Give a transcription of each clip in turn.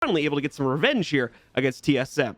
finally able to get some revenge here against TSM.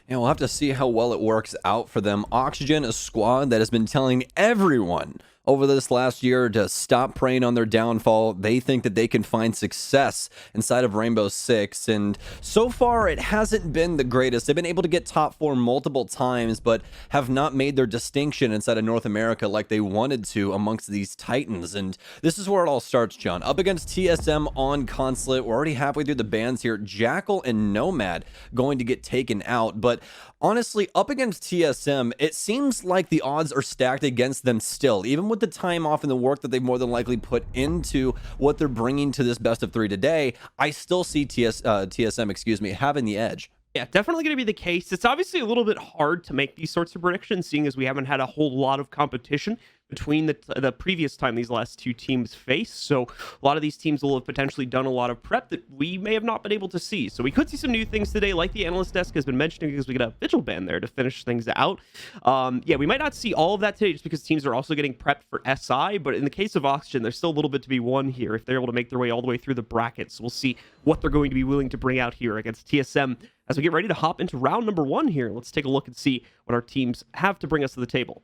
And we'll have to see how well it works out for them. Oxygen, a squad that has been telling everyone over this last year to stop preying on their downfall. They think that they can find success inside of Rainbow Six, and so far it hasn't been the greatest. They've been able to get top 4 multiple times, but have not made their distinction inside of North America like they wanted to amongst these titans. And this is where it all starts, John. Up against TSM on Consulate. We're already halfway through the bans here. Jackal and Nomad going to get taken out, but honestly, up against TSM, it seems like the odds are stacked against them still, even with the time off and the work that they've more than likely put into what they're bringing to this best of 3 today. I still see TSM, having the edge. Yeah, definitely going to be the case. It's obviously a little bit hard to make these sorts of predictions, seeing as we haven't had a whole lot of competition between the previous time these last two teams face. So a lot of these teams will have potentially done a lot of prep that we may have not been able to see. So we could see some new things today, like the analyst desk has been mentioning, because we get a vigil ban there to finish things out. Yeah, we might not see all of that today just because teams are also getting prepped for SI, but in the case of Oxygen, there's still a little bit to be won here if they're able to make their way all the way through the brackets. So we'll see what they're going to be willing to bring out here against TSM as we get ready to hop into round number 1 here. Let's take a look and see what our teams have to bring us to the table.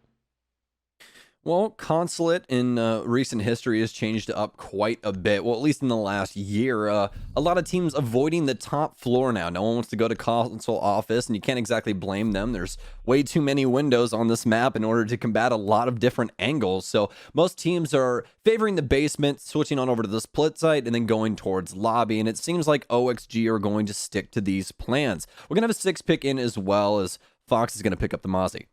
Well, Consulate in recent history has changed up quite a bit. Well, at least in the last year. A lot of teams avoiding the top floor now. No one wants to go to console office, and you can't exactly blame them. There's way too many windows on this map in order to combat a lot of different angles. So most teams are favoring the basement, switching on over to the split site, and then going towards lobby. And it seems like OXG are going to stick to these plans. We're going to have a 6-pick in as well, as Fox is going to pick up the Mozzie.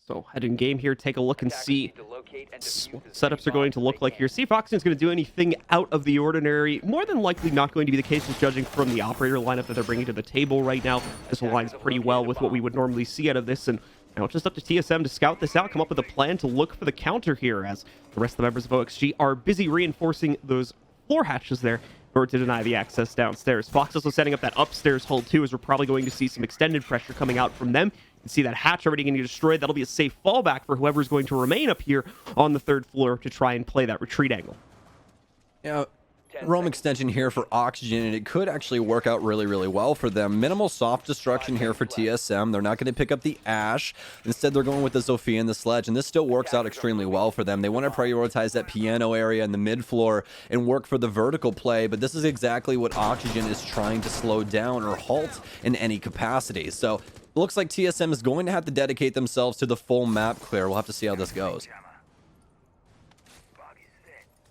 So head in game here, take a look and see what setups are going to look like here. See if Oxygen's going to do anything out of the ordinary. More than likely not going to be the case, just judging from the operator lineup that they're bringing to the table right now. This aligns pretty well with what we would normally see out of this, and now it's just up to TSM to scout this out, come up with a plan to look for the counter here, as the rest of the members of OXG are busy reinforcing those floor hatches there in order to deny the access downstairs. Fox also setting up that upstairs hold too, as we're probably going to see some extended pressure coming out from them. You can see that hatch already getting destroyed. That'll be a safe fallback for whoever's going to remain up here on the 3rd floor to try and play that retreat angle. Yeah, roam extension here for Oxygen, and it could actually work out really, really well for them. Minimal soft destruction here for TSM. They're not going to pick up the Ash. Instead, they're going with the Zofia and the Sledge, and this still works out extremely well for them. They want to prioritize that piano area in the mid floor and work for the vertical play, but this is exactly what Oxygen is trying to slow down or halt in any capacity. So it looks like TSM is going to have to dedicate themselves to the full map clear. We'll have to see how this goes.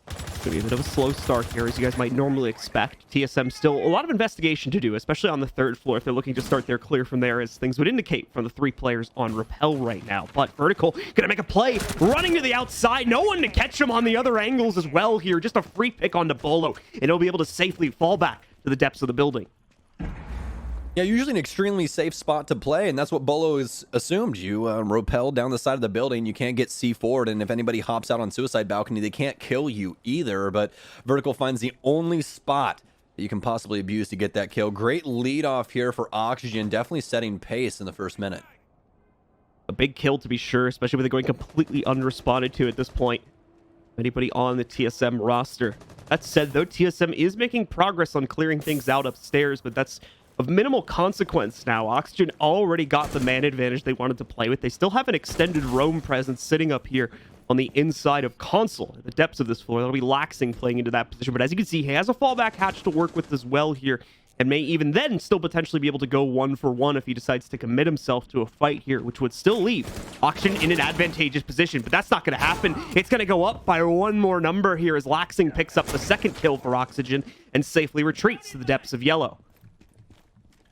It's going to be a bit of a slow start here, as you guys might normally expect. TSM still a lot of investigation to do, especially on the 3rd floor, if they're looking to start their clear from there, as things would indicate from the 3 players on Repel right now. But Vertical going to make a play, running to the outside. No one to catch him on the other angles as well here. Just a free pick onto Bolo, and he'll be able to safely fall back to the depths of the building. Yeah, usually an extremely safe spot to play, and that's what Bolo has assumed. You rappel down the side of the building, you can't get C4'd, and if anybody hops out on Suicide Balcony, they can't kill you either, but Vertical finds the only spot that you can possibly abuse to get that kill. Great lead off here for Oxygen, definitely setting pace in the first minute. A big kill to be sure, especially with it going completely unresponded to at this point. Anybody on the TSM roster. That said, though, TSM is making progress on clearing things out upstairs, but that's of minimal consequence now. Oxygen already got the man advantage they wanted to play with. They still have an extended roam presence sitting up here on the inside of Console, at the depths of this floor. That'll be Laxing playing into that position, but as you can see, he has a fallback hatch to work with as well here, and may even then still potentially be able to go 1-for-1 if he decides to commit himself to a fight here, which would still leave Oxygen in an advantageous position, but that's not going to happen. It's going to go up by 1 more number here as Laxing picks up the 2nd kill for Oxygen and safely retreats to the depths of yellow.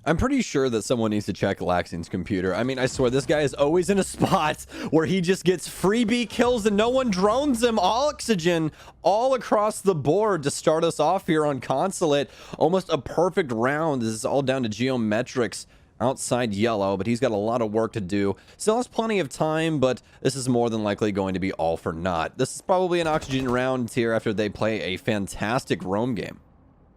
I'm pretty sure that someone needs to check Laxing's computer. I mean, I swear, this guy is always in a spot where he just gets freebie kills and no one drones him. Oxygen all across the board to start us off here on Consulate. Almost a perfect round. This is all down to geometrics outside yellow, but he's got a lot of work to do. Still has plenty of time, but this is more than likely going to be all for naught. This is probably an Oxygen round here after they play a fantastic roam game.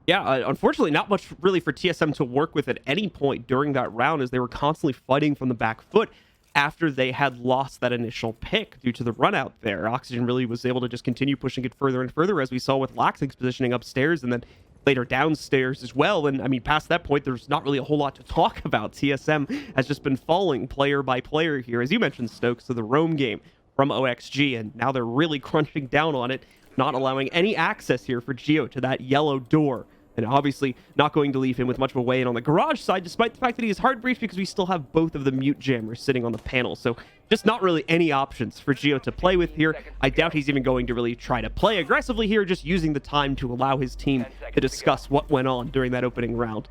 Yeah, unfortunately, not much really for TSM to work with at any point during that round, as they were constantly fighting from the back foot after they had lost that initial pick due to the run out there. Oxygen really was able to just continue pushing it further and further, as we saw with Laxing's positioning upstairs, and then later downstairs as well. And I mean, past that point, there's not really a whole lot to talk about. TSM has just been falling player by player here, as you mentioned, Stokes, to the roam game from OXG, and now they're really crunching down on it, not allowing any access here for Geo to that yellow door. And obviously not going to leave him with much of a way in on the garage side, despite the fact that he is hard breached, because we still have both of the mute jammers sitting on the panel. So just not really any options for Geo to play with here. I doubt he's even going to really try to play aggressively here, just using the time to allow his team to discuss what went on during that opening round.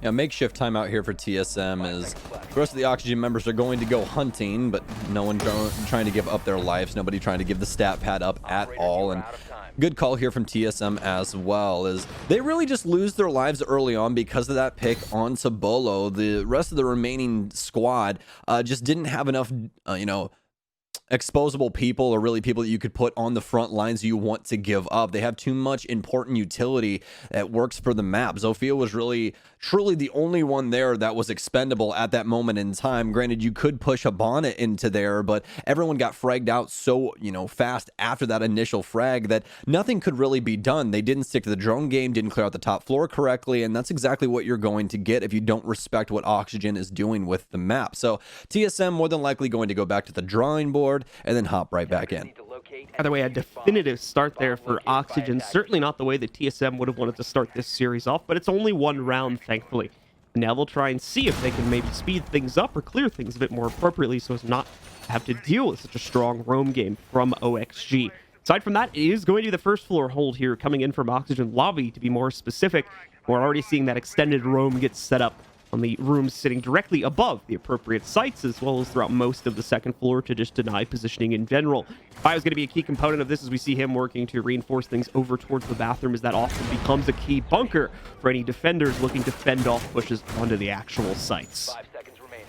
Yeah, makeshift timeout here for TSM is the rest of the Oxygen members are going to go hunting, but no one trying to give up their lives, nobody trying to give the stat pad up at all. And good call here from TSM as well, is they really just lose their lives early on because of that pick on Bolo. The rest of the remaining squad just didn't have enough, exposable people, or really people that you could put on the front lines you want to give up. They have too much important utility that works for the map. Zofia was really truly the only one there that was expendable at that moment in time. Granted, you could push a bonnet into there, but everyone got fragged out so fast after that initial frag that nothing could really be done. They didn't stick to the drone game, didn't clear out the top floor correctly, and that's exactly what you're going to get if you don't respect what Oxygen is doing with the map. So TSM more than likely going to go back to the drawing board and then hop right back in. Either way, a definitive start there for Oxygen. Certainly not the way that TSM would have wanted to start this series off, but it's only one round, thankfully. Now they'll try and see if they can maybe speed things up or clear things a bit more appropriately so as not to have to deal with such a strong roam game from OXG. Aside from that, it is going to be the first floor hold here coming in from Oxygen Lobby, to be more specific. We're already seeing that extended roam get set up on the rooms sitting directly above the appropriate sites, as well as throughout most of the second floor to just deny positioning in general. Bio is going to be a key component of this, as we see him working to reinforce things over towards the bathroom, as that often becomes a key bunker for any defenders looking to fend off pushes onto the actual sites.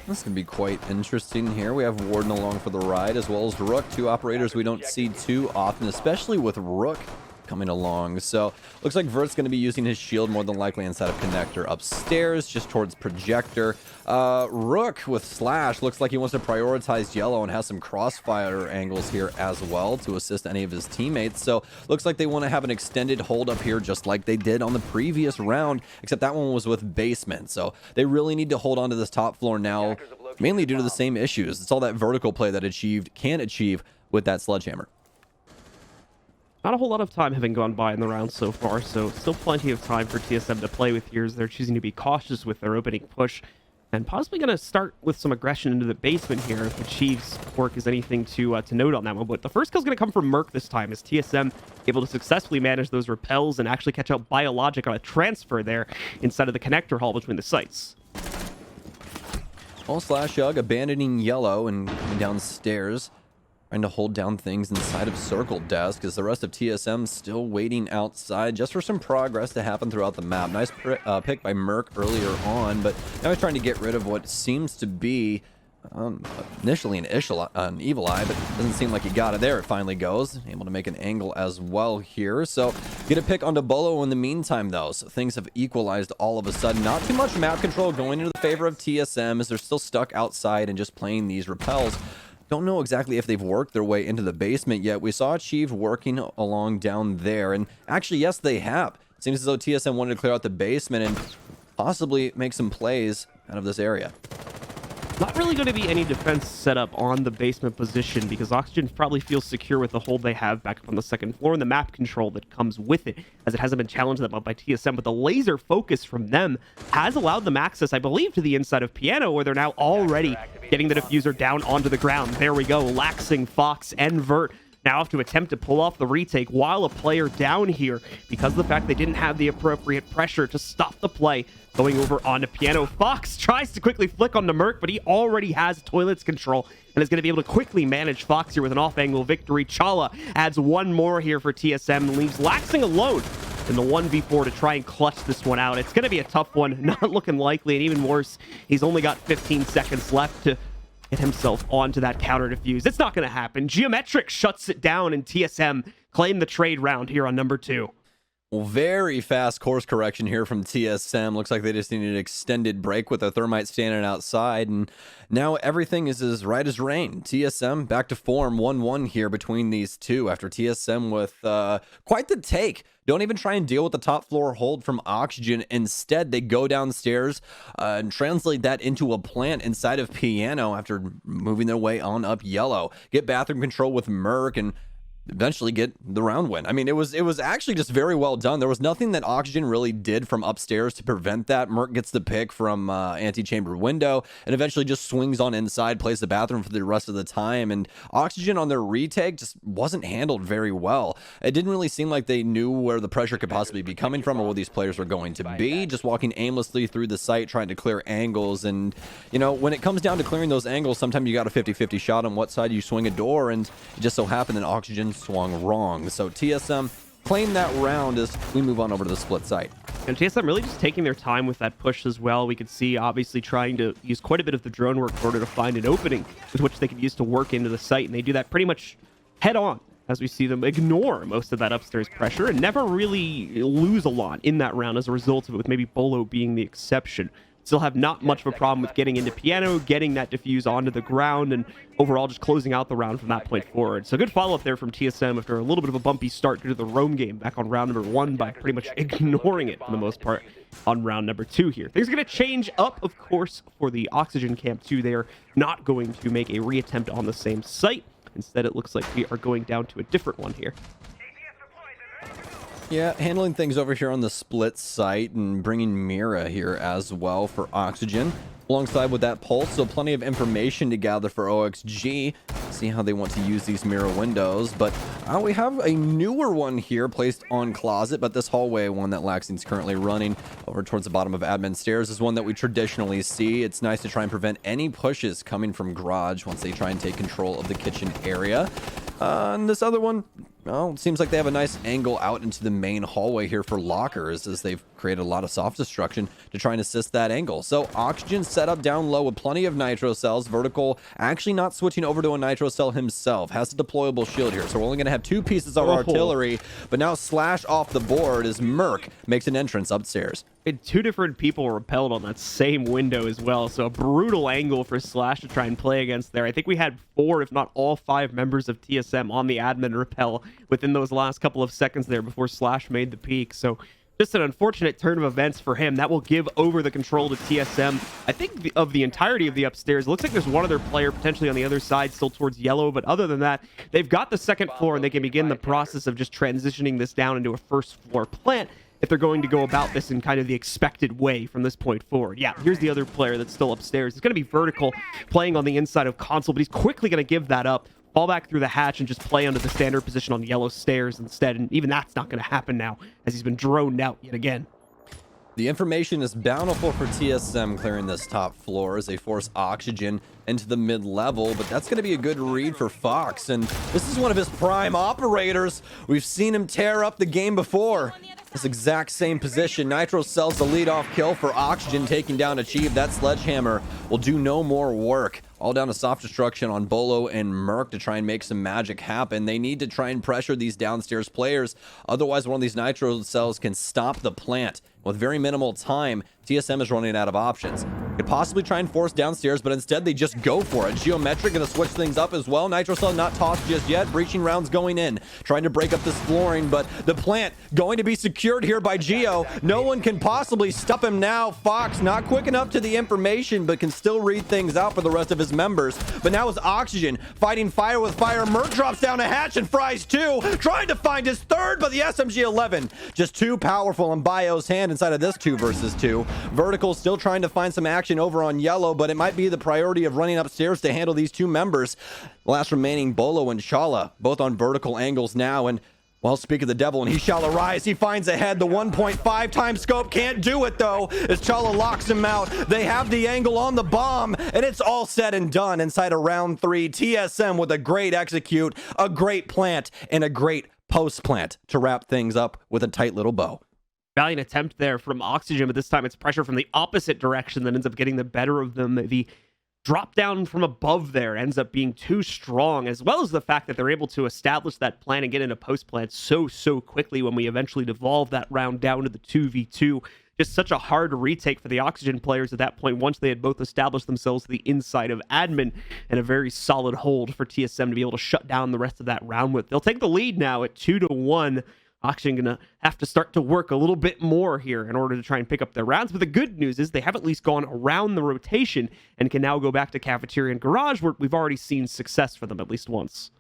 This can be quite interesting here. We have Warden along for the ride, as well as Rook, two operators we don't see too often, especially with Rook coming along. So looks like Vert's going to be using his shield more than likely inside of connector upstairs, just towards projector. Rook with Slash looks like he wants to prioritize yellow and has some crossfire angles here as well to assist any of his teammates. So looks like they want to have an extended hold up here, just like they did on the previous round, except that one was with basement. So they really need to hold on to this top floor now, mainly due to the same issues. It's all that vertical play that can achieve with that sledgehammer. Not a whole lot of time having gone by in the round so far, so still plenty of time for TSM to play with here, as they're choosing to be cautious with their opening push, and possibly going to start with some aggression into the basement here if achieves work is anything to note on that one. But the first kill is going to come from Merc this time, as TSM able to successfully manage those repels and actually catch out Biologic on a transfer there inside of the connector hall between the sites. All Slash Yug abandoning yellow and coming downstairs, trying to hold down things inside of circle desk, as the rest of TSM still waiting outside just for some progress to happen throughout the map. Nice pick by Merc earlier on, but now he's trying to get rid of what seems to be initially an evil eye, but doesn't seem like he got it. There it finally goes, able to make an angle as well here. So get a pick onto Bolo in the meantime though, so things have equalized all of a sudden. Not too much map control going into the favor of TSM, as they're still stuck outside and just playing these repels. Don't know exactly if they've worked their way into the basement yet. We saw Achieve working along down there, and actually, yes, they have. Seems as though TSM wanted to clear out the basement and possibly make some plays out of this area. Not really going to be any defense set up on the basement position, because Oxygen probably feels secure with the hold they have back up on the second floor and the map control that comes with it, as it hasn't been challenged that much by TSM. But the laser focus from them has allowed them access, I believe, to the inside of Piano, where they're now already getting the diffuser down onto the ground. There we go. Laxing, Fox, and Vert now have to attempt to pull off the retake while a player down here, because of the fact they didn't have the appropriate pressure to stop the play going over onto Piano. Fox tries to quickly flick onto Merc, but he already has toilets control and is going to be able to quickly manage Fox here with an off-angle victory. Chala adds one more here for TSM and leaves Laxing alone in the 1v4 to try and clutch this one out. It's going to be a tough one, not looking likely, and even worse, he's only got 15 seconds left to get himself onto that counter defuse. It's not going to happen. Geometric shuts it down, and TSM claim the trade round here on number 2. Well, very fast course correction here from TSM. Looks like they just needed an extended break with a thermite standing outside, and now everything is as right as rain. TSM back to form, 1-1 here between these two after TSM with quite the take. Don't even try and deal with the top floor hold from Oxygen. Instead, they go downstairs and translate that into a plant inside of Piano after moving their way on up yellow. Get bathroom control with Merc and eventually get the round win. I mean, it was actually just very well done. There was nothing that Oxygen really did from upstairs to prevent that. Merc gets the pick from antechamber window and eventually just swings on inside, plays the bathroom for the rest of the time. And Oxygen on their retake just wasn't handled very well. It didn't really seem like they knew where the pressure could possibly be coming from or where these players were going to be. Just walking aimlessly through the site, trying to clear angles. And, you know, when it comes down to clearing those angles, sometimes you got a 50-50 shot on what side you swing a door. And it just so happened that Oxygen swung wrong. So TSM claim that round as we move on over to the split site. And TSM really just taking their time with that push as well. We could see obviously trying to use quite a bit of the drone work in order to find an opening with which they could use to work into the site, and they do that pretty much head on as we see them ignore most of that upstairs pressure and never really lose a lot in that round as a result of it, with maybe Bolo being the exception. Still have not much of a problem with getting into Piano, getting that defuse onto the ground, and overall just closing out the round from that point forward. So good follow-up there from TSM after a little bit of a bumpy start due to the roam game back on round number 1 by pretty much ignoring it for the most part on round number 2 here. Things are going to change up, of course, for the Oxygen Camp 2. They are not going to make a reattempt on the same site. Instead, it looks like we are going down to a different one here. Yeah, handling things over here on the split site and bringing Mira here as well for Oxygen. Alongside with that Pulse, so plenty of information to gather for OXG. See how they want to use these mirror windows. But we have a newer one here placed on Closet, but this hallway one that Laxing's currently running over towards the bottom of admin stairs is one that we traditionally see. It's nice to try and prevent any pushes coming from Garage once they try and take control of the kitchen area. And this other one, well, it seems like they have a nice angle out into the main hallway here for lockers, as they've created a lot of soft destruction to try and assist that angle. So Oxygen set up down low with plenty of nitro cells. Vertical actually not switching over to a nitro cell himself. Has a deployable shield here, so we're only going to have 2 pieces of artillery. But now Slash off the board as Merc makes an entrance upstairs. And 2 different people repelled on that same window as well, so a brutal angle for Slash to try and play against there. I think we had 4, if not all 5 members of TSM on the admin repel within those last couple of seconds there before Slash made the peak. So just an unfortunate turn of events for him. That will give over the control to TSM. I think of the entirety of the upstairs. It looks like there's one other player potentially on the other side still towards yellow, but other than that, they've got the second floor and they can begin the process of just transitioning this down into a first floor plant if they're going to go about this in kind of the expected way from this point forward. Yeah, here's the other player that's still upstairs. It's going to be Vertical playing on the inside of Console, but he's quickly going to give that up, fall back through the hatch, and just play under the standard position on yellow stairs instead. And even that's not going to happen now, as he's been droned out yet again. The information is bountiful for TSM clearing this top floor as they force Oxygen into the mid-level, but that's going to be a good read for Fox, and this is one of his prime operators. We've seen him tear up the game before. This exact same position. Nitro sells the lead-off kill for Oxygen, taking down Achieve. That sledgehammer will do no more work. All down to soft destruction on Bolo and Merc to try and make some magic happen. They need to try and pressure these downstairs players. Otherwise, one of these Nitro cells can stop the plant. With very minimal time, TSM is running out of options. Could possibly try and force downstairs, but instead they just go for it. Geometric gonna switch things up as well. Nitro cell not tossed just yet. Breaching rounds going in. Trying to break up this flooring, but the plant going to be secured here by Geo. No one can possibly stop him now. Fox not quick enough to the information, but can still read things out for the rest of his members. But now is Oxygen fighting fire with fire. Merc drops down a hatch and fries 2. Trying to find his 3rd, but the SMG-11 just too powerful in Bio's hand inside of this 2 versus 2. Vertical still trying to find some action over on yellow, but it might be the priority of running upstairs to handle these 2 members. Last remaining, Bolo and Shala, both on vertical angles now, and well, speak of the devil, and he shall arise. He finds ahead. The 1.5 time scope can't do it, though, as Chala locks him out. They have the angle on the bomb, and it's all said and done inside of round 3. TSM with a great execute, a great plant, and a great post plant to wrap things up with a tight little bow. Valiant attempt there from Oxygen, but this time it's pressure from the opposite direction that ends up getting the better of them. The drop down from above there ends up being too strong, as well as the fact that they're able to establish that plan and get into post plan so quickly when we eventually devolve that round down to the 2v2. Just such a hard retake for the Oxygen players at that point once they had both established themselves to the inside of admin, and a very solid hold for TSM to be able to shut down the rest of that round with. They'll take the lead now at 2-1. Oxygen gonna have to start to work a little bit more here in order to try and pick up their rounds. But the good news is they have at least gone around the rotation and can now go back to Cafeteria and Garage, where we've already seen success for them at least once.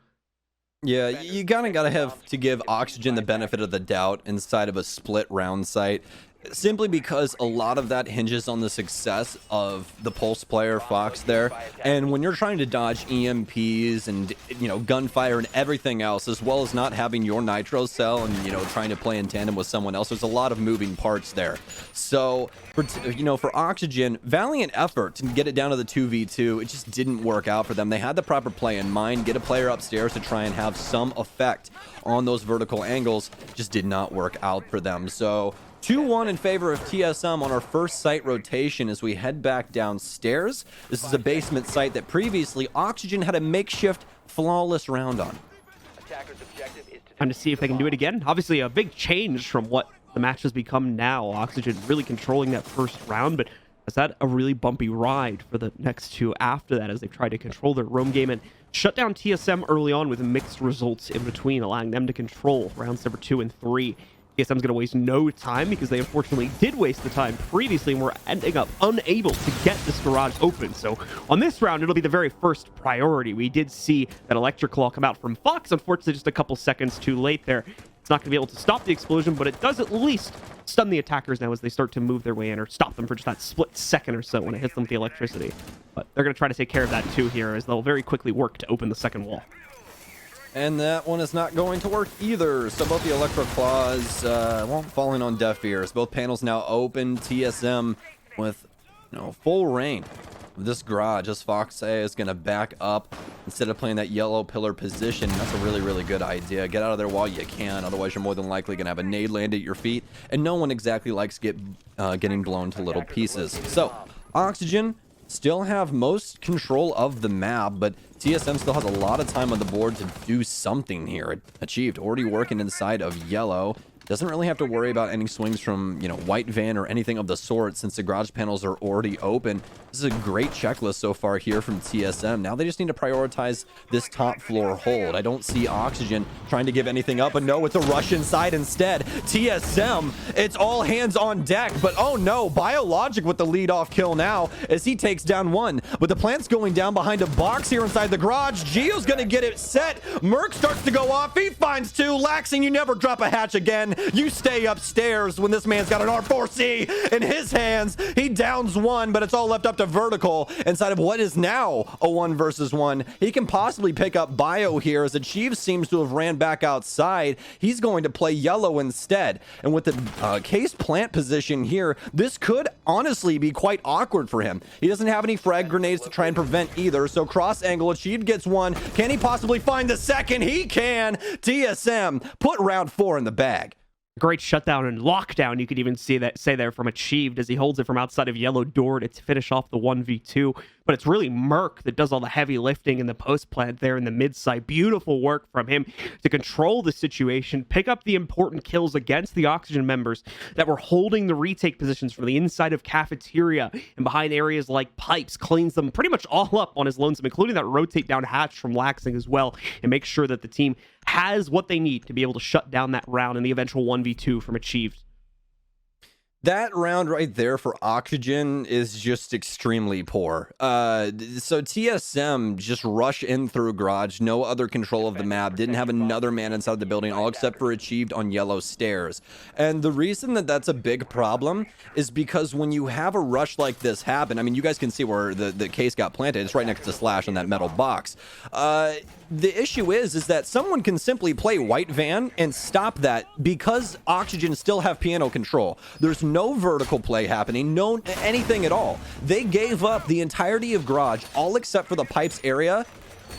Yeah, you gotta have to give Oxygen the benefit of the doubt inside of a split round site, simply because a lot of that hinges on the success of the Pulse player Fox there. And when you're trying to dodge EMPs and, you know, gunfire and everything else, as well as not having your nitro cell and, you know, trying to play in tandem with someone else, there's a lot of moving parts there. So, for Oxygen, valiant effort to get it down to the 2v2. It just didn't work out for them. They had the proper play in mind, get a player upstairs to try and have some effect on those vertical angles. Just did not work out for them. So 2-1 in favor of TSM on our first site rotation as we head back downstairs. This is a basement site that previously Oxygen had a makeshift flawless round on. Time to see if they can do it again. Obviously a big change from what the match has become now. Oxygen really controlling that first round, but has had a really bumpy ride for the next two after that as they've tried to control their roam game and shut down TSM early on with mixed results in between, allowing them to control rounds number 2 and 3. TSM's going to waste no time because they unfortunately did waste the time previously and were ending up unable to get this garage open. So on this round, it'll be the very first priority. We did see that electric claw come out from Fox, unfortunately just a couple seconds too late there. It's not going to be able to stop the explosion, but it does at least stun the attackers now as they start to move their way in, or stop them for just that split second or so when it hits them with the electricity. But they're going to try to take care of that too here, as they'll very quickly work to open the second wall. And that one is not going to work either. So both the Electro Claws won't fall in on deaf ears. Both panels now open. TSM with, you know, full reign of this garage. As Fox is going to back up instead of playing that yellow pillar position. That's a really good idea. Get out of there while you can. Otherwise, you're more than likely going to have a nade land at your feet. And no one exactly likes getting blown to little pieces. So Oxygen still have most control of the map, but TSM still has a lot of time on the board to do something here. It achieved already working inside of yellow. Doesn't really have to worry about any swings from, you know, white van or anything of the sort since the garage panels are already open. This is a great checklist so far here from TSM. Now they just need to prioritize this top floor hold. I don't see Oxygen trying to give anything up, but no, it's a rush inside instead. TSM, it's all hands on deck, but oh no, Biologic with the lead off kill now as he takes down one. But the plant's going down behind a box here inside the garage. Gio's gonna get it set. Merc starts to go off. He finds two. Laxing, you never drop a hatch again. You stay upstairs when this man's got an R4C in his hands. He downs one, but it's all left up to Vertical inside of what is now a 1 versus 1. He can possibly pick up Bio here as Achieve seems to have ran back outside. He's going to play yellow instead. And with the case plant position here, this could honestly be quite awkward for him. He doesn't have any frag grenades to try and prevent either. So cross angle, Achieve gets one. Can he possibly find the second? He can. TSM put round 4 in the bag. Great shutdown and lockdown, you could even say there from Achieved as he holds it from outside of yellow door to finish off the 1v2. But it's really Merc that does all the heavy lifting in the post plant there in the mid side. Beautiful work from him to control the situation, pick up the important kills against the Oxygen members that were holding the retake positions from the inside of Cafeteria and behind areas like pipes, cleans them pretty much all up on his lonesome, including that rotate down hatch from Laxing as well, and make sure that the team has what they need to be able to shut down that round in the eventual 1v2 from Achieved. That round right there for Oxygen is just extremely poor. So TSM just rush in through garage, no other control of the map, didn't have another man inside the building, all except for Achieved on yellow stairs. And the reason that that's a big problem is because when you have a rush like this happen, I mean, you guys can see where the case got planted. It's right next to Slash on that metal box. The issue is that someone can simply play white van and stop that because Oxygen still have piano control. There's no vertical play happening, no anything at all. They gave up the entirety of garage, all except for the pipes area,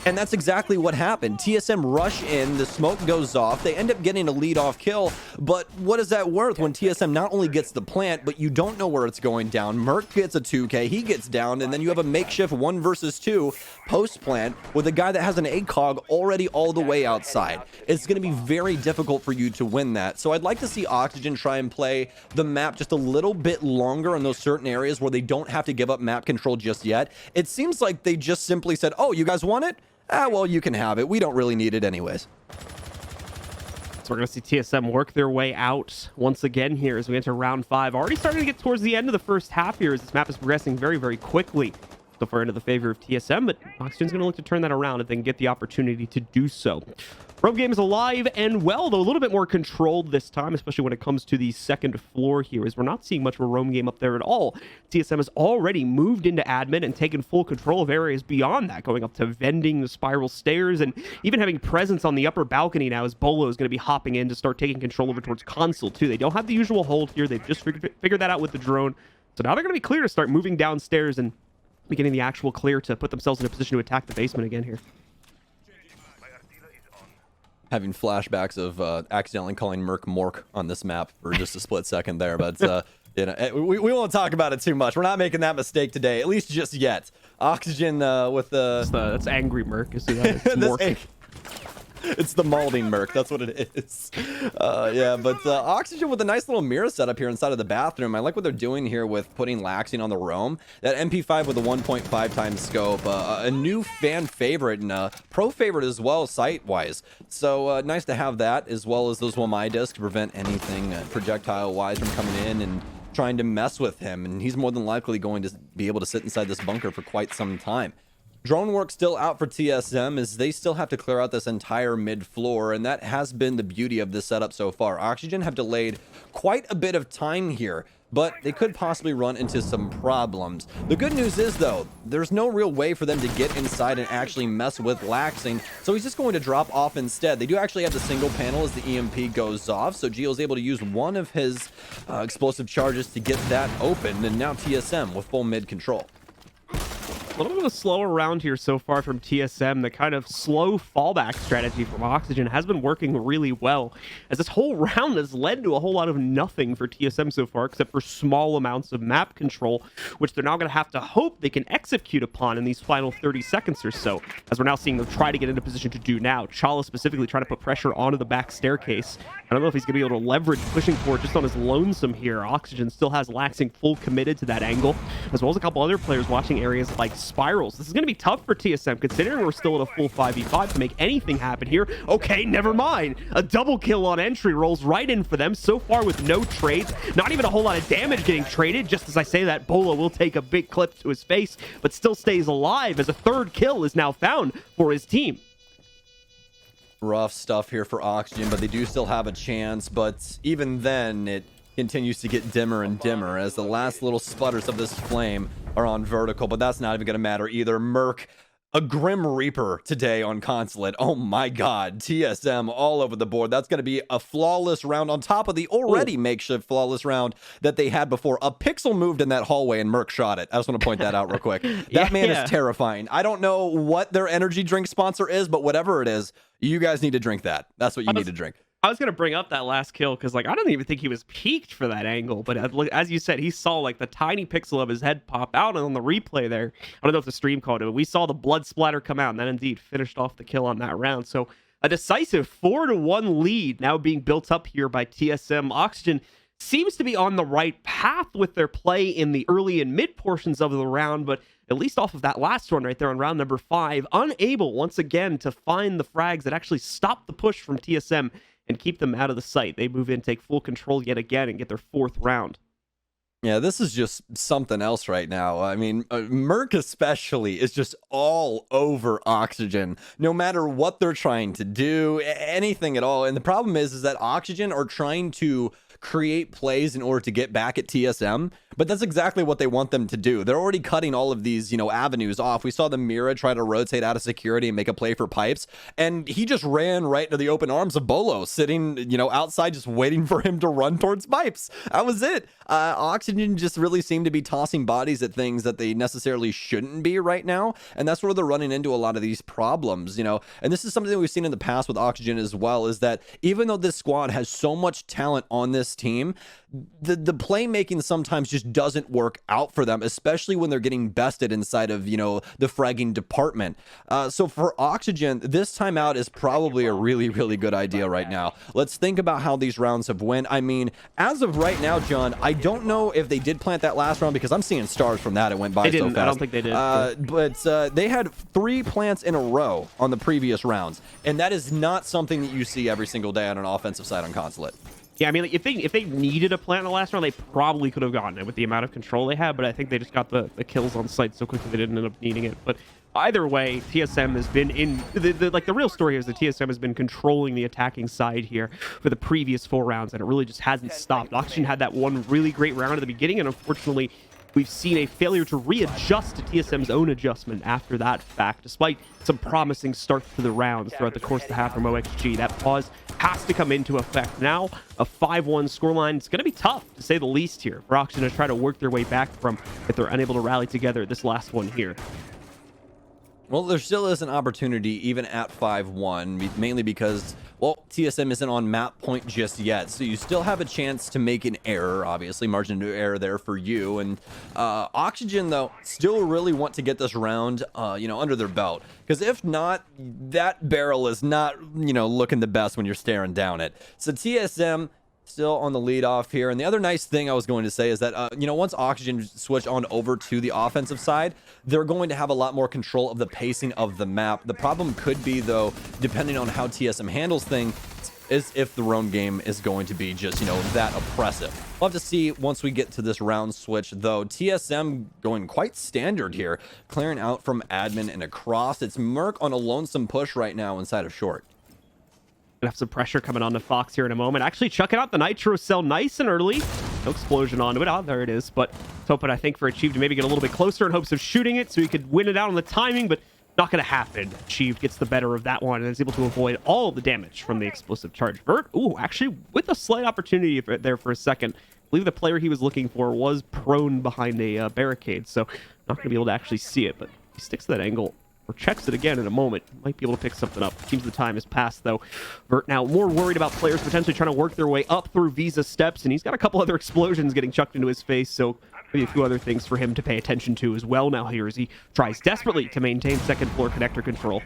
And that's exactly what happened. TSM rush in, the smoke goes off, they end up getting a lead-off kill, but what is that worth when TSM not only gets the plant, but you don't know where it's going down? Merc gets a 2K, he gets down, and then you have a makeshift 1 versus 2 post-plant with a guy that has an ACOG already all the way outside. It's going to be very difficult for you to win that. So I'd like to see Oxygen try and play the map just a little bit longer in those certain areas where they don't have to give up map control just yet. It seems like they just simply said, oh, you guys want it? Ah, well, you can have it. We don't really need it anyways. So we're going to see TSM work their way out once again here as we enter round 5. Already starting to get towards the end of the first half here as this map is progressing very, very quickly. So far into the favor of TSM, but Oxygen's going to look to turn that around if they can get the opportunity to do so. Roam game is alive and well, though a little bit more controlled this time, especially when it comes to the second floor here, as we're not seeing much of a roam game up there at all. TSM has already moved into admin and taken full control of areas beyond that, going up to vending, the spiral stairs, and even having presence on the upper balcony now as Bolo is going to be hopping in to start taking control over towards Consulate, too. They don't have the usual hold here. They've just figured that out with the drone. So now they're going to be clear to start moving downstairs and beginning the actual clear to put themselves in a position to attack the basement again here. Having flashbacks of accidentally calling Merc Mork on this map for just a split second there, but you know, we won't talk about it too much. We're not making that mistake today, at least just yet. Oxygen with the... That's angry Merc. You see that? It's Mork. It's the Malding Merc. That's what it is. Yeah, but Oxygen with a nice little mirror setup here inside of the bathroom. I like what they're doing here with putting Laxing on the roam. That MP5 with a 1.5 times scope. A new fan favorite and pro favorite as well, sight-wise. So nice to have that, as well as those Wamai discs to prevent anything projectile-wise from coming in and trying to mess with him. And he's more than likely going to be able to sit inside this bunker for quite some time. Drone work still out for TSM as they still have to clear out this entire mid floor, and that has been the beauty of this setup so far. Oxygen have delayed quite a bit of time here, but they could possibly run into some problems. The good news is, though, there's no real way for them to get inside and actually mess with Laxing, so he's just going to drop off instead. They do actually have the single panel as the EMP goes off, so Gio's able to use one of his explosive charges to get that open, and now TSM with full mid control. A little bit of a slower round here so far from TSM. The kind of slow fallback strategy from Oxygen has been working really well, as this whole round has led to a whole lot of nothing for TSM so far, except for small amounts of map control, which they're now going to have to hope they can execute upon in these final 30 seconds or so, as we're now seeing them try to get into position to do now. Chala specifically trying to put pressure onto the back staircase. I don't know if he's going to be able to leverage pushing for it just on his lonesome here. Oxygen still has Laxing full committed to that angle, as well as a couple other players watching areas like spirals. This is going to be tough for TSM, considering we're still at a full 5v5 to make anything happen here. Okay, never mind. A double kill on entry rolls right in for them, so far with no trades. Not even a whole lot of damage getting traded. Just as I say that, Bolo will take a big clip to his face, but still stays alive as a third kill is now found for his team. Rough stuff here for Oxygen, but they do still have a chance, but even then, it continues to get dimmer and dimmer as the last little sputters of this flame are on vertical, but that's not even going to matter either. Merc, a Grim Reaper today on Consulate. Oh my god, TSM all over the board. That's going to be a flawless round on top of the already makeshift flawless round that they had before. A pixel moved in that hallway and Merc shot it. I just want to point that out real quick. That man is terrifying. I don't know what their energy drink sponsor is, but whatever it is, you guys need to drink that. That's what you need to drink. I was going to bring up that last kill because, like, I don't even think he was peaked for that angle. But as you said, he saw, like, the tiny pixel of his head pop out. And on the replay there, I don't know if the stream caught it, but we saw the blood splatter come out. And that indeed finished off the kill on that round. So a decisive 4-1 lead now being built up here by TSM. Oxygen seems to be on the right path with their play in the early and mid portions of the round. But at least off of that last one right there on round number 5, unable once again to find the frags that actually stop the push from TSM and keep them out of the sight. They move in, take full control yet again, and get their 4th round. Yeah, this is just something else right now. I mean, Merc especially is just all over Oxygen, no matter what they're trying to do, anything at all. And the problem is that Oxygen are trying to create plays in order to get back at TSM, but that's exactly what they want them to do. They're already cutting all of these, avenues off. We saw the Mira try to rotate out of security and make a play for pipes, and he just ran right into the open arms of Bolo, sitting, outside just waiting for him to run towards pipes. That was it. Oxygen just really seemed to be tossing bodies at things that they necessarily shouldn't be right now, and that's where they're running into a lot of these problems, and this is something that we've seen in the past with Oxygen as well, is that even though this squad has so much talent on this team, the playmaking sometimes just doesn't work out for them, especially when they're getting bested inside of, the fragging department. So for Oxygen, this timeout is probably a really, really good idea right now. Let's think about how these rounds have went. I mean, as of right now, John, I don't know if they did plant that last round because I'm seeing stars from that. It went by so fast. I don't think they did. But they had 3 plants in a row on the previous rounds, and that is not something that you see every single day on an offensive side on Consulate. Yeah, I mean, if they needed a plant in the last round, they probably could have gotten it with the amount of control they had, but I think they just got the kills on site so quickly they didn't end up needing it. But either way, TSM has been in the real story here is that TSM has been controlling the attacking side here for the previous 4 rounds, and it really just hasn't stopped. Oxygen had that one really great round at the beginning, and unfortunately, we've seen a failure to readjust to TSM's own adjustment after that fact, despite some promising starts to the rounds throughout the course of the half from OXG. That pause has to come into effect now. A 5-1 scoreline. It's going to be tough, to say the least, here for Oxygen to try to work their way back from if they're unable to rally together this last one here. Well, there still is an opportunity even at 5-1, mainly because, well, TSM isn't on map point just yet. So you still have a chance to make an error, obviously, margin of error there for you. And Oxygen, though, still really want to get this round, under their belt. Because if not, that barrel is not, looking the best when you're staring down it. So TSM still on the lead off here. And the other nice thing I was going to say is that, once Oxygen switch on over to the offensive side, they're going to have a lot more control of the pacing of the map. The problem could be, though, depending on how TSM handles things, is if the roam game is going to be just, that oppressive. We'll have to see once we get to this round switch, though. TSM going quite standard here, clearing out from admin and across. It's Merc on a lonesome push right now inside of short. Gonna have some pressure coming on to Fox here in a moment. Actually chucking out the Nitro cell nice and early. No explosion onto it. Oh, there it is. But hoping, I think, for Achieve to maybe get a little bit closer in hopes of shooting it so he could win it out on the timing, but not going to happen. Achieve gets the better of that one and is able to avoid all the damage from the explosive charge. Vert, ooh, actually with a slight opportunity there for a second. I believe the player he was looking for was prone behind a barricade, so not going to be able to actually see it, but he sticks to that angle. Or checks it again in a moment. Might be able to pick something up. Seems the time has passed, though. Vert now more worried about players potentially trying to work their way up through Visa steps, and he's got a couple other explosions getting chucked into his face, so maybe a few other things for him to pay attention to as well now here as he tries desperately to maintain second floor connector control.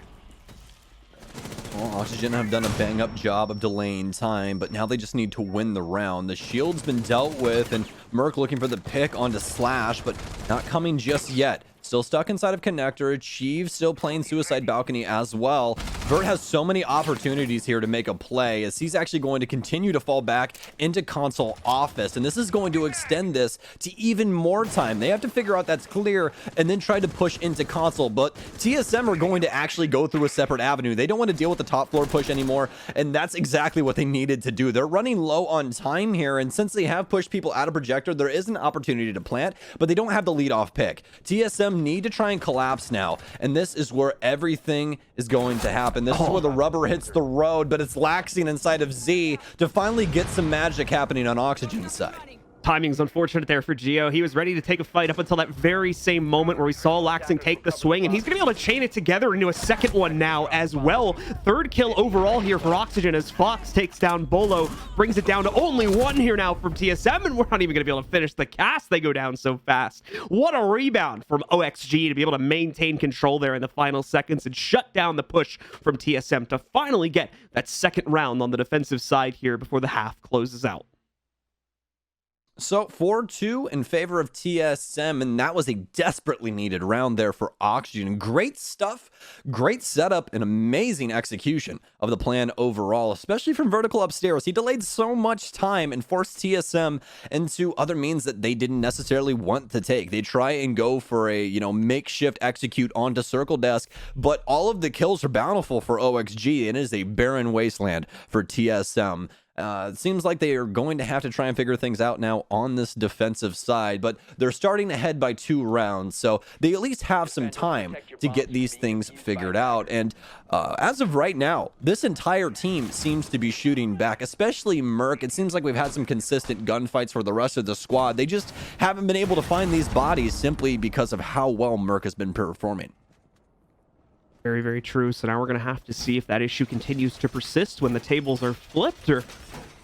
Well, Oxygen have done a bang-up job of delaying time, but now they just need to win the round. The shield's been dealt with, and Merc looking for the pick onto Slash, but not coming just yet. Still stuck inside of connector. Achieve still playing suicide balcony as well. Vert has so many opportunities here to make a play as he's actually going to continue to fall back into console office, and this is going to extend this to even more time. They have to figure out that's clear and then try to push into console, but TSM are going to actually go through a separate avenue. They don't want to deal with the top floor push anymore, and that's exactly what they needed to do. They're running low on time here, and since they have pushed people out of projector, there is an opportunity to plant, but they don't have the lead off pick. TSM need to try and collapse now, and this is where everything is going to happen. This is where the rubber hits the road, but it's laxing inside of Z to finally get some magic happening on Oxygen's side. Timing's unfortunate there for Geo. He was ready to take a fight up until that very same moment where we saw Laxing take the swing, and he's going to be able to chain it together into a second one now as well. Third kill overall here for Oxygen as Fox takes down Bolo, brings it down to only one here now from TSM, and we're not even going to be able to finish the cast. They go down so fast. What a rebound from OXG to be able to maintain control there in the final seconds and shut down the push from TSM to finally get that second round on the defensive side here before the half closes out. So 4-2 in favor of TSM, and that was a desperately needed round there for Oxygen. Great stuff, great setup, and amazing execution of the plan overall, especially from Vertical upstairs. He delayed so much time and forced TSM into other means that they didn't necessarily want to take. They try and go for a, makeshift execute onto Circle Desk, but all of the kills are bountiful for OXG, and it is a barren wasteland for TSM. It seems like they are going to have to try and figure things out now on this defensive side, but they're starting ahead by 2 rounds, so they at least have some time to get these things figured out. And as of right now, this entire team seems to be shooting back, especially Merc. It seems like we've had some consistent gunfights for the rest of the squad. They just haven't been able to find these bodies simply because of how well Merc has been performing. Very, very true. So now we're going to have to see if that issue continues to persist when the tables are flipped, or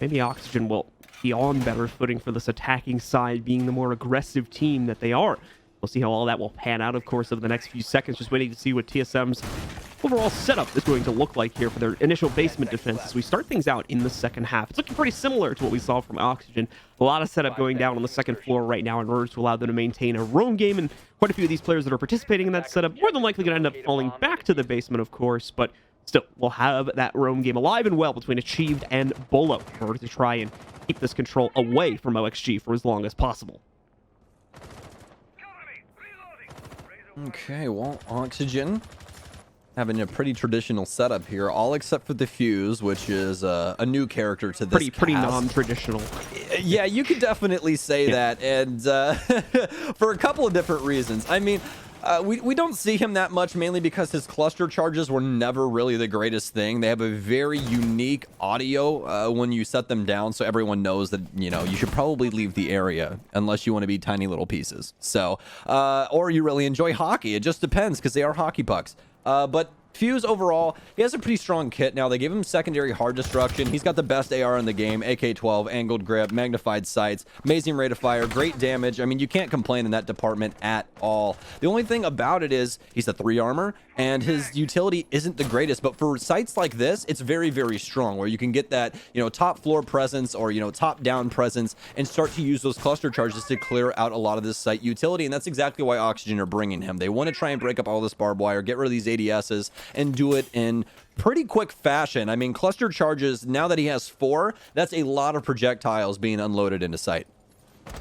maybe Oxygen will be on better footing for this attacking side, being the more aggressive team that they are. We'll see how all that will pan out, of course, over the next few seconds. Just waiting to see what TSM's overall setup is going to look like here for their initial basement defense as we start things out in the second half. It's looking pretty similar to what we saw from Oxygen. A lot of setup going down on the second floor right now in order to allow them to maintain a roam game, and quite a few of these players that are participating in that setup more than likely going to end up falling back to the basement, of course, but still, we'll have that roam game alive and well between Achieved and Bolo in order to try and keep this control away from OXG for as long as possible. Okay, well, Oxygen having a pretty traditional setup here, all except for the Fuse, which is a new character to this Pretty non-traditional. Yeah, you could definitely say that, and for a couple of different reasons. I mean, we don't see him that much, mainly because his cluster charges were never really the greatest thing. They have a very unique audio when you set them down, so everyone knows that, you know, you should probably leave the area unless you want to be tiny little pieces. So, or you really enjoy hockey. It just depends, because they are hockey pucks. But Fuse overall, he has a pretty strong kit now. They give him secondary hard destruction. He's got the best AR in the game, AK-12, angled grip, magnified sights, amazing rate of fire, great damage. I mean, you can't complain in that department at all. The only thing about it is he's a 3 armor, and his utility isn't the greatest, but for sites like this, it's very, very strong, where you can get that, you know, top floor presence or, you know, top down presence and start to use those cluster charges to clear out a lot of this site utility. And that's exactly why Oxygen are bringing him. They want to try and break up all this barbed wire, get rid of these ADSs, and do it in pretty quick fashion. I mean, cluster charges, now that he has 4, that's a lot of projectiles being unloaded into sight.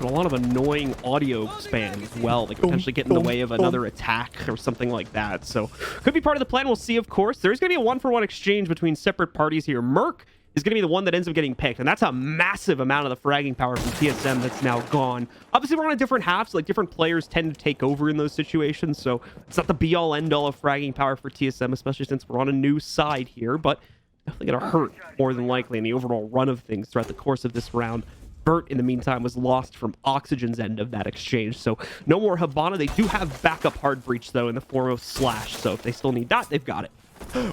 And a lot of annoying audio spam as well that could potentially get in the way of another attack or something like that. So could be part of the plan. We'll see, of course. There's going to be a 1-for-1 exchange between separate parties here. Merc is going to be the one that ends up getting picked, and that's a massive amount of the fragging power from TSM that's now gone. Obviously, we're on a different half, so like different players tend to take over in those situations, so it's not the be-all, end-all of fragging power for TSM, especially since we're on a new side here, but definitely going to hurt more than likely in the overall run of things throughout the course of this round. Bert, in the meantime, was lost from Oxygen's end of that exchange, so no more Habana. They do have backup hard breach, though, in the form of Slash, so if they still need that, they've got it.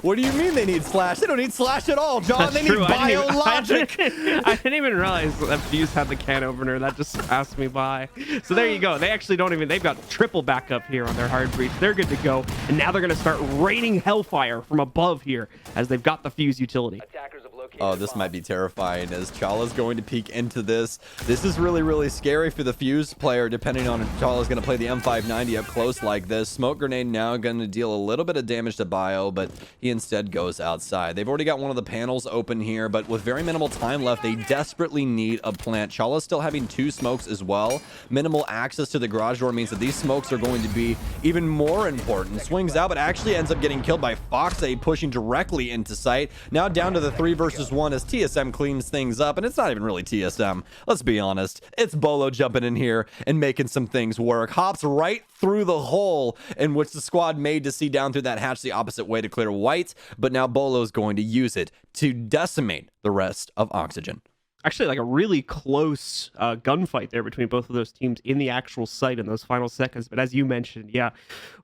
What do you mean they need Slash? They don't need Slash at all, John. That's they true. need biologic. I didn't even realize that Fuse had the can opener. That just passed me by. So there you go. They actually don't even... They've got triple backup here on their hard breach. They're good to go. And now they're going to start raining hellfire from above here as they've got the Fuse utility. Oh, this might be terrifying as Chala's going to peek into this. This is really, really scary for the Fuse player, depending on if Chala's going to play the M590 up close like this. Smoke grenade now going to deal a little bit of damage to Bio, but he instead goes outside. They've already got one of the panels open here, but with very minimal time left, they desperately need a plant. Chala's still having 2 smokes as well. Minimal access to the garage door means that these smokes are going to be even more important. Swings out, but actually ends up getting killed by Foxay, pushing directly into sight. Now down to the 3 versus 1 as TSM cleans things up, and it's not even really TSM. Let's be honest. It's Bolo jumping in here and making some things work. Hops right through the hole in which the squad made to see down through that hatch the opposite way to clear white, but now Bolo's going to use it to decimate the rest of Oxygen. Actually, like a really close gunfight there between both of those teams in the actual site in those final seconds. But as you mentioned, yeah,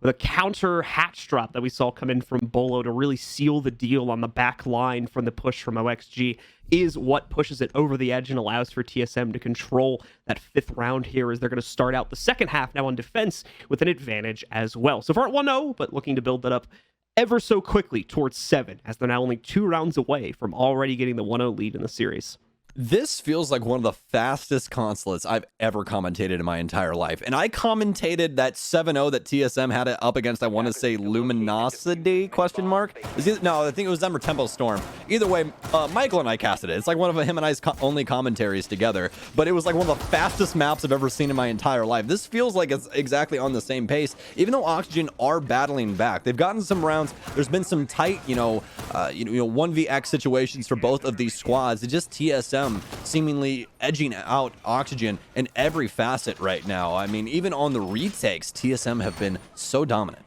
with a counter hatch drop that we saw come in from Bolo to really seal the deal on the back line from the push from OXG is what pushes it over the edge and allows for TSM to control that 5th round here as they're going to start out the second half now on defense with an advantage as well. So far at 1-0, but looking to build that up ever so quickly towards 7 as they're now only 2 rounds away from already getting the 1-0 lead in the series. This feels like one of the fastest consulates I've ever commentated in my entire life. And I commentated that 7-0 that TSM had it up against, I want to say, Luminosity, question mark? No, I think it was them or Tempo Storm. Either way, Michael and I casted it. It's like one of him and I's only commentaries together. But it was like one of the fastest maps I've ever seen in my entire life. This feels like it's exactly on the same pace, even though Oxygen are battling back. They've gotten some rounds. There's been some tight, 1vx situations for both of these squads. It's just TSM seemingly edging out Oxygen in every facet right now. I mean, even on the retakes, TSM have been so dominant.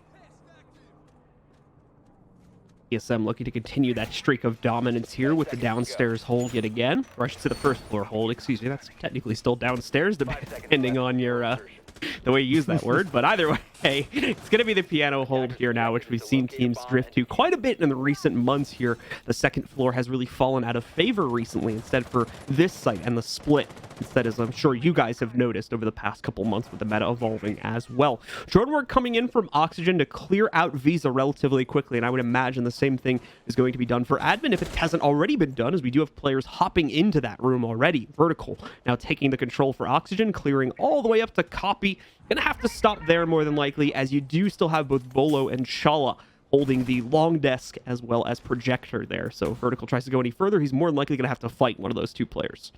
TSM looking to continue that streak of dominance here with the downstairs hold yet again. Or I should say the first floor hold, excuse me. That's technically still downstairs, depending on your the way you use that word. But either way, it's going to be the piano hold here now, which we've seen teams drift to quite a bit in the recent months here. The second floor has really fallen out of favor recently, instead for this site and the split. Instead, as I'm sure you guys have noticed over the past couple months with the meta evolving as well. Drone work coming in from Oxygen to clear out Visa relatively quickly, and I would imagine the same thing is going to be done for admin if it hasn't already been done, as we do have players hopping into that room already. Vertical now taking the control for Oxygen, clearing all the way up to copy. Gonna have to stop there more than likely, as you do still have both Bolo and Chala holding the long desk as well as projector there. So if Vertical tries to go any further, he's more than likely gonna have to fight one of those two players.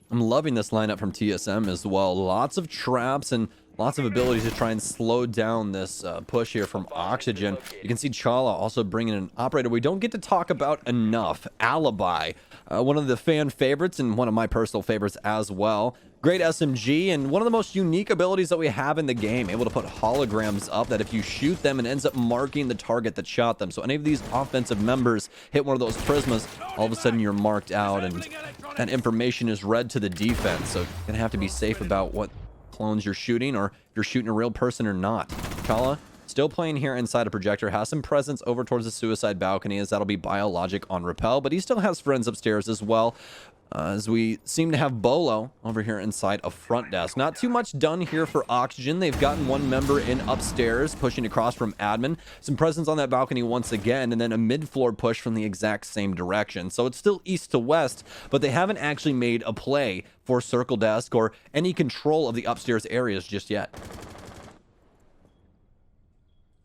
I'm loving this lineup from TSM as well. Lots of traps and lots of abilities to try and slow down this push here from Oxygen. You can see Chala also bringing an operator we don't get to talk about enough, Alibi. One of the fan favorites and one of my personal favorites as well. Great SMG and one of the most unique abilities that we have in the game, able to put holograms up that if you shoot them, it ends up marking the target that shot them. So any of these offensive members hit one of those prismas, all of a sudden you're marked out and that information is read to the defense. So you're gonna have to be safe about what clones you're shooting, or if you're shooting a real person or not. Chala still playing here inside a projector, has some presence over towards the suicide balcony, as that'll be biologic on repel, but he still has friends upstairs as well. As we seem to have Bolo over here inside a front desk. Not too much done here for Oxygen. They've gotten one member in upstairs, pushing across from admin. Some presence on that balcony once again, and then a mid-floor push from the exact same direction. So it's still east to west, but they haven't actually made a play for circle desk or any control of the upstairs areas just yet.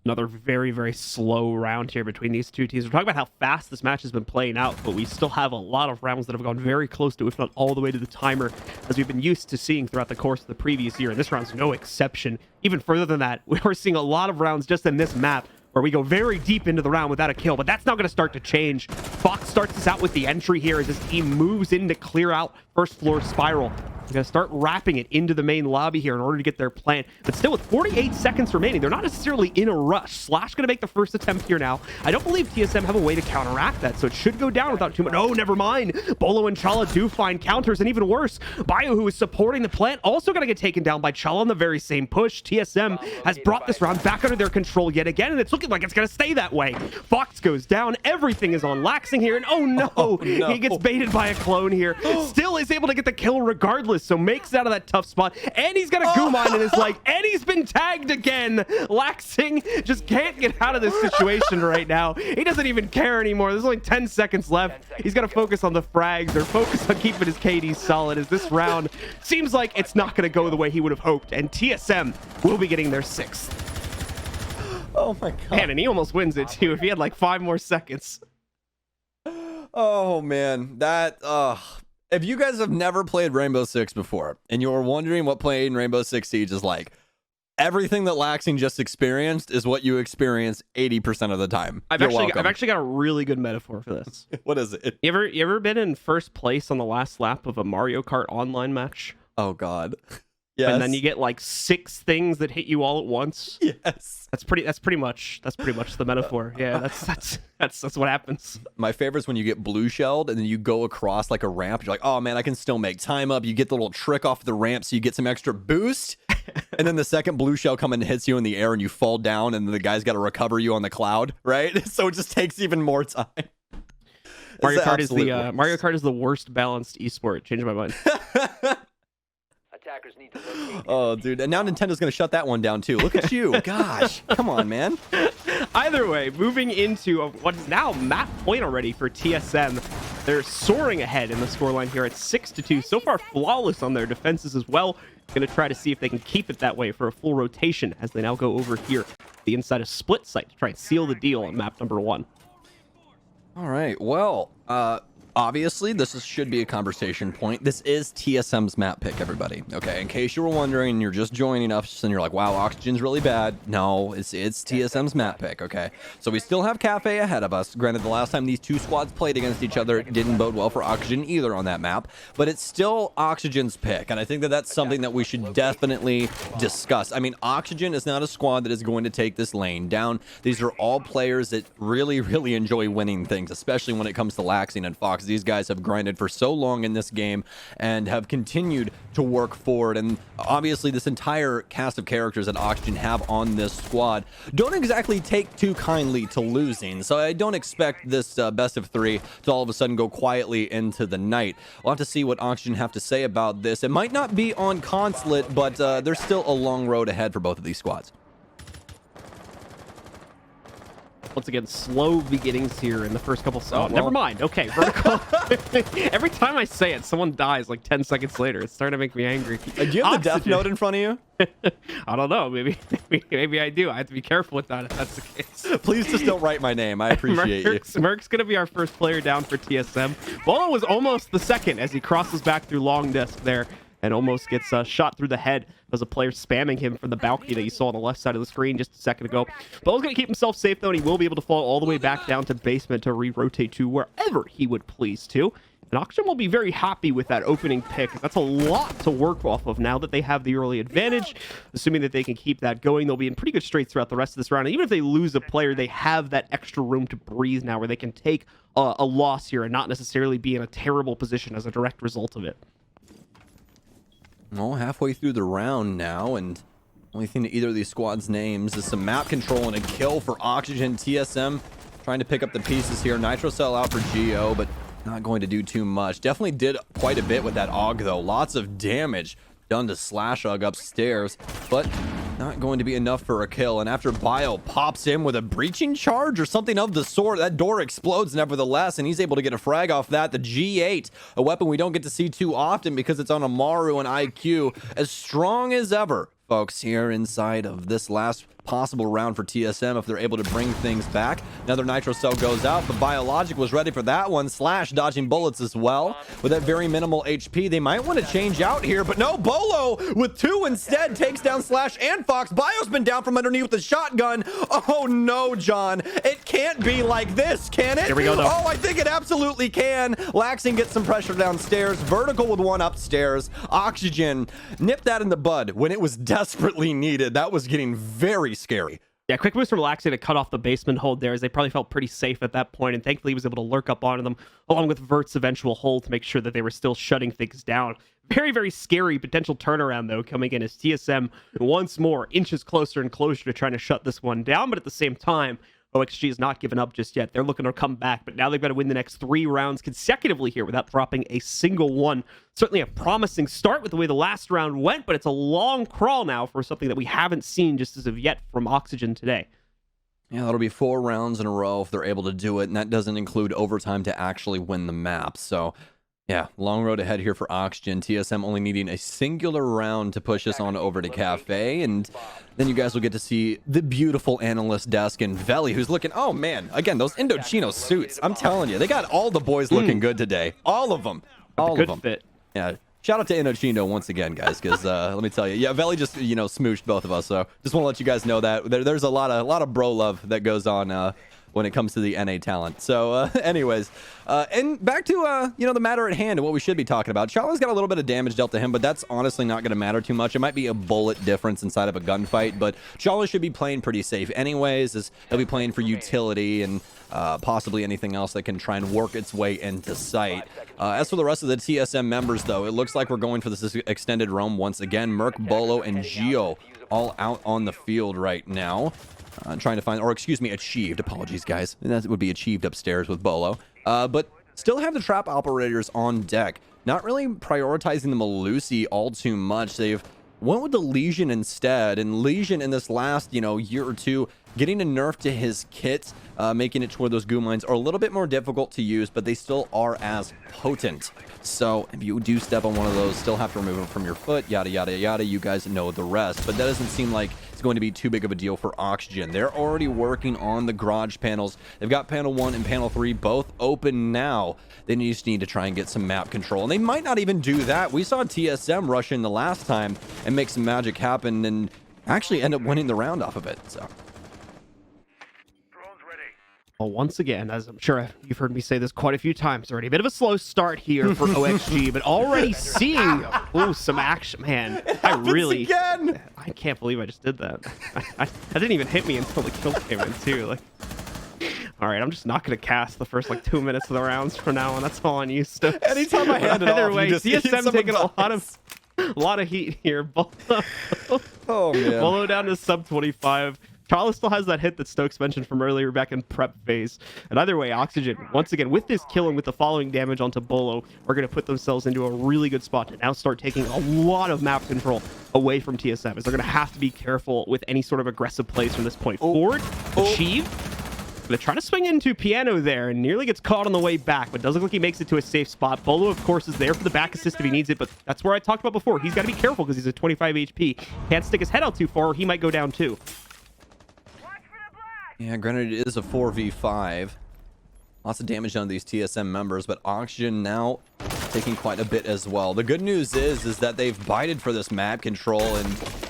Another very, very slow round here between these two teams. We're talking about how fast this match has been playing out, but we still have a lot of rounds that have gone very close to, if not all the way to the timer, as we've been used to seeing throughout the course of the previous year. And this round's no exception. Even further than that, we're seeing a lot of rounds just in this map where we go very deep into the round without a kill, but that's not going to start to change. Fox starts us out with the entry here as his team moves in to clear out first floor spiral. They're going to start wrapping it into the main lobby here in order to get their plan. But still, with 48 seconds remaining, they're not necessarily in a rush. Slash going to make the first attempt here now. I don't believe TSM have a way to counteract that, so it should go down without too much. Oh, never mind. Bolo and Chala do find counters, and even worse, Bio, who is supporting the plant, also going to get taken down by Chala on the very same push. TSM has brought this round back under their control yet again, and it's looking like it's going to stay that way. Fox goes down. Everything is on Laxing here, and oh no, he gets baited by a clone here. Still is able to get the kill regardless, so makes it out of that tough spot, and he's got a goo mine in his leg, and he's been tagged again. Laxing just can't get out of this situation right now. He doesn't even care anymore. There's only 10 seconds left. He's got to focus on the frags, or focus on keeping his KD solid, as this round seems like it's not going to go the way he would have hoped, and TSM will be getting their 6th. Oh my god. Man, and he almost wins it too if he had like 5 more seconds. Oh man, that if you guys have never played Rainbow Six before and you're wondering what playing Rainbow Six Siege is like, everything that Laxing just experienced is what you experience 80% of the time. I've actually got a really good metaphor for this. What is it? You ever been in first place on the last lap of a Mario Kart online match? Oh god. Yes. And then you get like 6 things that hit you all at once. Yes. That's pretty much the metaphor. Yeah, that's what happens. My favorite's when you get blue shelled and then you go across like a ramp. You're like, oh man, I can still make time up. You get the little trick off the ramp so you get some extra boost. And then the second blue shell comes and hits you in the air and you fall down and the guy's got to recover you on the cloud, right? So it just takes even more time. Mario Kart is the worst balanced esport. Changed my mind. Oh, dude. And now Nintendo's going to shut that one down, too. Look at you. Gosh. Come on, man. Either way, moving into what is now map point already for TSM. They're soaring ahead in the scoreline here at 6-2. So far, flawless on their defenses as well. Going to try to see if they can keep it that way for a full rotation as they now go over here the inside of split site to try and seal the deal on map number 1. All right. Well, obviously, should be a conversation point. This is TSM's map pick, everybody. Okay, in case you were wondering, you're just joining us and you're like, wow, Oxygen's really bad. No, it's TSM's map pick, okay? So we still have Café ahead of us. Granted, the last time these two squads played against each other, it didn't bode well for Oxygen either on that map, but it's still Oxygen's pick, and I think that that's something that we should definitely discuss. I mean, Oxygen is not a squad that is going to take this lane down. These are all players that really, really enjoy winning things, especially when it comes to Laxing and Fox. These guys have grinded for so long in this game and have continued to work forward. And obviously, this entire cast of characters that Oxygen have on this squad don't exactly take too kindly to losing. So I don't expect this best of 3 to all of a sudden go quietly into the night. We'll have to see what Oxygen have to say about this. It might not be on Consulate, but there's still a long road ahead for both of these squads. Once again, slow beginnings here in the first couple. Oh, never mind. Okay, vertical. Every time I say it, someone dies like 10 seconds later. It's starting to make me angry. Do you have the death note in front of you? I don't know. Maybe I do. I have to be careful with that if that's the case. Please just don't write my name. I appreciate you. Merc's going to be our first player down for TSM. Bolo was almost the second as he crosses back through long disc there and almost gets shot through the head as a player spamming him from the balcony that you saw on the left side of the screen just a second ago. Bolo's going to keep himself safe, though, and he will be able to fall all the way back down to basement to re-rotate to wherever he would please to. And Oxygen will be very happy with that opening pick. That's a lot to work off of now that they have the early advantage. Assuming that they can keep that going, they'll be in pretty good straits throughout the rest of this round. And even if they lose a player, they have that extra room to breathe now where they can take a loss here and not necessarily be in a terrible position as a direct result of it. Well, halfway through the round now, and only thing to either of these squads' names is some map control and a kill for Oxygen. TSM trying to pick up the pieces here. Nitro Cell out for Geo, but not going to do too much. Definitely did quite a bit with that AUG, though. Lots of damage done to Slash AUG upstairs, but not going to be enough for a kill. And after Bio pops in with a breaching charge or something of the sort, that door explodes nevertheless, and he's able to get a frag off that. The G8, a weapon we don't get to see too often because it's on a Maru and IQ, as strong as ever, folks, here inside of this last possible round for TSM if they're able to bring things back. Another Nitro Cell goes out, but Biologic was ready for that one. Slash dodging bullets as well with that very minimal HP. They might want to change out here, but no, Bolo with 2 instead takes down Slash and Fox. Bio's been down from underneath with a shotgun. Oh no, John. It can't be like this, can it? Here we go, though. Oh, I think it absolutely can. Laxing gets some pressure downstairs. Vertical with 1 upstairs. Oxygen nipped that in the bud when it was desperately needed. That was getting very scary. Yeah, quick moves from Laxing to cut off the basement hold there as they probably felt pretty safe at that point, and thankfully he was able to lurk up onto them along with Vert's eventual hold to make sure that they were still shutting things down. Very, very scary potential turnaround, though, coming in as TSM once more inches closer and closer to trying to shut this one down, but at the same time, OXG has not given up just yet. They're looking to come back, but now they've got to win the next 3 rounds consecutively here without dropping a single one. Certainly a promising start with the way the last round went, but it's a long crawl now for something that we haven't seen just as of yet from Oxygen today. Yeah, that'll be 4 rounds in a row if they're able to do it, and that doesn't include overtime to actually win the map. So, yeah, long road ahead here for Oxygen. TSM only needing a singular round to push us on over to Café, and then you guys will get to see the beautiful analyst desk and Veli, who's looking, oh man, again, those Indochino suits. I'm telling you, they got all the boys looking good today. All of them. All of them. Good fit. Yeah. Shout out to Indochino once again, guys, because let me tell you, yeah, Veli just, smooshed both of us, so just want to let you guys know that there's a lot of bro love that goes on when it comes to the NA talent. So anyways, and back to, the matter at hand and what we should be talking about. Charlie's got a little bit of damage dealt to him, but that's honestly not going to matter too much. It might be a bullet difference inside of a gunfight, but Charlie should be playing pretty safe anyways, as he'll be playing for utility and possibly anything else that can try and work its way into sight. As for the rest of the TSM members, though, it looks like we're going for this extended roam once again. Merc, Bolo, and Geo all out on the field right now. Trying to find, or excuse me, achieved. Apologies, guys. That would be achieved upstairs with Bolo. But still have the trap operators on deck. Not really prioritizing the Malusi all too much. They've went with the Legion instead, and Legion in this last, year or two getting a nerf to his kit, making it to where those goo mines are a little bit more difficult to use, but they still are as potent. So if you do step on one of those, still have to remove them from your foot, yada, yada, yada. You guys know the rest, but that doesn't seem like it's going to be too big of a deal for Oxygen. They're already working on the garage panels. They've got panel 1 and panel 3 both open now. They just need to try and get some map control, and they might not even do that. We saw TSM rush in the last time and make some magic happen and actually end up winning the round off of it. So well, once again, as I'm sure you've heard me say this quite a few times already, a bit of a slow start here for OXG, but already seeing some action, man. I really, again. I can't believe I just did that. I didn't even hit me until the kill came in too. Like, all right, I'm just not gonna cast the first like 2 minutes of the rounds from now on. That's all on you, Stokes. Anytime I hand it Either off, way, you just TSM taking a lot of heat here. Oh man, Bolo down to sub 25. Charles still has that hit that Stokes mentioned from earlier back in prep phase. And either way, Oxygen, once again, with this kill and with the following damage onto Bolo, are going to put themselves into a really good spot to now start taking a lot of map control away from TSM, as they're going to have to be careful with any sort of aggressive plays from this point forward. Achieve. Going to try to swing into Piano there and nearly gets caught on the way back, but does look like he makes it to a safe spot. Bolo, of course, is there for the back assist if he needs it, but that's where I talked about before. He's got to be careful because he's at 25 HP. Can't stick his head out too far or he might go down too. Yeah, granted it is a 4v5. Lots of damage on these TSM members, but Oxygen now taking quite a bit as well. The good news is that they've bided for this map control, and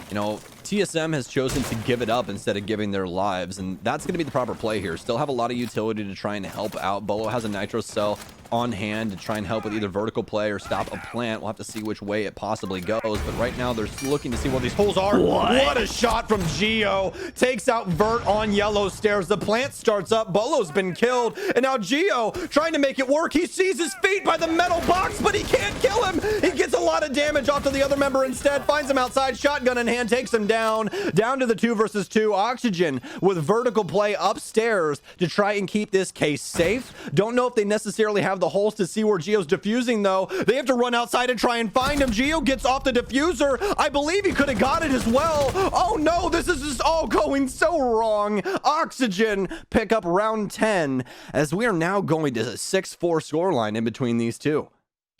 you know, TSM has chosen to give it up instead of giving their lives, and that's going to be the proper play here. Still have a lot of utility to try and help out. Bolo has a nitro cell on hand to try and help with either vertical play or stop a plant. We'll have to see which way it possibly goes, but right now they're looking to see where these holes are. What a shot from Geo. Takes out Vert on yellow stairs. The plant starts up. Bolo's been killed, and now Geo trying to make it work. He sees his feet by the metal box, but he can't kill him. He gets a lot of damage off to the other member instead. Finds him outside, shotgun in hand, takes him down to the 2 versus 2. Oxygen with vertical play upstairs to try and keep this case safe. Don't know if they necessarily have the holes to see where Geo's diffusing, though. They have to run outside and try and find him. Geo gets off the diffuser. I believe he could have got it as well. Oh no, this is just all going so wrong. Oxygen pick up round 10 as we are now going to a 6-4 scoreline in between these two.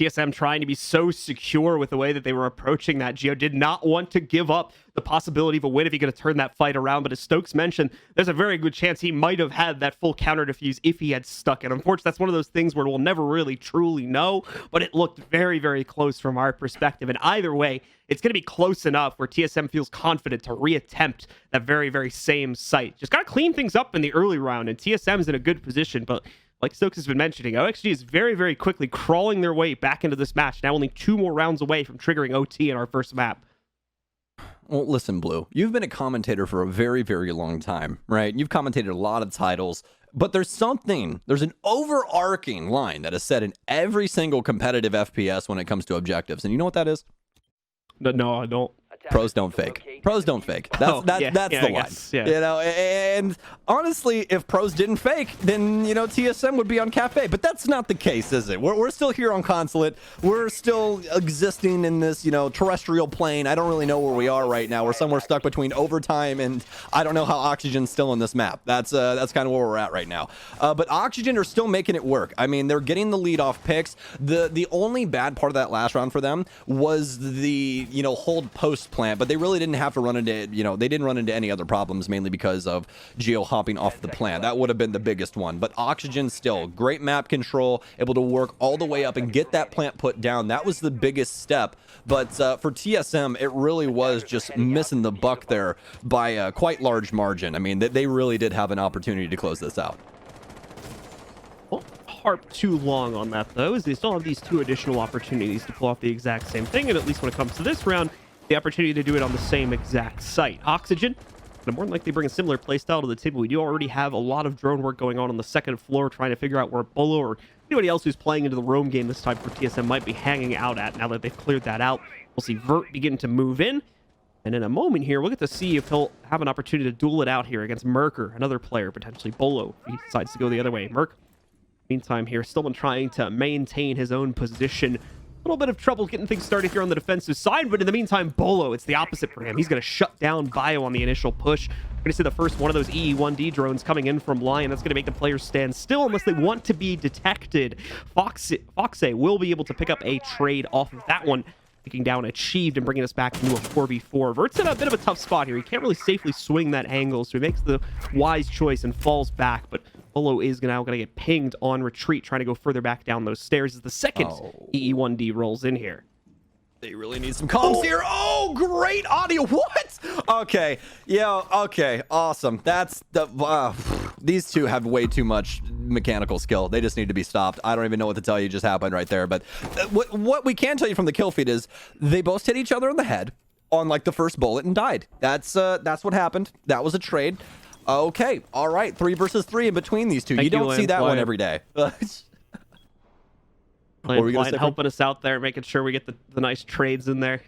TSM trying to be so secure with the way that they were approaching that. Geo did not want to give up the possibility of a win if he could have turned that fight around, but as Stokes mentioned, there's a very good chance he might have had that full counter defuse if he had stuck it. Unfortunately, that's one of those things where we'll never really truly know, but it looked very, very close from our perspective, and either way, it's going to be close enough where TSM feels confident to reattempt that very, very same site. Just got to clean things up in the early round, and TSM's in a good position, but like Stokes has been mentioning, OXG is very, very quickly crawling their way back into this match. Now only 2 more rounds away from triggering OT in our first map. Well, listen, Blue, you've been a commentator for a very, very long time, right? You've commentated a lot of titles, but there's an overarching line that is said in every single competitive FPS when it comes to objectives. And you know what that is? No, I don't. Pros don't fake. Pros don't fake. That's the line. Yeah. You know, and honestly, if pros didn't fake, then, you know, TSM would be on Café. But that's not the case, is it? We're still here on Consulate. We're still existing in this, you know, terrestrial plane. I don't really know where we are right now. We're somewhere stuck between overtime and I don't know how Oxygen's still on this map. That's kind of where we're at right now. But Oxygen are still making it work. I mean, they're getting the lead off picks. The only bad part of that last round for them was the, you know, hold post plant, but they really didn't have to run into, you know, they didn't run into any other problems, mainly because of Geo hopping off the plant. That would have been the biggest one. But Oxygen still, great map control, able to work all the way up and get that plant put down. That was the biggest step. But for TSM, it really was just missing the buck there by a quite large margin. I mean, they really did have an opportunity to close this out. Won't harp too long on that, though, as they still have these 2 additional opportunities to pull off the exact same thing, and at least when it comes to this round, the opportunity to do it on the same exact site. Oxygen, and more than likely bring a similar playstyle to the table. We do already have a lot of drone work going on the second floor, trying to figure out where Bolo or anybody else who's playing into the roam game this time for TSM might be hanging out at now that they've cleared that out. We'll see Vert begin to move in, and in a moment here, we'll get to see if he'll have an opportunity to duel it out here against Merker, another player, potentially Bolo, if he decides to go the other way. Merc, meantime here, still been trying to maintain his own position. A little bit of trouble getting things started here on the defensive side, but in the meantime, Bolo, it's the opposite for him. He's going to shut down Bio on the initial push. We're going to see the first one of those EE-1D drones coming in from Lion. That's going to make the players stand still unless they want to be detected. Foxe will be able to pick up a trade off of that one, taking down Achieved and bringing us back into a 4v4. Vert's in a bit of a tough spot here. He can't really safely swing that angle, so he makes the wise choice and falls back. But Bolo is now going to get pinged on retreat, trying to go further back down those stairs as the second EE-1D rolls in here. They really need some comms here. Oh, great audio. What? Okay. Yeah. Okay. Awesome. That's the. These two have way too much mechanical skill. They just need to be stopped. I don't even know what to tell you just happened right there. But what we can tell you from the kill feed is they both hit each other in the head on like the first bullet and died. That's what happened. That was a trade. Okay. All right. 3 versus 3 in between these two. You don't see that one every day. Lion helping us out there, making sure we get the nice trades in there.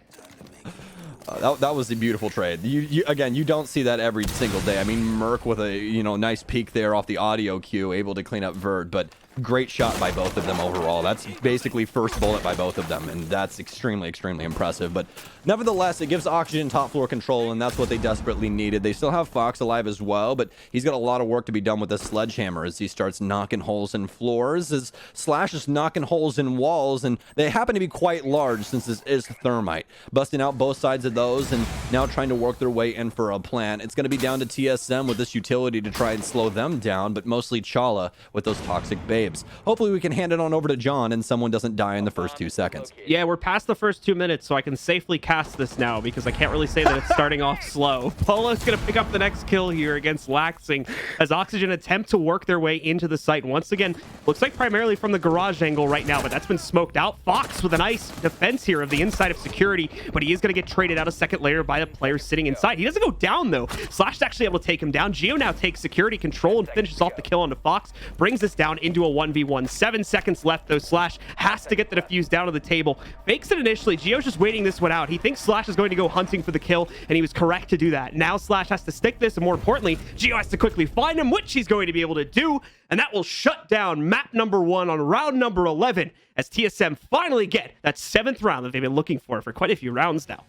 That was a beautiful trade. You don't see that every single day. I mean, Merc with a nice peek there off the audio cue, able to clean up Verd, but great shot by both of them overall. That's basically first bullet by both of them, and that's extremely, extremely impressive. But nevertheless, it gives Oxygen top floor control, and that's what they desperately needed. They still have Fox alive as well, but he's got a lot of work to be done with the sledgehammer as he starts knocking holes in floors, as Slash is knocking holes in walls, and they happen to be quite large since this is thermite. Busting out both sides of those, and now trying to work their way in for a plant. It's going to be down to TSM with this utility to try and slow them down, but mostly Chala with those toxic babes. Hopefully we can hand it on over to John and someone doesn't die in the first 2 seconds. Yeah, we're past the first 2 minutes, so I can safely cast this now because I can't really say that it's starting off slow. Polo's going to pick up the next kill here against Laxing as Oxygen attempt to work their way into the site. Once again, looks like primarily from the garage angle right now, but that's been smoked out. Fox with a nice defense here of the inside of security, but he is going to get traded out a second layer by the player sitting inside. He doesn't go down, though. Slash is actually able to take him down. Geo now takes security control and finishes off the kill onto Fox, brings us down into a 1v1. 7 seconds left, though. Slash has to get the defuse down to the table. Fakes it initially. Geo's just waiting this one out. He thinks Slash is going to go hunting for the kill, and he was correct to do that. Now Slash has to stick this, and more importantly, Geo has to quickly find him, which he's going to be able to do, and that will shut down map number 1 on round number 11 as TSM finally get that 7th round that they've been looking for quite a few rounds now.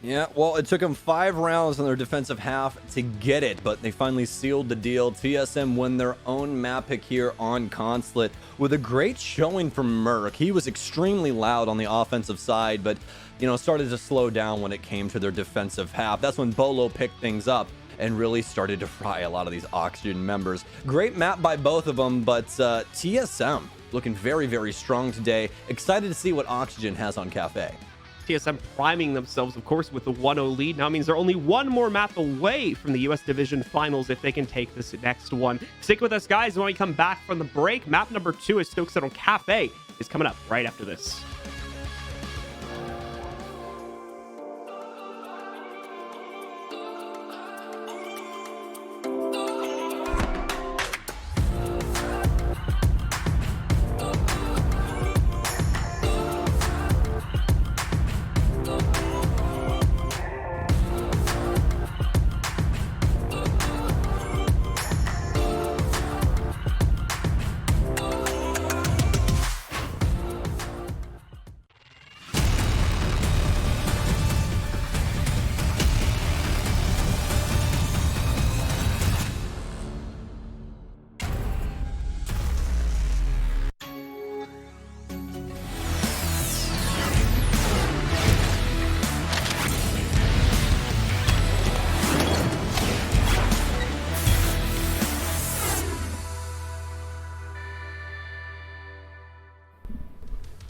Yeah, well, it took them 5 rounds on their defensive half to get it, but they finally sealed the deal. TSM win their own map pick here on Consulate with a great showing from Merc. He was extremely loud on the offensive side, but, started to slow down when it came to their defensive half. That's when Bolo picked things up and really started to fry a lot of these Oxygen members. Great map by both of them, but TSM looking very, very strong today. Excited to see what Oxygen has on Café. TSM priming themselves, of course, with the 1-0 lead. Now means they're only one more map away from the US Division Finals if they can take this next one. Stick with us, guys. When we come back from the break, map number 2 is Stokes on Café is coming up right after this.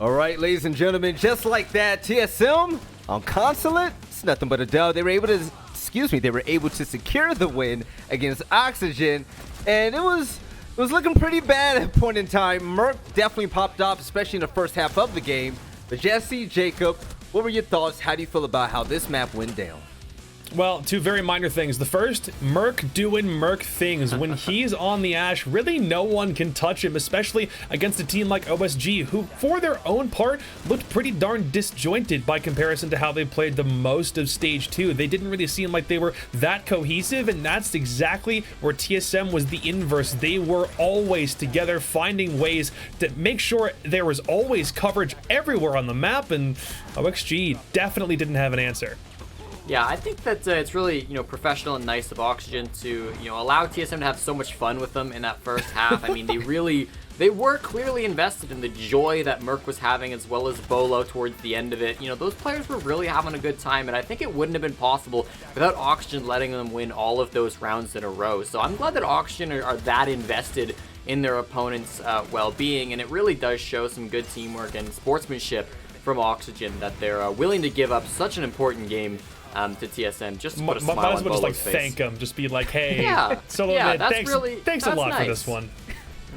All right, ladies and gentlemen, just like that, TSM on Consulate, it's nothing but a dub. They were able to secure the win against Oxygen, and it was looking pretty bad at a point in time. Merc definitely popped off, especially in the first half of the game. But Jesse, Jacob, what were your thoughts? How do you feel about how this map went down? Well, 2 very minor things. The first, Merc doing Merc things. When he's on the Ash, really no one can touch him, especially against a team like OSG, who, for their own part, looked pretty darn disjointed by comparison to how they played the most of Stage 2. They didn't really seem like they were that cohesive, and that's exactly where TSM was the inverse. They were always together, finding ways to make sure there was always coverage everywhere on the map, and OXG definitely didn't have an answer. Yeah, I think that it's really, professional and nice of Oxygen to, allow TSM to have so much fun with them in that first half. I mean, they were clearly invested in the joy that Merc was having, as well as Bolo towards the end of it. Those players were really having a good time, and I think it wouldn't have been possible without Oxygen letting them win all of those rounds in a row. So I'm glad that Oxygen are that invested in their opponent's well-being, and it really does show some good teamwork and sportsmanship from Oxygen that they're willing to give up such an important game to TSM just to put a smile might as on well just Bolo's face. Thank them, just be like, hey, Yeah, Solo yeah, Mid, that's thanks a lot for nice. this one.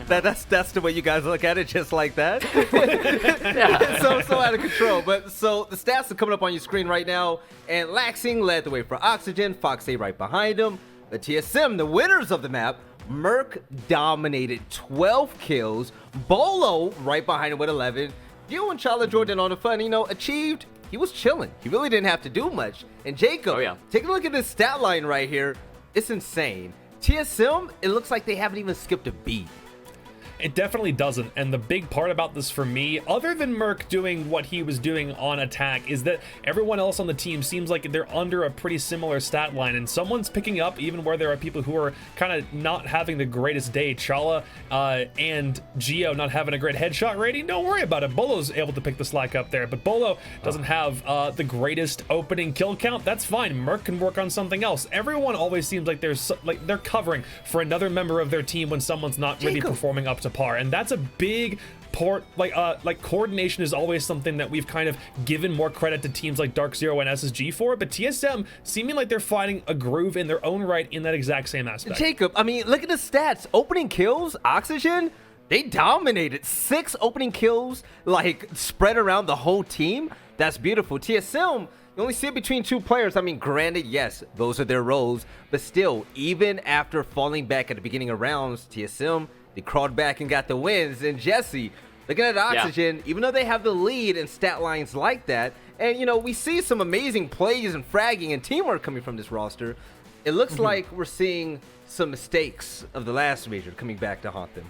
That's the way you guys look at it, just like that. Yeah. so out of control. But so the stats are coming up on your screen right now, and Laxing led the way for Oxygen, Foxy right behind him. The TSM, the winners of the map, Merc dominated 12 kills, Bolo right behind him with 11. You and Chala Jordan on the fun, achieved. He was chilling. He really didn't have to do much. And Jacob, Oh, yeah. take a look at this stat line right here. It's insane. TSM, it looks like they haven't even skipped a beat. It definitely doesn't, and the big part about this for me, other than Merc doing what he was doing on attack, is that everyone else on the team seems like they're under a pretty similar stat line, and someone's picking up even where there are people who are kind of not having the greatest day. Chala and Geo not having a great headshot rating, don't worry about it. Bolo's able to pick the slack up there, but Bolo doesn't have the greatest opening kill count. That's fine. Merc can work on something else. Everyone always seems like they're covering for another member of their team when someone's not really performing up to par, and that's a big part. Like coordination is always something that we've kind of given more credit to teams like Dark Zero and SSG for, but TSM seeming like they're finding a groove in their own right in that exact same aspect. Jacob, I mean, look at the stats. Opening kills, Oxygen, they dominated. 6 opening kills, like, spread around the whole team. That's beautiful. TSM, you only see it between 2 players. I mean, granted, yes, those are their roles, but still, even after falling back at the beginning of rounds, TSM, they crawled back and got the wins. And Jesse, looking at Oxygen, even though they have the lead in stat lines like that, and, we see some amazing plays and fragging and teamwork coming from this roster, it looks like we're seeing some mistakes of the last major coming back to haunt them.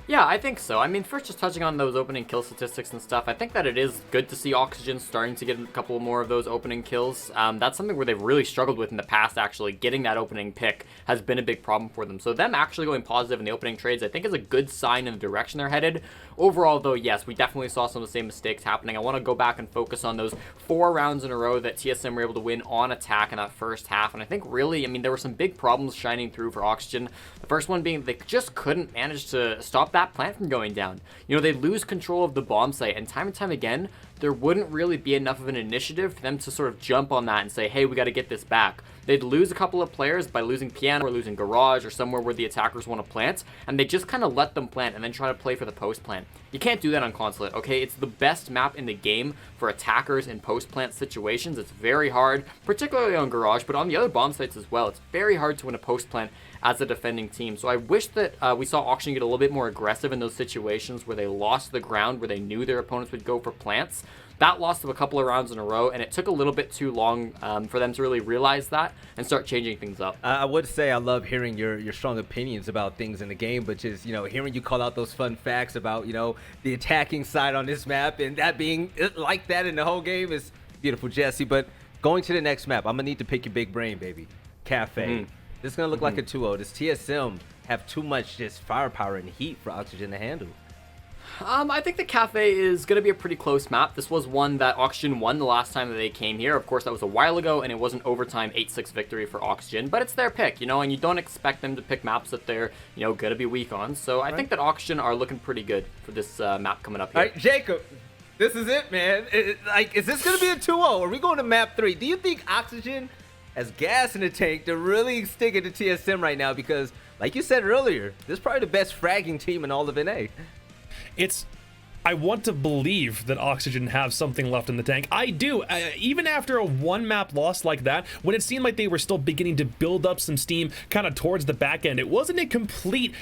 Yeah, I think so. I mean, first, just touching on those opening kill statistics and stuff, I think that it is good to see Oxygen starting to get a couple more of those opening kills. That's something where they've really struggled with in the past, actually. Getting that opening pick has been a big problem for them. So them actually going positive in the opening trades, I think, is a good sign in the direction they're headed. Overall, though, yes, we definitely saw some of the same mistakes happening. I want to go back and focus on those 4 rounds in a row that TSM were able to win on attack in that first half. And I think really, I mean, there were some big problems shining through for Oxygen. The first one being they just couldn't manage to stop that plant from going down. They lose control of the bomb site, and time again, there wouldn't really be enough of an initiative for them to sort of jump on that and say, hey, we got to get this back. They'd lose a couple of players by losing Piano or losing Garage or somewhere where the attackers want to plant, and they just kind of let them plant and then try to play for the post plant. You can't do that on Consulate, okay? It's the best map in the game for attackers in post plant situations. It's very hard, particularly on Garage, but on the other bomb sites as well. It's very hard to win a post plant as a defending team. So I wish that we saw Oxygen get a little bit more aggressive in those situations where they lost the ground, where they knew their opponents would go for plants. That lost them a couple of rounds in a row, and it took a little bit too long for them to really realize that and start changing things up. I would say I love hearing your strong opinions about things in the game, but just, hearing you call out those fun facts about, the attacking side on this map and that being like that in the whole game is beautiful, Jesse. But going to the next map, I'm going to need to pick your big brain, baby. Café. This is going to look like a 2-0. Does TSM have too much just firepower and heat for Oxygen to handle? I think the Café is going to be a pretty close map. This was one that Oxygen won the last time that they came here. Of course, that was a while ago, and it was an overtime 8-6 victory for Oxygen. But it's their pick, and you don't expect them to pick maps that they're, going to be weak on. So I think that Oxygen are looking pretty good for this map coming up here. All right, Jacob, this is it, man. Is this going to be a 2-0? Are we going to map 3? Do you think Oxygen has gas in the tank to really stick it to TSM right now? Because, like you said earlier, this is probably the best fragging team in all of NA. I want to believe that Oxygen have something left in the tank. I do. Even after a 1-map loss like that, when it seemed like they were still beginning to build up some steam kind of towards the back end, it wasn't a complete,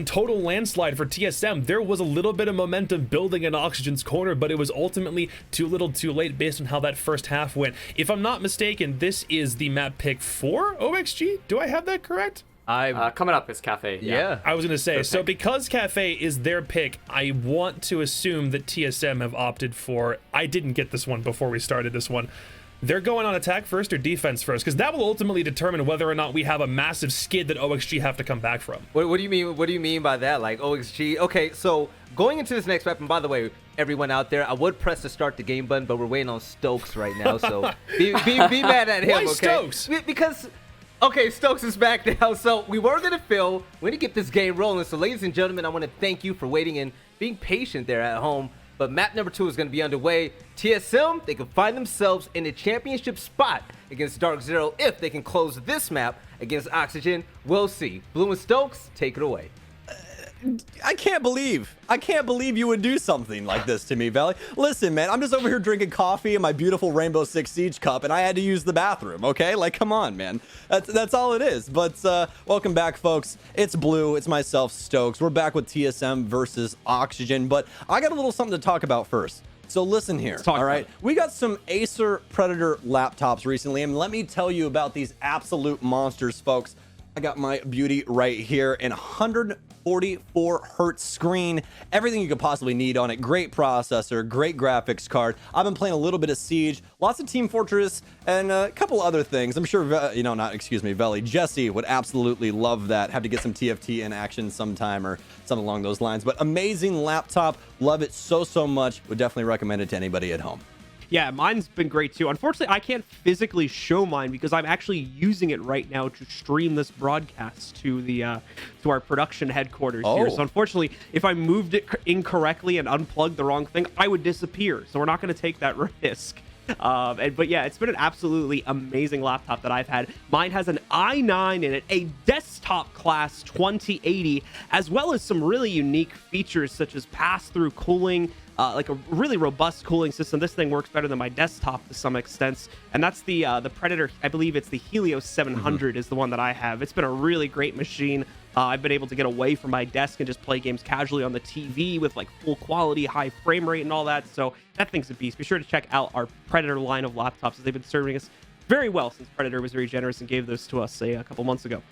total landslide for TSM. There was a little bit of momentum building in Oxygen's corner, but it was ultimately too little too late based on how that first half went. If I'm not mistaken, this is the map pick for OXG. Do I have that correct? Coming up is Café. Yeah. I was going to say, so because Café is their pick, I want to assume that TSM have opted for, I didn't get this one before we started this one, they're going on attack first or defense first, because that will ultimately determine whether or not we have a massive skid that OXG have to come back from. What do you mean? What do you mean by that? Like OXG? Okay, so going into this next map, and by the way, everyone out there, I would press the start the game button, but we're waiting on Stokes right now, so be mad at him. Why okay? Stokes? Because. Okay, Stokes is back now, so we were going to fill. We're going to get this game rolling. So, ladies and gentlemen, I want to thank you for waiting and being patient there at home. But map number 2 is going to be underway. TSM, they can find themselves in a championship spot against Dark Zero if they can close this map against Oxygen. We'll see. Blue and Stokes, take it away. I can't believe you would do something like this to me, Valley. Listen, man, I'm just over here drinking coffee in my beautiful Rainbow Six Siege cup, and I had to use the bathroom, okay? Like, come on, man. That's all it is. But welcome back, folks. It's Blue. It's myself, Stokes. We're back with TSM versus Oxygen, but I got a little something to talk about first. So listen here, all right? We got some Acer Predator laptops recently, and let me tell you about these absolute monsters, folks. I got my beauty right here, and 144 hertz screen, everything you could possibly need on it. Great processor, great graphics card. I've been playing a little bit of Siege, lots of Team Fortress, and a couple other things. I'm sure, Veli, Jesse would absolutely love that. Have to get some TFT in action sometime or something along those lines. But amazing laptop, love it so much. Would definitely recommend it to anybody at home. Yeah, mine's been great too. Unfortunately, I can't physically show mine because I'm actually using it right now to stream this broadcast to the to our production headquarters here. So unfortunately, if I moved it incorrectly and unplugged the wrong thing, I would disappear. So we're not going to take that risk. But yeah, it's been an absolutely amazing laptop that I've had. Mine has an i9 in it, a desktop class 2080, as well as some really unique features such as pass-through cooling, like a really robust cooling system. This thing works better than my desktop to some extent, and that's the Predator. I believe it's the Helios 700 is the one that I have. It's been a really great machine. I've been able to get away from my desk and just play games casually on the TV with like full quality, high frame rate and all that. So that thing's a beast. Be sure to check out our Predator line of laptops, as they've been serving us very well since Predator was very generous and gave those to us a couple months ago.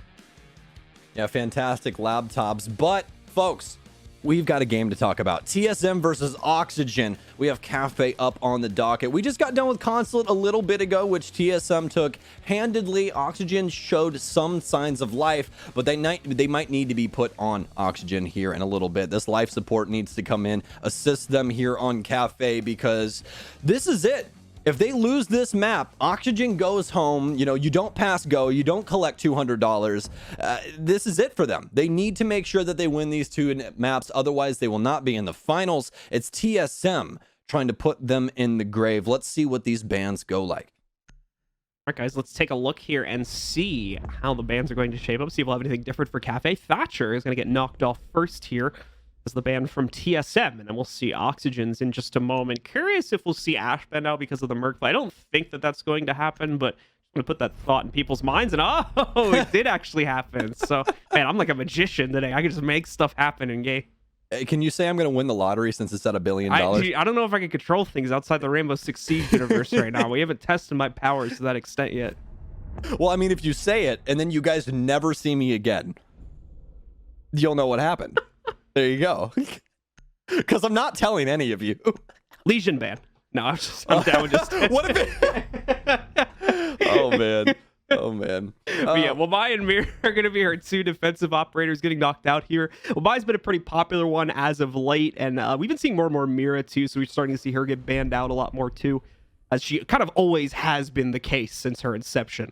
Yeah, fantastic laptops. But folks, we've got a game to talk about. TSM versus Oxygen. We have Café up on the docket. We just got done with Consulate a little bit ago, which TSM took handedly. Oxygen showed some signs of life, but they might need to be put on Oxygen here in a little bit. This life support needs to come in, assist them here on Café, because this is it. If they lose this map, Oxygen goes home. You know, you don't pass go, you don't collect $200. This is it for them. They need to make sure that they win these two maps. Otherwise, they will not be in the finals. It's TSM trying to put them in the grave. Let's see what these bans go like. All right, guys, let's take a look here and see how the bans are going to shape up. See if we'll have anything different for Café. Thatcher is going to get knocked off first here as the ban from TSM, and then we'll see Oxygen's in just a moment. Curious if we'll see Ash ban now because of the Merc. I don't think that that's going to happen, but I'm going to put that thought in people's minds, and oh, it did actually happen. So, man, I'm like a magician today. I can just make stuff happen in game. Can you say I'm going to win the lottery since it's at $1 billion? I don't know if I can control things outside the Rainbow Six Siege universe right now. We haven't tested my powers to that extent yet. Well, I mean, if you say it, and then you guys never see me again, you'll know what happened. There you go. Because I'm not telling any of you. Legion ban. No, I'm down with just... What if it... Oh, man. But yeah, Wamai and Mira are going to be our two defensive operators getting knocked out here. Wamai's been a pretty popular one as of late, and we've been seeing more and more Mira, too, so we're starting to see her get banned out a lot more, too, as she kind of always has been the case since her inception.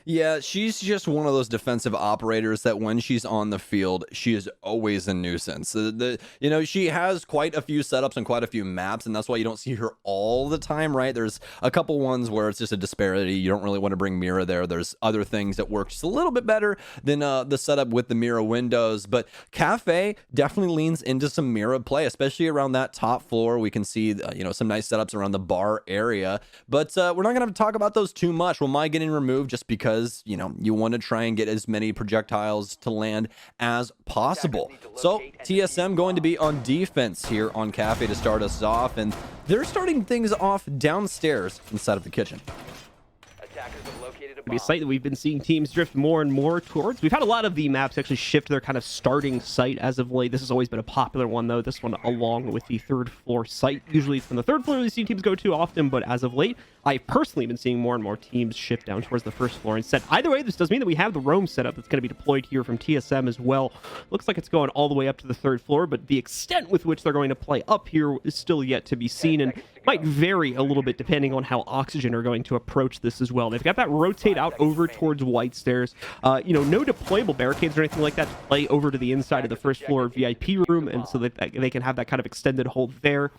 Yeah, she's just one of those defensive operators that when she's on the field, she is always a nuisance. She has quite a few setups and quite a few maps, and that's why you don't see her all the time, right? There's a couple ones where it's just a disparity. You don't really want to bring Mira there. There's other things that work just a little bit better than the setup with the Mira windows. But Café definitely leans into some Mira play, especially around that top floor. We can see, some nice setups around the bar area. But we're not going to talk about those too much. Will my getting removed just because you want to try and get as many projectiles to land as possible. So TSM going to be on defense here on Café to start us off, and they're starting things off downstairs inside of the kitchen. Attackers have located a be a site that we've been seeing teams drift more and more towards. We've had a lot of the maps actually shift their kind of starting site as of late. This has always been a popular one, though. This one along with the third floor site. Usually it's from the third floor we see teams go to often, but as of late, I've personally been seeing more and more teams shift down towards the first floor instead. Either way, this does mean that we have the roam setup that's going to be deployed here from TSM as well. Looks like it's going all the way up to the third floor, but the extent with which they're going to play up here is still yet to be seen, and might vary a little bit depending on how Oxygen are going to approach this as well. They've got that rotate out over towards White Stairs. You know, no deployable barricades or anything like that to play over to the inside of the first floor VIP room, and so that they can have that kind of extended hold there.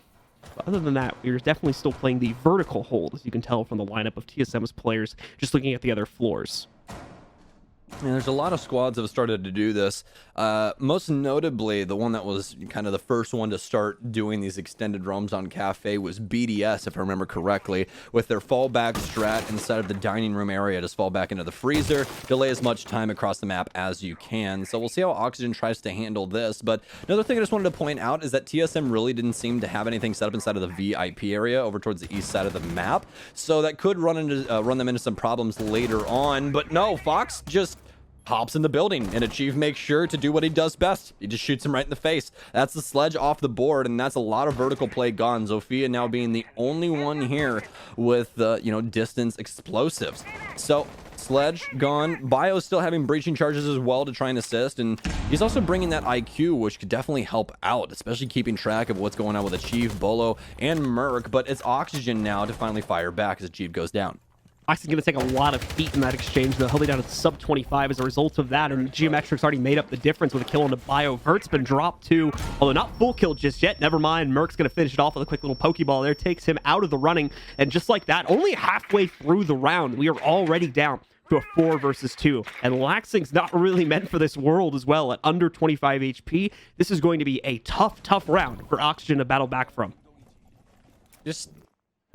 But other than that, we're definitely still playing the vertical hold, as you can tell from the lineup of TSM's players, just looking at the other floors. And there's a lot of squads that have started to do this. Most notably, the one that was kind of the first one to start doing these extended roams on Café was BDS, if I remember correctly, with their fallback strat inside of the dining room area. Just fall back into the freezer, delay as much time across the map as you can. So we'll see how Oxygen tries to handle this. But another thing I just wanted to point out is that TSM really didn't seem to have anything set up inside of the VIP area over towards the east side of the map. So that could run them into some problems later on. But no, Fox just hops in the building, and Achieve makes sure to do what he does best. He just shoots him right in the face. That's the sledge off the board, and that's a lot of vertical play gone. Zofia now being the only one here with distance explosives. So sledge gone. Bio still having breaching charges as well to try and assist, and he's also bringing that IQ, which could definitely help out, especially keeping track of what's going on with Achieve, Bolo, and Merc. But it's Oxygen now to finally fire back as Achieve goes down. Oxygen's going to take a lot of feet in that exchange, though. He'll be down at sub 25 as a result of that, and Geometric's already made up the difference with a kill on the Bio. Vert's been dropped too, although not full kill just yet. Never mind. Merc's going to finish it off with a quick little Pokeball there, takes him out of the running, and just like that, only halfway through the round, we are already down to a 4 versus 2. And Laxing's not really meant for this world as well. At under 25 HP, this is going to be a tough round for Oxygen to battle back from. Just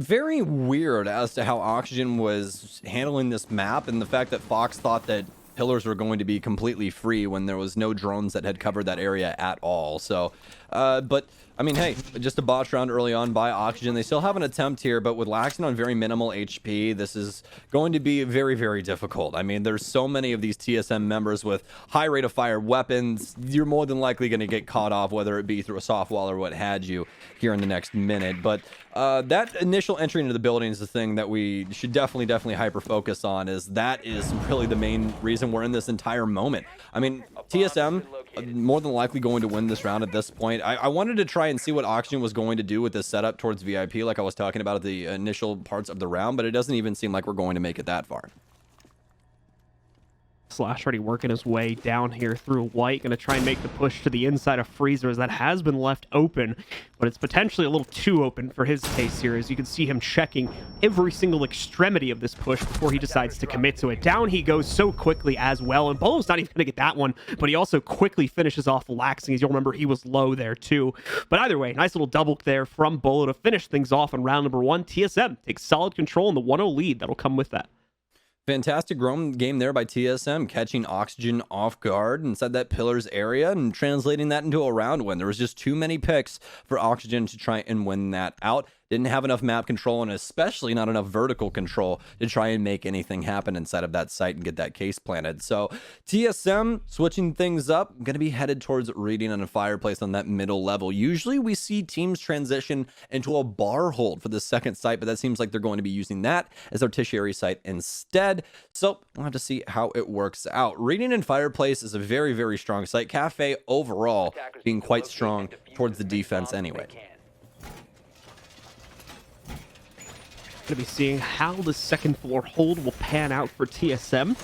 very weird as to how Oxygen was handling this map, and the fact that Fox thought that pillars were going to be completely free when there was no drones that had covered that area at all. So, but I mean, hey, just a botch round early on by Oxygen. They still have an attempt here, but with Laxing on very minimal HP, this is going to be very, very difficult. I mean, there's so many of these TSM members with high rate of fire weapons. You're more than likely going to get caught off, whether it be through a soft wall or what had you here in the next minute. But that initial entry into the building is the thing that we should definitely hyper focus on, is that is really the main reason we're in this entire moment. I mean, TSM more than likely going to win this round at this point. I wanted to try and see what Oxygen was going to do with this setup towards VIP, like I was talking about at the initial parts of the round, but it doesn't even seem like we're going to make it that far. Slash already working his way down here through White, going to try and make the push to the inside of Freezer, as that has been left open, but it's potentially a little too open for his case here, as you can see him checking every single extremity of this push before he decides to commit to it. Down he goes so quickly as well, and Bolo's not even going to get that one, but he also quickly finishes off Laxing, as you'll remember he was low there too. But either way, nice little double there from Bolo to finish things off in round number 1. TSM takes solid control in the 1-0 lead that'll come with that. Fantastic roam game there by TSM, catching Oxygen off guard inside that pillars area and translating that into a round win. There was just too many picks for Oxygen to try and win that out. Didn't have enough map control, and especially not enough vertical control to try and make anything happen inside of that site and get that case planted. So TSM switching things up, going to be headed towards reading on a fireplace on that middle level. Usually we see teams transition into a bar hold for the second site, but that seems like they're going to be using that as their tertiary site instead. So we'll have to see how it works out. Reading and fireplace is a very, very strong site. Café overall being quite strong towards the defense anyway. Going to be seeing how the second floor hold will pan out for TSM.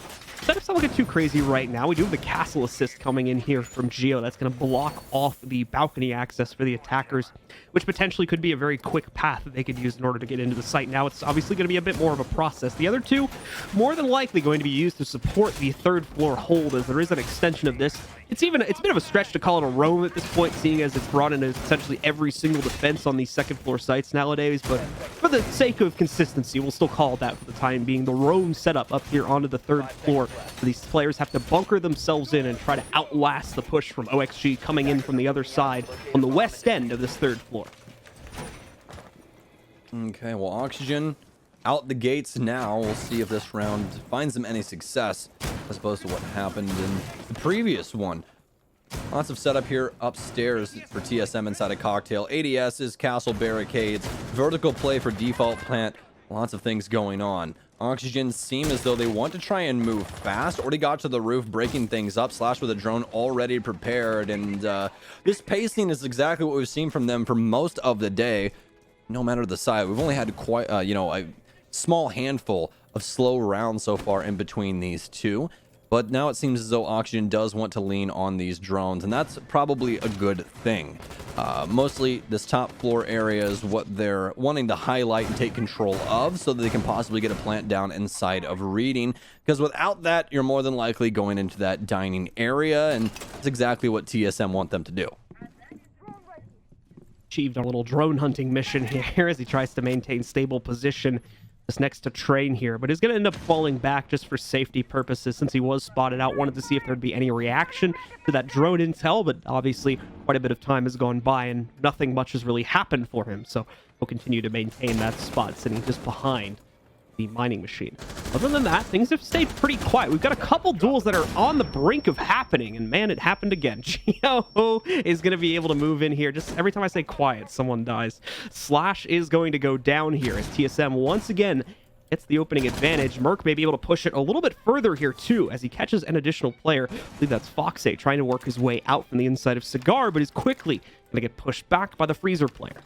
Setup's not looking too crazy right now. We do have the castle assist coming in here from Geo. That's going to block off the balcony access for the attackers, which potentially could be a very quick path that they could use in order to get into the site. Now it's obviously going to be a bit more of a process. The other two, more than likely going to be used to support the third floor hold, as there is an extension of this. It's a bit of a stretch to call it a roam at this point, seeing as it's brought in essentially every single defense on these second floor sites nowadays. But for the sake of consistency, we'll still call it that for the time being. The roam setup up here onto the third floor. So these players have to bunker themselves in and try to outlast the push from OXG coming in from the other side on the west end of this third floor. Okay, well, Oxygen out the gates now. We'll see if this round finds them any success as opposed to what happened in the previous one. Lots of setup here upstairs for TSM inside a cocktail. ADSs, castle barricades, vertical play for default plant. Lots of things going on. Oxygen seem as though they want to try and move fast. Already got to the roof, breaking things up. Slash with a drone already prepared. And this pacing is exactly what we've seen from them for most of the day. No matter the side, we've only had quite, a small handful of slow rounds so far in between these two. But now it seems as though Oxygen does want to lean on these drones, and that's probably a good thing. Mostly this top floor area is what they're wanting to highlight and take control of so that they can possibly get a plant down inside of reading, because without that, you're more than likely going into that dining area, and that's exactly what TSM want them to do. Achieved a little drone hunting mission here as he tries to maintain stable position just next to train here, but he's going to end up falling back just for safety purposes since he was spotted out. Wanted to see if there'd be any reaction to that drone intel, but obviously quite a bit of time has gone by and nothing much has really happened for him, so he'll continue to maintain that spot sitting just behind the mining machine. Other than that, things have stayed pretty quiet. We've got a couple duels that are on the brink of happening, and man, it happened again. Geo is going to be able to move in here. Just every time I say quiet, someone dies. Slash is going to go down here as TSM once again gets the opening advantage. Merc may be able to push it a little bit further here too as he catches an additional player. I believe that's Foxay trying to work his way out from the inside of Cigar, but is quickly going to get pushed back by the Freezer player.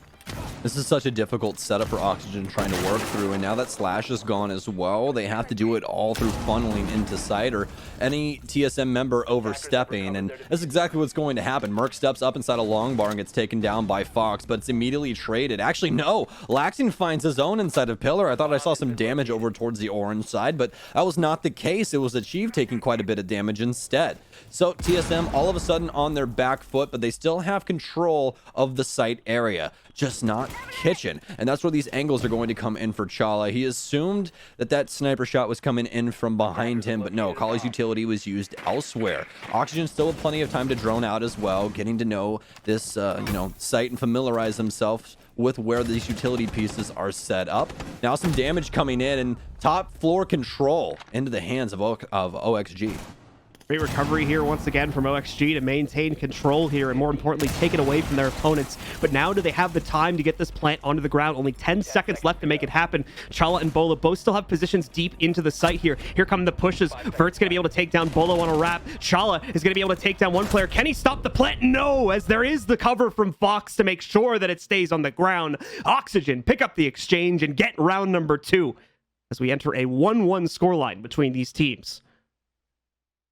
This is such a difficult setup for Oxygen trying to work through, and now that Slash is gone as well, they have to do it all through funneling into site or any TSM member overstepping, and that's exactly what's going to happen. Merc steps up inside a long bar and gets taken down by Fox, but it's immediately traded. Actually, no. Laxing finds his own inside of Pillar. I thought I saw some damage over towards the orange side, but that was not the case. It was Achieve taking quite a bit of damage instead. So TSM all of a sudden on their back foot, but they still have control of the site area. Just not kitchen, and that's where these angles are going to come in for Chala. He assumed that that sniper shot was coming in from behind him, but no, Kali's utility was used elsewhere. Oxygen still with plenty of time to drone out as well, getting to know this site and familiarize themselves with where these utility pieces are set up. Now some damage coming in, and top floor control into the hands of OXG. Great recovery here once again from OXG to maintain control here and more importantly take it away from their opponents. But now do they have the time to get this plant onto the ground? Only 10 seconds left to make it happen. Chala and Bolo both still have positions deep into the site here. Here come the pushes. Vert's going to be able to take down Bolo on a wrap. Chala is going to be able to take down one player. Can he stop the plant? No, as there is the cover from Fox to make sure that it stays on the ground. Oxygen pick up the exchange and get round number 2 as we enter a 1-1 scoreline between these teams.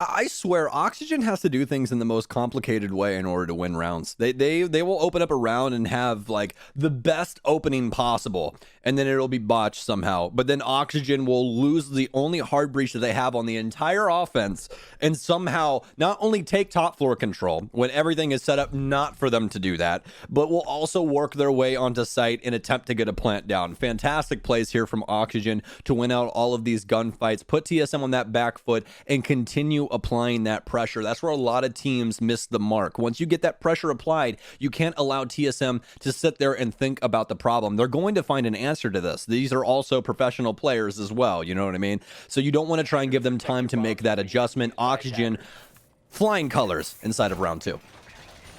I swear, Oxygen has to do things in the most complicated way in order to win rounds. They will open up a round and have like the best opening possible, and then it'll be botched somehow. But then Oxygen will lose the only hard breach that they have on the entire offense, and somehow not only take top floor control when everything is set up not for them to do that, but will also work their way onto site and attempt to get a plant down. Fantastic plays here from Oxygen to win out all of these gunfights, put TSM on that back foot, and continue applying that pressure. That's where a lot of teams miss the mark. Once you get that pressure applied, you can't allow TSM to sit there and think about the problem. They're going to find an answer to this. These are also professional players as well, you know what I mean? So you don't want to try and give them time to make that adjustment. Oxygen flying colors inside of round 2.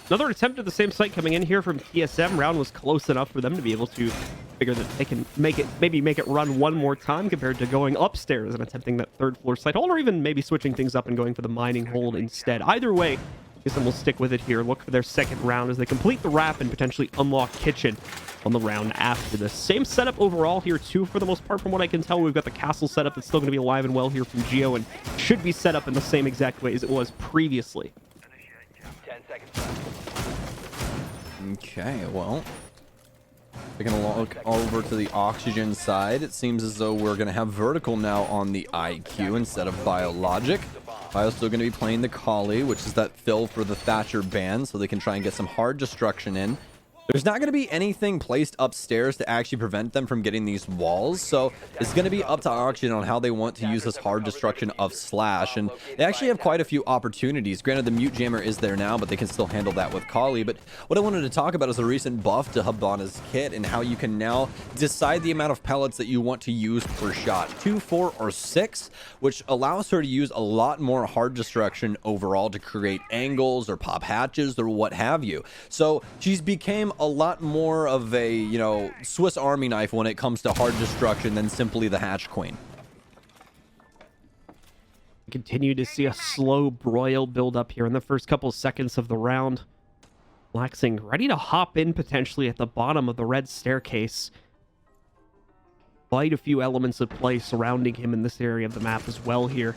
Another attempt at the same site coming in here from TSM. Round was close enough for them to be able to figure that they can make it run one more time compared to going upstairs and attempting that third floor site hold, or even maybe switching things up and going for the mining hold instead. Either way, TSM will stick with it here. Look for their second round as they complete the wrap and potentially unlock kitchen on the round after this. Same setup overall here too, for the most part. From what I can tell, we've got the castle setup that's still going to be alive and well here from Geo and should be set up in the same exact way as it was previously. 10 seconds left. Okay, well, we're going to look over to the Oxygen side. It seems as though we're going to have vertical now on the IQ instead of biologic. Bio's still going to be playing the Kali, which is that fill for the Thatcher ban, so they can try and get some hard destruction in. There's not going to be anything placed upstairs to actually prevent them from getting these walls, so it's going to be up to Oxygen on how they want to use this hard destruction of Slash, and they actually have quite a few opportunities. Granted, the Mute Jammer is there now, but they can still handle that with Kali. But what I wanted to talk about is the recent buff to Hibana's kit and how you can now decide the amount of pellets that you want to use per shot, 2, 4, or 6, which allows her to use a lot more hard destruction overall to create angles or pop hatches or what have you. So she's became a lot more of a, you know, Swiss Army knife when it comes to hard destruction than simply the Hatch Queen. Continue to see a slow broil build up here in the first couple seconds of the round. Laxing ready to hop in potentially at the bottom of the red staircase. Quite a few elements of play surrounding him in this area of the map as well here.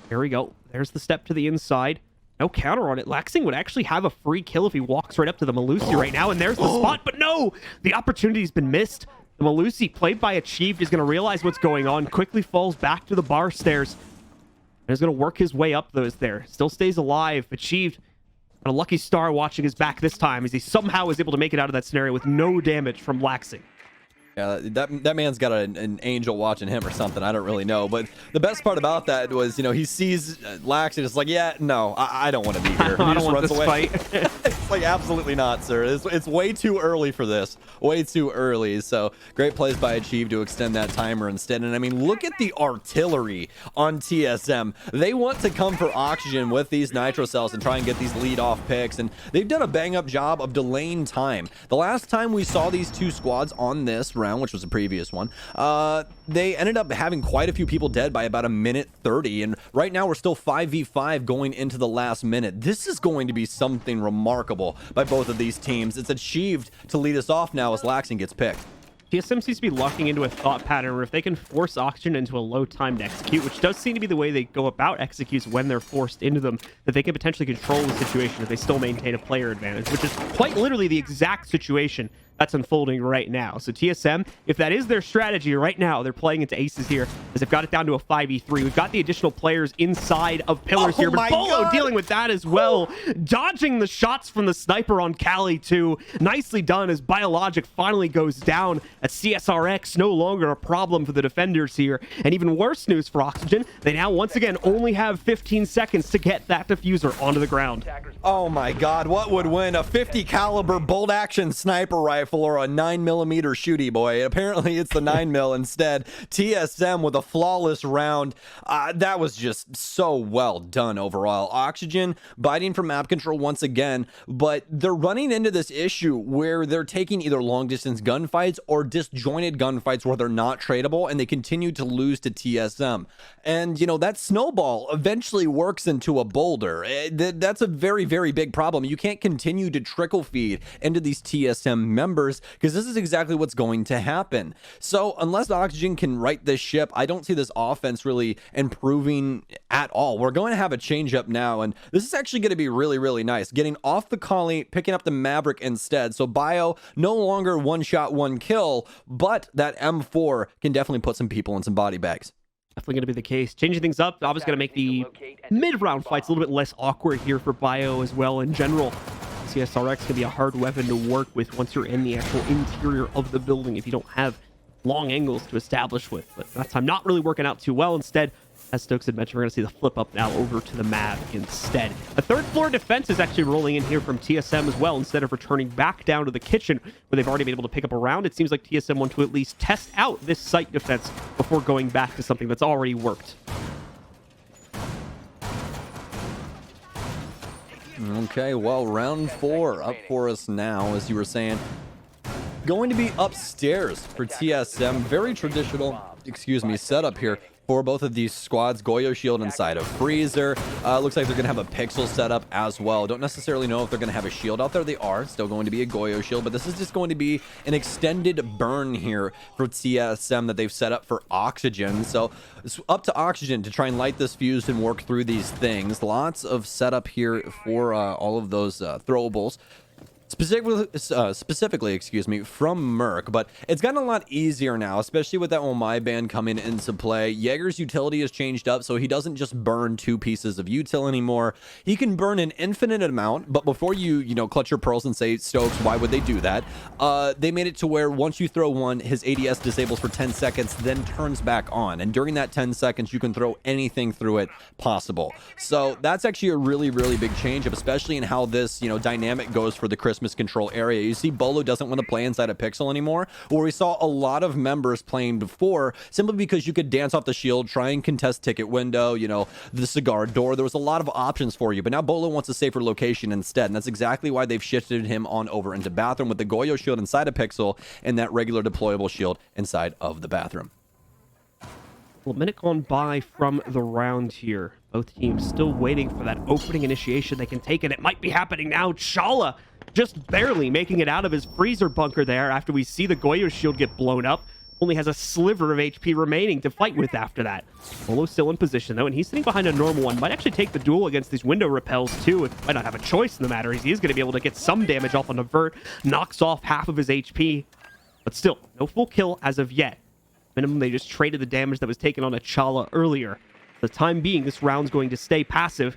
There we go. There's the step to the inside. No counter on it. Laxing would actually have a free kill if he walks right up to the Malusi right now, and there's the spot, but no! The opportunity's been missed. The Malusi, played by Achieved, is going to realize what's going on, quickly falls back to the bar stairs, and is going to work his way up those there. Still stays alive. Achieved, and a lucky star watching his back this time, as he somehow is able to make it out of that scenario with no damage from Laxing. Yeah, that man's got an angel watching him or something. I don't really know. But the best part about that was, you know, he sees Lax and it's like, yeah, no, I don't want to be here. I don't want this fight. It's like, absolutely not, sir. It's way too early for this. Way too early. So great plays by Achieve to extend that timer instead. And I mean, look at the artillery on TSM. They want to come for Oxygen with these nitro cells and try and get these lead off picks. And they've done a bang up job of delaying time. The last time we saw these two squads on this round, which was the previous one, they ended up having quite a few people dead by about 1:30, and right now we're still 5v5 going into the last minute. This is going to be something remarkable by both of these teams. It's Achieved to lead us off now as Laxing gets picked. TSM seems to be locking into a thought pattern where if they can force Oxygen into a low time to execute, which does seem to be the way they go about executes when they're forced into them, that they can potentially control the situation if they still maintain a player advantage, which is quite literally the exact situation that's unfolding right now. So TSM, if that is their strategy right now, they're playing into aces here as they've got it down to a 5v3. We've got the additional players inside of pillars here, but Bolo dealing with that as well, dodging the shots from the sniper on Kali too. Nicely done as Biologic finally goes down at CSRX, no longer a problem for the defenders here. And even worse news for Oxygen, they now once again only have 15 seconds to get that diffuser onto the ground. Oh my god, what would win? A 50 caliber bolt action sniper rifle or a 9mm shooty boy? Apparently it's the 9mm instead. TSM with a flawless round. That was just so well done overall. Oxygen biting from map control once again, but they're running into this issue where they're taking either long distance gunfights or disjointed gunfights where they're not tradable, and they continue to lose to TSM. And you know, that snowball eventually works into a boulder. That's a very, very big problem. You can't continue to trickle feed into these TSM members, because this is exactly what's going to happen. So unless Oxygen can right this ship, I don't see this offense really improving at all. We're going to have a change up now, and this is actually going to be really, really nice. Getting off the Kali, picking up the Maverick instead. So Bio no longer one shot, one kill, but that M4 can definitely put some people in some body bags. Definitely going to be the case. Changing things up, obviously going to make the mid-round fights a little bit less awkward here for Bio as well in general. CSRX can be a hard weapon to work with once you're in the actual interior of the building if you don't have long angles to establish with. But that time not really working out too well. Instead, as Stokes had mentioned, we're going to see the flip up now over to the Mav instead. The third floor defense is actually rolling in here from TSM as well, instead of returning back down to the kitchen where they've already been able to pick up a round. It seems like TSM want to at least test out this site defense before going back to something that's already worked. Okay, well, round 4 up for us now, as you were saying. Going to be upstairs for TSM. Very traditional, setup here for both of these squads. Goyo shield inside of freezer. Looks like they're going to have a pixel setup as well. Don't necessarily know if they're going to have a shield out there. They are still going to be a Goyo shield, but this is just going to be an extended burn here for TSM that they've set up for Oxygen. So it's up to Oxygen to try and light this fuse and work through these things. Lots of setup here for all of those throwables. specifically, excuse me, from Merc, but it's gotten a lot easier now, especially with that Omai ban coming into play. Jaeger's utility has changed up, so he doesn't just burn 2 pieces of util anymore. He can burn an infinite amount, but before you clutch your pearls and say, Stokes, why would they do that? They made it to where once you throw one, his ADS disables for 10 seconds, then turns back on. And during that 10 seconds, you can throw anything through it possible. So that's actually a really, really big change, especially in how this, dynamic goes for the Christmas control area. You see Bolo doesn't want to play inside a pixel anymore, where we saw a lot of members playing before, simply because you could dance off the shield, try and contest ticket window, the cigar door. There was a lot of options for you, but now Bolo wants a safer location instead, and that's exactly why they've shifted him on over into bathroom with the Goyo shield inside a pixel and that regular deployable shield inside of the bathroom. Well, a minute gone by from the round here. Both teams still waiting for that opening initiation. They can take it. It might be happening now. Chala just barely making it out of his freezer bunker there after we see the Goyo shield get blown up. Only has a sliver of HP remaining to fight with after that. Bolo's still in position though, and he's sitting behind a normal one. Might actually take the duel against these window repels too. It might not have a choice in the matter. He is going to be able to get some damage off on a vert. Knocks off half of his HP. But still, no full kill as of yet. Minimum, they just traded the damage that was taken on a Chala earlier. For the time being, this round's going to stay passive.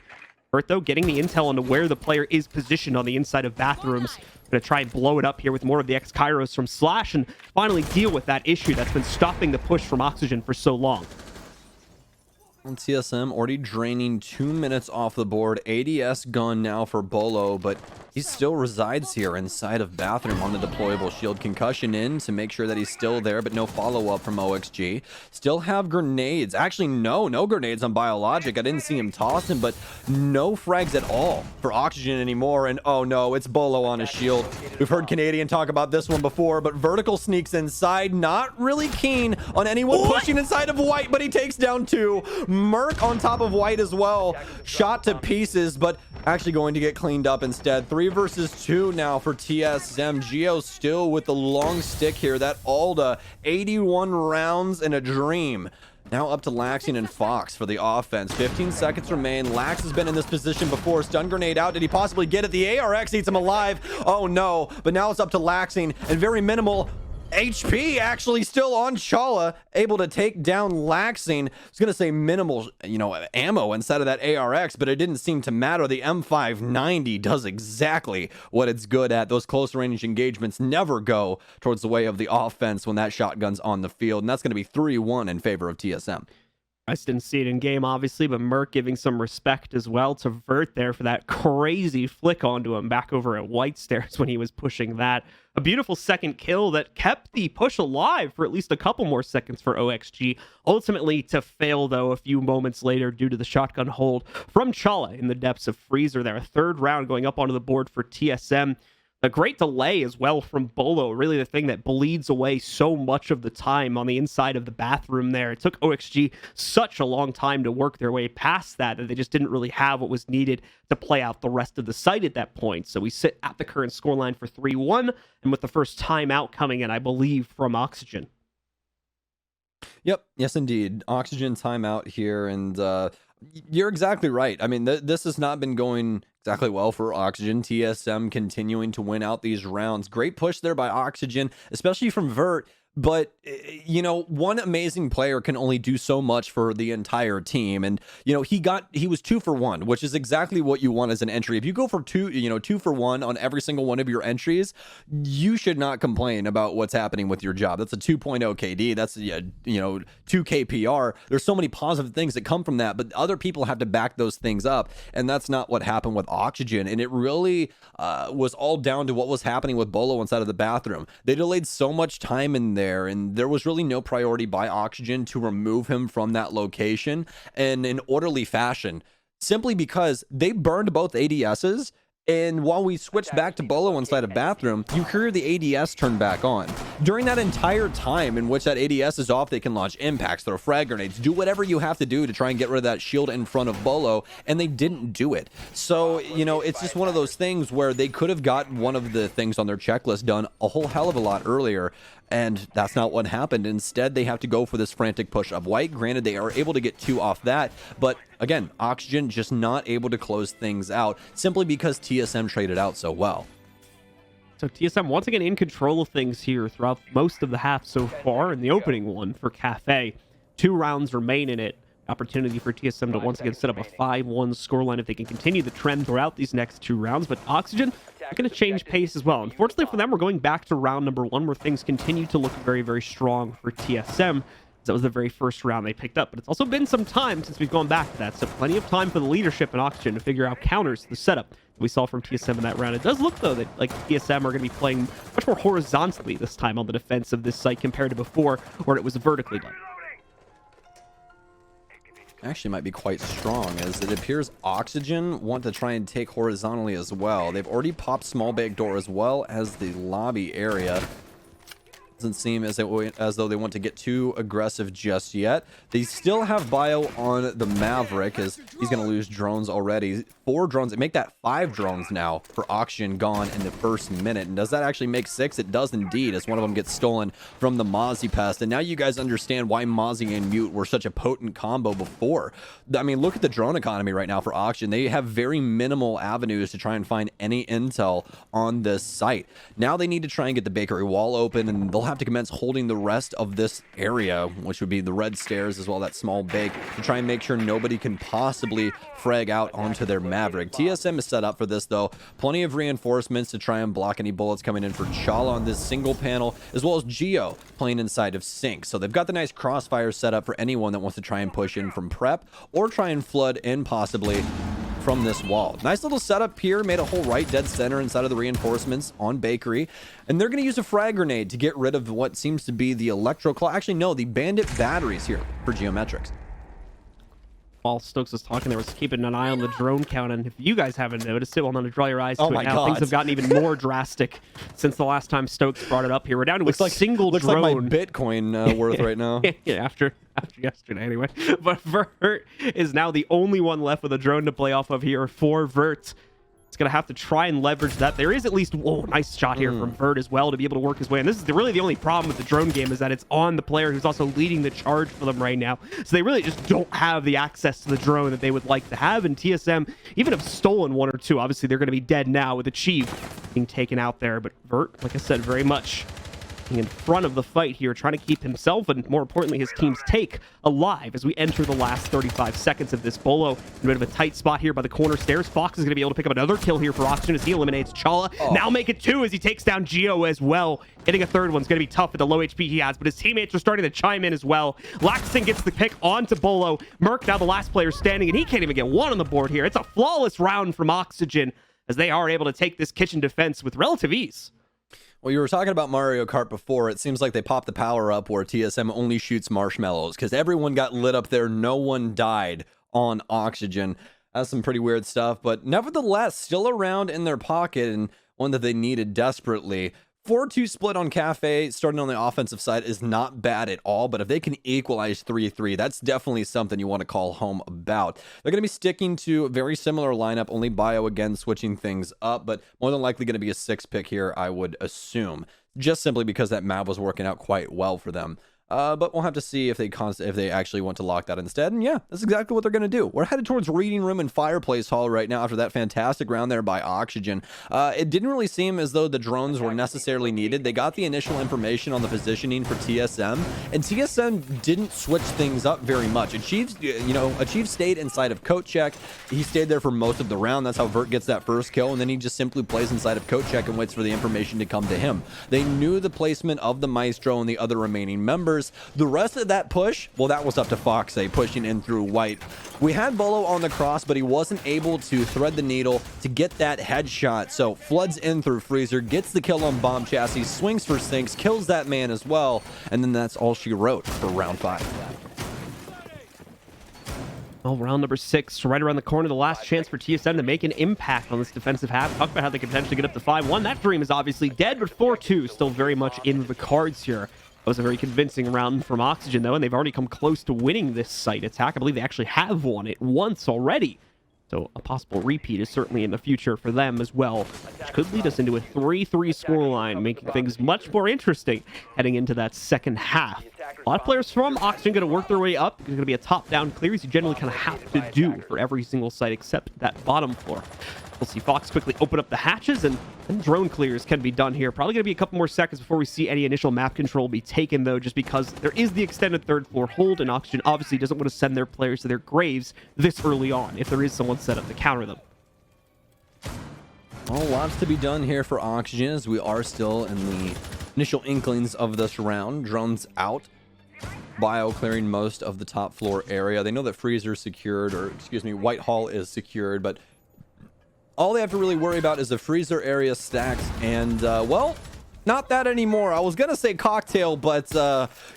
Bert, though, getting the intel onto where the player is positioned on the inside of bathrooms. Going to try and blow it up here with more of the X-Kairos from Slash and finally deal with that issue that's been stopping the push from Oxygen for so long. On TSM, already draining 2 minutes off the board. ADS gone now for Bolo, but he still resides here inside of bathroom on the deployable shield. Concussion in to make sure that he's still there, but no follow-up from OXG. Still have grenades. Actually, no grenades on Biologic. I didn't see him toss him, but no frags at all for Oxygen anymore. And oh no, it's Bolo on his shield. We've heard Canadian talk about this one before, but Vertical sneaks inside. Not really keen on anyone pushing inside of White, but he takes down 2. Merc on top of White as well. Shot to pieces, but actually going to get cleaned up instead. 3 versus 2 now for TSM. Geo still with the long stick here. That Alda, 81 rounds in a dream. Now up to Laxing and Fox for the offense. 15 seconds remain. Lax has been in this position before. Stun grenade out. Did he possibly get it? The ARX eats him alive. Oh no. But now it's up to Laxing and very minimal HP actually still on Chala, able to take down Laxing. I was going to say minimal, ammo inside of that ARX, but it didn't seem to matter. The M590 does exactly what it's good at. Those close range engagements never go towards the way of the offense when that shotgun's on the field, and that's going to be 3-1 in favor of TSM. I just didn't see it in game, obviously, but Merc giving some respect as well to Vert there for that crazy flick onto him back over at White Stairs when he was pushing that. A beautiful second kill that kept the push alive for at least a couple more seconds for OXG. Ultimately to fail, though, a few moments later due to the shotgun hold from Chala in the depths of Freezer there. A third round going up onto the board for TSM. A great delay as well from Bolo, really the thing that bleeds away so much of the time on the inside of the bathroom there. It took OXG such a long time to work their way past that they just didn't really have what was needed to play out the rest of the site at that point. So we sit at the current scoreline for 3-1, and with the first timeout coming in, I believe, from Oxygen. Yep, yes indeed. Oxygen timeout here, and you're exactly right. I mean, this has not been going exactly well for Oxygen. TSM continuing to win out these rounds. Great push there by Oxygen, especially from Vert. But, one amazing player can only do so much for the entire team. And, he was 2 for 1, which is exactly what you want as an entry. If you go for 2 for 1 on every single one of your entries, you should not complain about what's happening with your job. That's a 2.0 KD. That's, 2 KPR. There's so many positive things that come from that, but other people have to back those things up. And that's not what happened with Oxygen. And it really was all down to what was happening with Bolo inside of the bathroom. They delayed so much time in there, and there was really no priority by Oxygen to remove him from that location in an orderly fashion, simply because they burned both ADSs. And while we switched back to Bolo inside a bathroom, you hear the ADS turn back on. During that entire time in which that ADS is off, they can launch impacts, throw frag grenades, do whatever you have to do to try and get rid of that shield in front of Bolo, and they didn't do it. So, it's just one of those things where they could have got one of the things on their checklist done a whole hell of a lot earlier, and that's not what happened. Instead, they have to go for this frantic push of White. Granted, they are able to get 2 off that, but again, Oxygen just not able to close things out simply because TSM traded out so well. So TSM once again in control of things here throughout most of the half so far, in the opening one for Café. 2 rounds remain in it. Opportunity for TSM to once again set up a 5-1 scoreline if they can continue the trend throughout these next 2 rounds. But Oxygen are going to change pace as well. Unfortunately for them, we're going back to round number 1 where things continue to look very, very strong for TSM. That was the very first round they picked up, but it's also been some time since we've gone back to that, so plenty of time for the leadership in Oxygen to figure out counters to the setup that we saw from TSM in that round. It does look, though, that like TSM are going to be playing much more horizontally this time on the defense of this site compared to before, where it was vertically done. Actually might be quite strong, as it appears Oxygen want to try and take horizontally as well. They've already popped small big door as well as the lobby area. Doesn't seem as though they want to get too aggressive just yet. They still have bio on the Maverick, as he's going to lose drones already. 4 drones. It make that 5 drones now for Oxygen gone in the first minute. And does that actually make 6? It does indeed, as one of them gets stolen from the Mozzie Pest. And now you guys understand why Mozzie and Mute were such a potent combo before. I mean, look at the drone economy right now for Oxygen. They have very minimal avenues to try and find any intel on this site. Now they need to try and get the bakery wall open, and they'll have to commence holding the rest of this area, which would be the red stairs as well, that small bake, to try and make sure nobody can possibly frag out onto their Maverick. TSM is set up for this, though. Plenty of reinforcements to try and block any bullets coming in for Chala on this single panel, as well as Geo playing inside of Sync. So they've got the nice crossfire set up for anyone that wants to try and push in from prep or try and flood in possibly from this wall. Nice little setup here, made a hole right dead center inside of the reinforcements on Bakery, and they're going to use a frag grenade to get rid of what seems to be the electro claw. Actually, no, the bandit batteries here for Geometrics. While Stokes was talking, there was keeping an eye on the drone count, and if you guys haven't noticed it, well, I'm going to draw your eyes to Oh it my now. God. Things have gotten even more drastic since the last time Stokes brought it up here. We're down to a single looks drone. like my Bitcoin worth right now. Yeah, after yesterday anyway. But Vert is now the only one left with a drone to play off of here for Vert. It's going to have to try and leverage that. There is at least, whoa, nice shot here from Vert as well to be able to work his way. And this is really the only problem with the drone game, is that it's on the player who's also leading the charge for them right now. So they really just don't have the access to the drone that they would like to have. And TSM even have stolen 1 or 2. Obviously, they're going to be dead now with the Chief being taken out there. But Vert, like I said, very much in front of the fight here, trying to keep himself and more importantly his team's take alive as we enter the last 35 seconds of this. Bolo in a bit of a tight spot here by the corner stairs. Fox is going to be able to pick up another kill here for Oxygen as he eliminates Chala. Now make it 2 as he takes down Geo as well. Getting a 3rd one's going to be tough at the low HP he has, but his teammates are starting to chime in as well. Laxton gets the pick onto Bolo. Merc now the last player standing, and he can't even get 1 on the board here. It's a flawless round from Oxygen as they are able to take this kitchen defense with relative ease. Well, you were talking about Mario Kart before. It seems like they popped the power up where TSM only shoots marshmallows, because everyone got lit up there. No one died on Oxygen. That's some pretty weird stuff, but nevertheless, still around in their pocket, and one that they needed desperately. 4-2 split on Café, starting on the offensive side, is not bad at all, but if they can equalize 3-3, that's definitely something you want to call home about. They're going to be sticking to a very similar lineup, only Bio again switching things up, but more than likely going to be a 6 pick here, I would assume, just simply because that map was working out quite well for them. But we'll have to see if they actually want to lock that instead. And yeah, that's exactly what they're going to do. We're headed towards Reading Room and Fireplace Hall right now after that fantastic round there by Oxygen. It didn't really seem as though the drones were necessarily needed. They got the initial information on the positioning for TSM, and TSM didn't switch things up very much. Achieve stayed inside of coat check. He stayed there for most of the round. That's how Vert gets that first kill, and then he just simply plays inside of coat check and waits for the information to come to him. They knew the placement of the Maestro and the other remaining members. The rest of that push, well, that was up to Fox, pushing in through white. We had Bolo on the cross, but he wasn't able to thread the needle to get that headshot. So floods in through Freezer, gets the kill on Bomb Chassis, swings for Sinks, kills that man as well. And then that's all she wrote for round 5. Well, round number 6, right around the corner, the last chance for TSM to make an impact on this defensive half. Talk about how they could potentially get up to 5-1. That dream is obviously dead, but 4-2 still very much in the cards here. That was a very convincing round from Oxygen, though, and they've already come close to winning this site attack. I believe they actually have won it once already. So a possible repeat is certainly in the future for them as well, which could lead us into a 3-3 scoreline, making things much more interesting heading into that second half. A lot of players from Oxygen going to work their way up. It's going to be a top-down clear, as you generally kind of have to do for every single site except that bottom floor. We'll see Fox quickly open up the hatches, and drone clears can be done here. Probably going to be a couple more seconds before we see any initial map control be taken, though, just because there is the extended third floor hold, and Oxygen obviously doesn't want to send their players to their graves this early on if there is someone set up to counter them. Well, lots to be done here for Oxygen as we are still in the initial inklings of this round. Drones out. Bio clearing most of the top floor area. They know that Freezer secured, or excuse me, Whitehall is secured, but all they have to really worry about is the Freezer area stacks, and well, not that anymore. I was gonna say Cocktail, but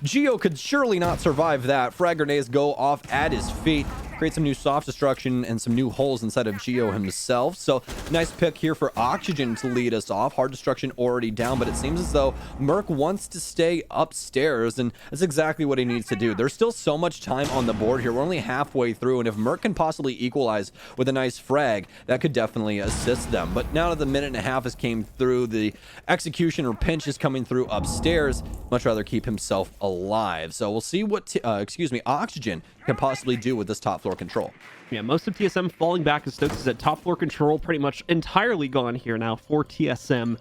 Geo could surely not survive that. Frag grenades go off at his feet. Create some new soft destruction and some new holes inside of Geo himself. So nice pick here for Oxygen to lead us off. Hard destruction already down, but it seems as though Merc wants to stay upstairs, and that's exactly what he needs to do. There's still so much time on the board here. We're only halfway through, and if Merc can possibly equalize with a nice frag, that could definitely assist them. But now that the minute and a half has came through, the execution or pinch is coming through upstairs. Much rather keep himself alive. So we'll see what Oxygen can possibly do with this top floor control. Yeah, most of TSM falling back as Stokes is at top floor control, pretty much entirely gone here now for TSM. I'm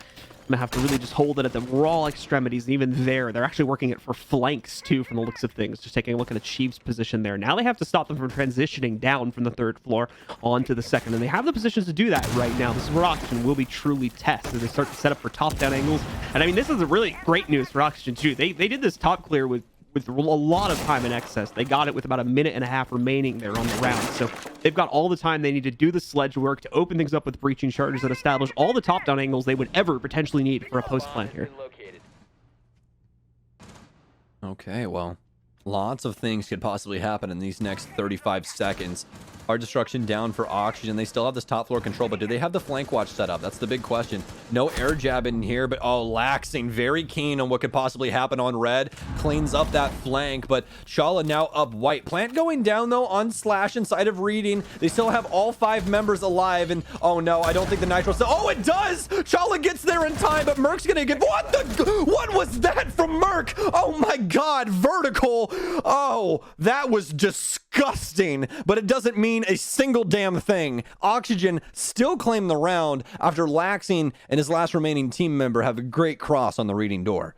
gonna have to really just hold it at the raw extremities, and even there, they're actually working it for flanks too, from the looks of things. Just taking a look at the Chiefs' position there. Now they have to stop them from transitioning down from the third floor onto the second, and they have the positions to do that right now. This is where Oxygen will be truly tested as they start to set up for top-down angles. And I mean, this is a really great news for Oxygen too. They did this top clear with a lot of time in excess. They got it with about a minute and a half remaining there on the round. So they've got all the time they need to do the sledge work, to open things up with breaching charges and establish all the top-down angles they would ever potentially need for a post-plan here. Okay, well, lots of things could possibly happen in these next 35 seconds. Hard destruction down for Oxygen. They still have this top floor control, but do they have the flank watch set up? That's the big question. No air jab in here, but oh, Laxing very keen on what could possibly happen on red. Cleans up that flank, but Shala now up white. Plant going down though on Slash inside of reading. They still have all 5 members alive, and oh no, I don't think the nitro. Oh, it does! Shala gets there in time, but Merc's gonna get what was that from Merc? Oh my god, vertical. Oh, that was disgusting, but it doesn't mean a single damn thing. Oxygen still claim the round after Laxing and his last remaining team member have a great cross on the reading door.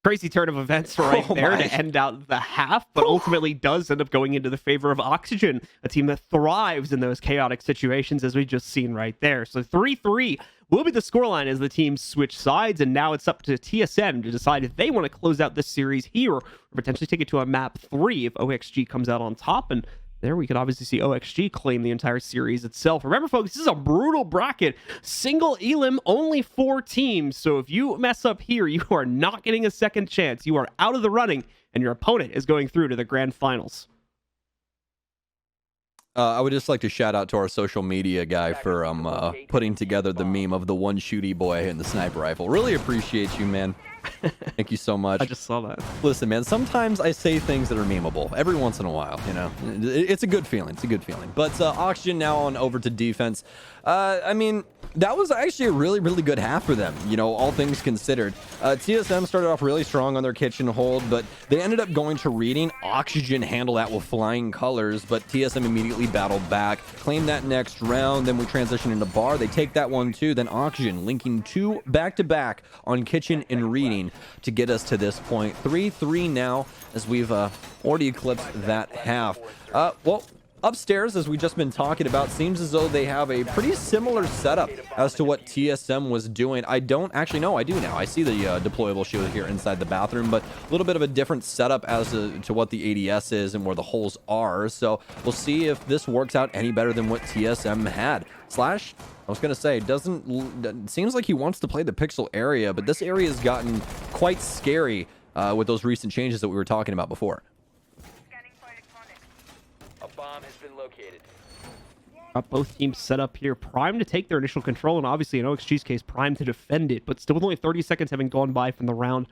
Crazy turn of events right there to end out the half, but ultimately does end up going into the favor of Oxygen, a team that thrives in those chaotic situations, as we just seen right there. So 3-3 will be the scoreline as the teams switch sides, and now it's up to TSM to decide if they want to close out this series here or potentially take it to a map 3 if OXG comes out on top. And there we could obviously see OXG claim the entire series itself. Remember, folks, this is a brutal bracket. Single elim, only 4 teams. So if you mess up here, you are not getting a second chance. You are out of the running, and your opponent is going through to the grand finals. I would just like to shout out to our social media guy for putting together the meme of the one shooty boy and the sniper rifle. Really appreciate you, man. Thank you so much. I just saw that. Listen, man, sometimes I say things that are memeable. Every once in a while, you know. It's a good feeling. It's a good feeling. But Oxygen now on over to defense. I mean, that was actually a really, really good half for them, you know, all things considered. TSM started off really strong on their kitchen hold, but they ended up going to reading. Oxygen handled that with flying colors, but TSM immediately battled back, claimed that next round. Then we transition into bar. They take that one too. Then Oxygen linking 2 back-to-back on kitchen and reading to get us to this point. 3-3 now as we've already eclipsed that half. Well, upstairs, as we've just been talking about, seems as though they have a pretty similar setup as to what TSM was doing. I don't actually know. I do now. I see the deployable shield here inside the bathroom, but a little bit of a different setup as to what the ADS is and where the holes are. So we'll see if this works out any better than what TSM had. Slash, I was going to say, it seems like he wants to play the pixel area, but this area has gotten quite scary with those recent changes that we were talking about before. A bomb has been located. Got both teams set up here, primed to take their initial control, and obviously in OXG's case, primed to defend it, but still with only 30 seconds having gone by from the round,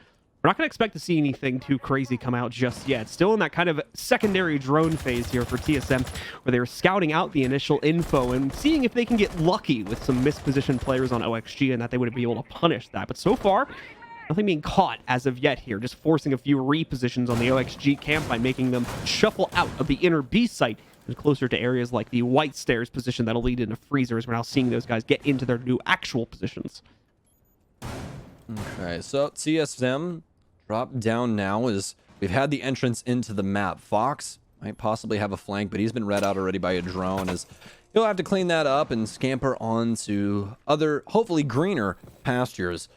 we're not going to expect to see anything too crazy come out just yet. Still in that kind of secondary drone phase here for TSM, where they were scouting out the initial info and seeing if they can get lucky with some mispositioned players on OXG and that they would be able to punish that. But so far, Nothing being caught as of yet here, just forcing a few repositions on the OXG camp by making them shuffle out of the inner B site and closer to areas like the white stairs position that'll lead into freezers. We're now seeing those guys get into their new actual positions. Okay, so TSM drop down now as we've had the entrance into the map. Fox might possibly have a flank, but he's been read out already by a drone as he'll have to clean that up and scamper on to other, hopefully greener pastures.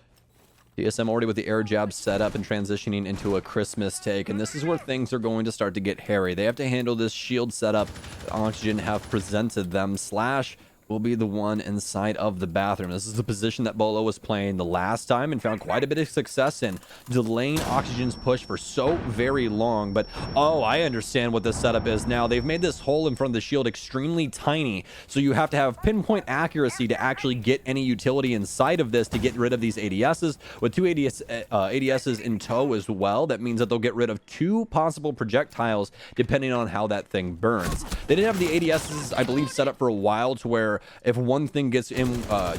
TSM already with the air jab set up and transitioning into a Christmas take, and this is where things are going to start to get hairy. They have to handle this shield setup that Oxygen have presented them. Slash will be the one inside of the bathroom. This is the position that Bolo was playing the last time and found quite a bit of success in, delaying Oxygen's push for so very long. But oh, I understand what this setup is now. They've made this hole in front of the shield extremely tiny, so you have to have pinpoint accuracy to actually get any utility inside of this to get rid of these ADSs. With two ADSs in tow as well, that means that they'll get rid of 2 possible projectiles depending on how that thing burns. They didn't have the ADSs, I believe, set up for a while to where if one thing gets in,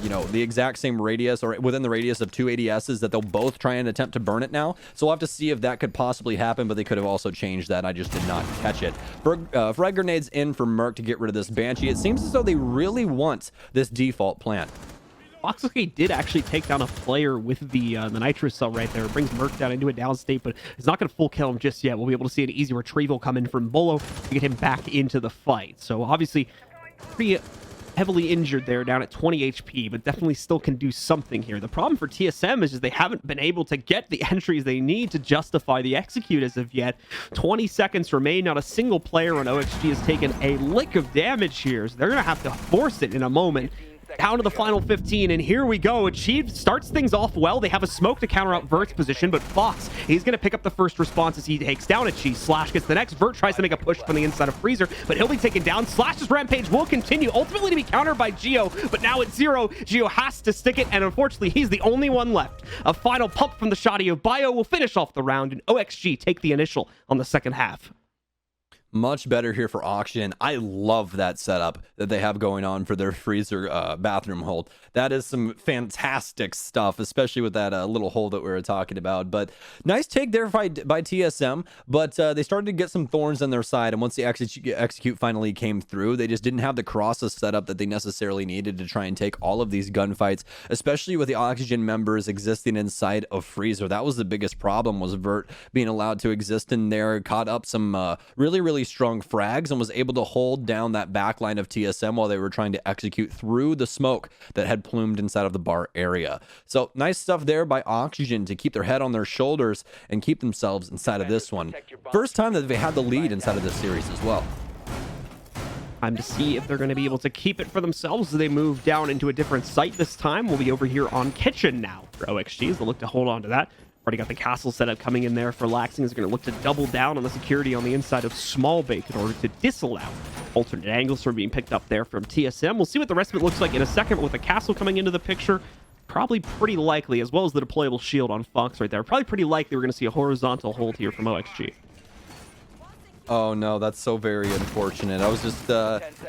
you know, the exact same radius or within the radius of 2 ADSs, that they'll both try and attempt to burn it now. So we'll have to see if that could possibly happen, but they could have also changed that. I just did not catch it. Frag grenades in for Merc to get rid of this Banshee. It seems as though they really want this default plant. Foxcade did actually take down a player with the nitro cell right there. It brings Merc down into a down state, but it's not going to full kill him just yet. We'll be able to see an easy retrieval come in from Bolo to get him back into the fight. So obviously, pretty heavily injured there, down at 20 HP, but definitely still can do something here. The problem for TSM is just they haven't been able to get the entries they need to justify the execute as of yet. 20 seconds remain. Not a single player on OXG has taken a lick of damage here, so they're going to have to force it in a moment. Down to the final 15, and here we go. Achieved starts things off well. They have a smoke to counter out Vert's position, but Fox, he's going to pick up the first response as he takes down Achieve. Slash gets the next. Vert tries to make a push from the inside of Freezer, but he'll be taken down. Slash's rampage will continue, ultimately to be countered by Geo, but now it's 0. Geo has to stick it, and unfortunately, he's the only one left. A final pump from the Shoddy of Bio will finish off the round, and OXG take the initial on the second half. Much better here for Oxygen. I love that setup that they have going on for their freezer bathroom hold. That is some fantastic stuff, especially with that little hole that we were talking about. But nice take there by TSM, but they started to get some thorns on their side, and once the execute finally came through, they just didn't have the crosses set up that they necessarily needed to try and take all of these gunfights, especially with the Oxygen members existing inside of freezer. That was the biggest problem, was Vert being allowed to exist in there, caught up some really strong frags and was able to hold down that back line of TSM while they were trying to execute through the smoke that had plumed inside of the bar area. So nice stuff there by Oxygen to keep their head on their shoulders and keep themselves inside of this one. First time that they had the lead inside of this series as well. Time to see if they're going to be able to keep it for themselves as they move down into a different site this time. We'll be over here on Kitchen now for OXG, they'll look to hold on to that. Already got the castle setup coming in there for Laxing. Is going to look to double down on the security on the inside of Small Bake in order to disallow alternate angles from being picked up there from TSM. We'll see what the rest of it looks like in a second, but with the castle coming into the picture, probably pretty likely, as well as the deployable shield on Fox right there, probably pretty likely we're going to see a horizontal hold here from OXG. Oh no, that's so very unfortunate. I was just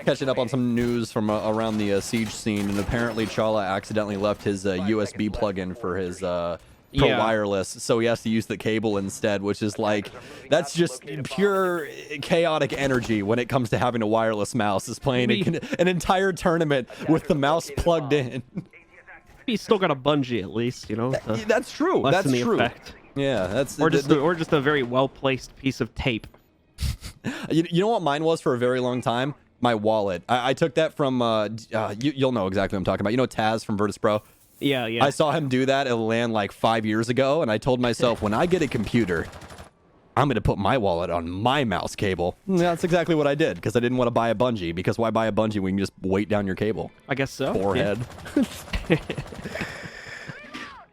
catching up on some news from around the siege scene, and apparently Chala accidentally left his USB plug-in for his wireless, so he has to use the cable instead, which is like, that's just pure chaotic energy when it comes to having a wireless mouse, is playing an entire tournament with the mouse plugged in. He's still got a bungee at least, you know. That's true. That's true. Effect. Yeah, that's or just a very well placed piece of tape. You know what mine was for a very long time? My wallet. I took that from you'll know exactly what I'm talking about. You know Taz from Virtus Pro? Yeah. I saw him do that at LAN like 5 years ago, and I told myself, when I get a computer, I'm going to put my wallet on my mouse cable. And that's exactly what I did, because I didn't want to buy a bungee, because why buy a bungee when you can just weight down your cable? I guess so. Forehead. Yeah.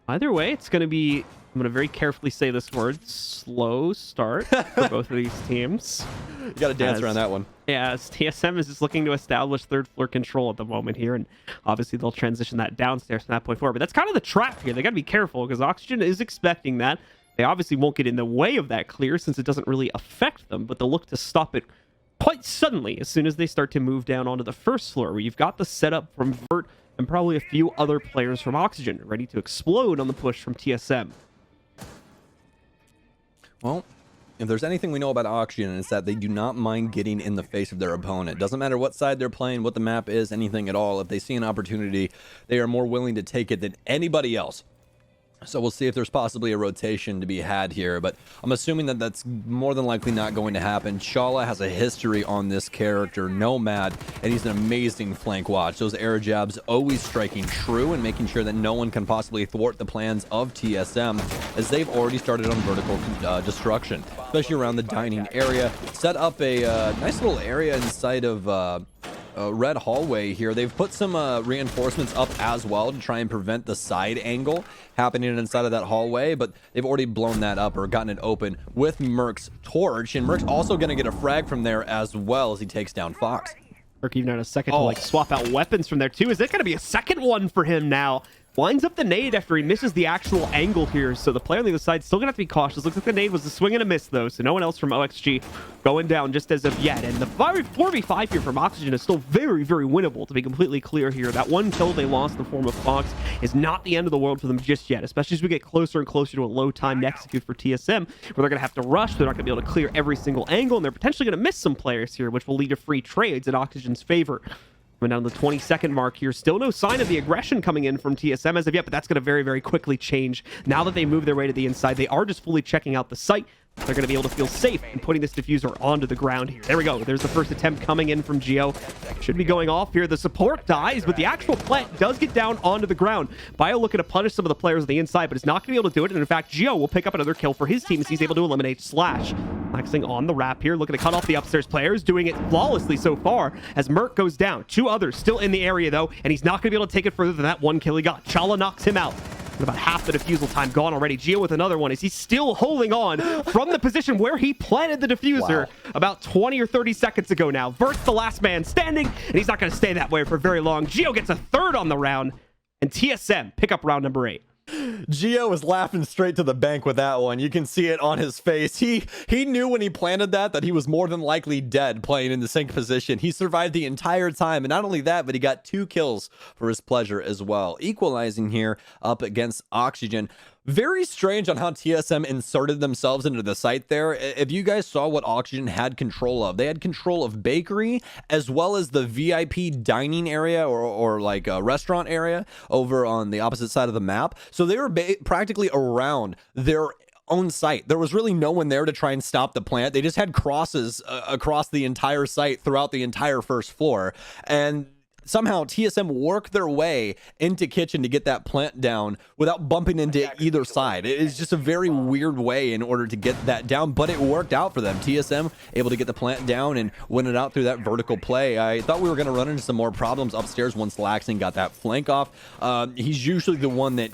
Either way, it's going to be, I'm going to very carefully say this word, slow start for both of these teams. You got to dance around that one. Yeah, as TSM is just looking to establish third floor control at the moment here, and obviously they'll transition that downstairs from that point forward. But that's kind of the trap here. They got to be careful because Oxygen is expecting that. They obviously won't get in the way of that clear since it doesn't really affect them, but they'll look to stop it quite suddenly as soon as they start to move down onto the first floor, where you've got the setup from Vert and probably a few other players from Oxygen ready to explode on the push from TSM. Well, if there's anything we know about Oxygen, it's that they do not mind getting in the face of their opponent. Doesn't matter what side they're playing, what the map is, anything at all. If they see an opportunity, they are more willing to take it than anybody else. So we'll see if there's possibly a rotation to be had here, but I'm assuming that that's more than likely not going to happen. Shala has a history on this character, Nomad, and he's an amazing flank watch. Those air jabs always striking true and making sure that no one can possibly thwart the plans of TSM, as they've already started on vertical destruction, especially around the dining area. Set up a nice little area inside of red hallway here. They've put some reinforcements up as well to try and prevent the side angle happening inside of that hallway, but they've already blown that up or gotten it open with Merc's torch, and Merc's also going to get a frag from there as well as he takes down Fox. Merc even had a second to like swap out weapons from there too. Is it going to be a second one for him now? Winds up the nade after he misses the actual angle here, so the player on the other side still gonna have to be cautious. Looks like the nade was a swing and a miss though, so no one else from OXG going down just as of yet. And the 4v5 here from Oxygen is still very, very winnable, to be completely clear here. That one kill they lost in the form of Fox is not the end of the world for them just yet, especially as we get closer and closer to a low time to execute for TSM, where they're gonna have to rush. They're not gonna be able to clear every single angle, and they're potentially gonna miss some players here, which will lead to free trades in Oxygen's favor. Coming down to the 20-second mark here. Still no sign of the aggression coming in from TSM as of yet, but that's going to very, very quickly change. Now that they move their way to the inside, they are just fully checking out the site. They're going to be able to feel safe in putting this diffuser onto the ground here. There we go. There's the first attempt coming in from Geo. Should be going off here. The support dies, but the actual plant does get down onto the ground. Bio looking to punish some of the players on the inside, but is not going to be able to do it. And in fact, Geo will pick up another kill for his team as he's able to eliminate Slash. Maxing on the wrap here, looking to cut off the upstairs players, doing it flawlessly so far as Merc goes down. Two others still in the area though, and he's not going to be able to take it further than that one kill he got. Chala knocks him out. And about half the defusal time gone already. Geo with another one. Is he still holding on from the position where he planted the diffuser about 20 or 30 seconds ago now? Vert's the last man standing, and he's not going to stay that way for very long. Geo gets a third on the round, and TSM pick up round number 8. Geo was laughing straight to the bank with that one. You can see it on his face. He knew when he planted that he was more than likely dead playing in the sink position. He survived the entire time, and not only that, but he got 2 kills for his pleasure as well. Equalizing here up against Oxygen. Very strange on how TSM inserted themselves into the site there. If you guys saw what Oxygen had control of, they had control of bakery as well as the VIP dining area or like a restaurant area over on the opposite side of the map. So they were practically around their own site. There was really no one there to try and stop the plant. They just had crosses across the entire site throughout the entire first floor. And somehow TSM worked their way into kitchen to get that plant down without bumping into either side. It is just a very weird way in order to get that down, but it worked out for them. TSM able to get the plant down and win it out through that vertical play. I thought we were going to run into some more problems upstairs once Laxing got that flank off. He's usually the one that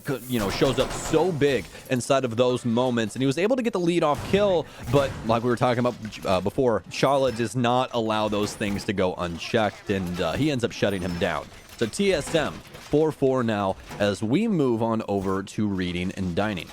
shows up so big inside of those moments, and he was able to get the lead off kill, but like we were talking about before, Charlotte does not allow those things to go unchecked, and he ends up shutting him down. So TSM 4-4 now as we move on over to reading and dining.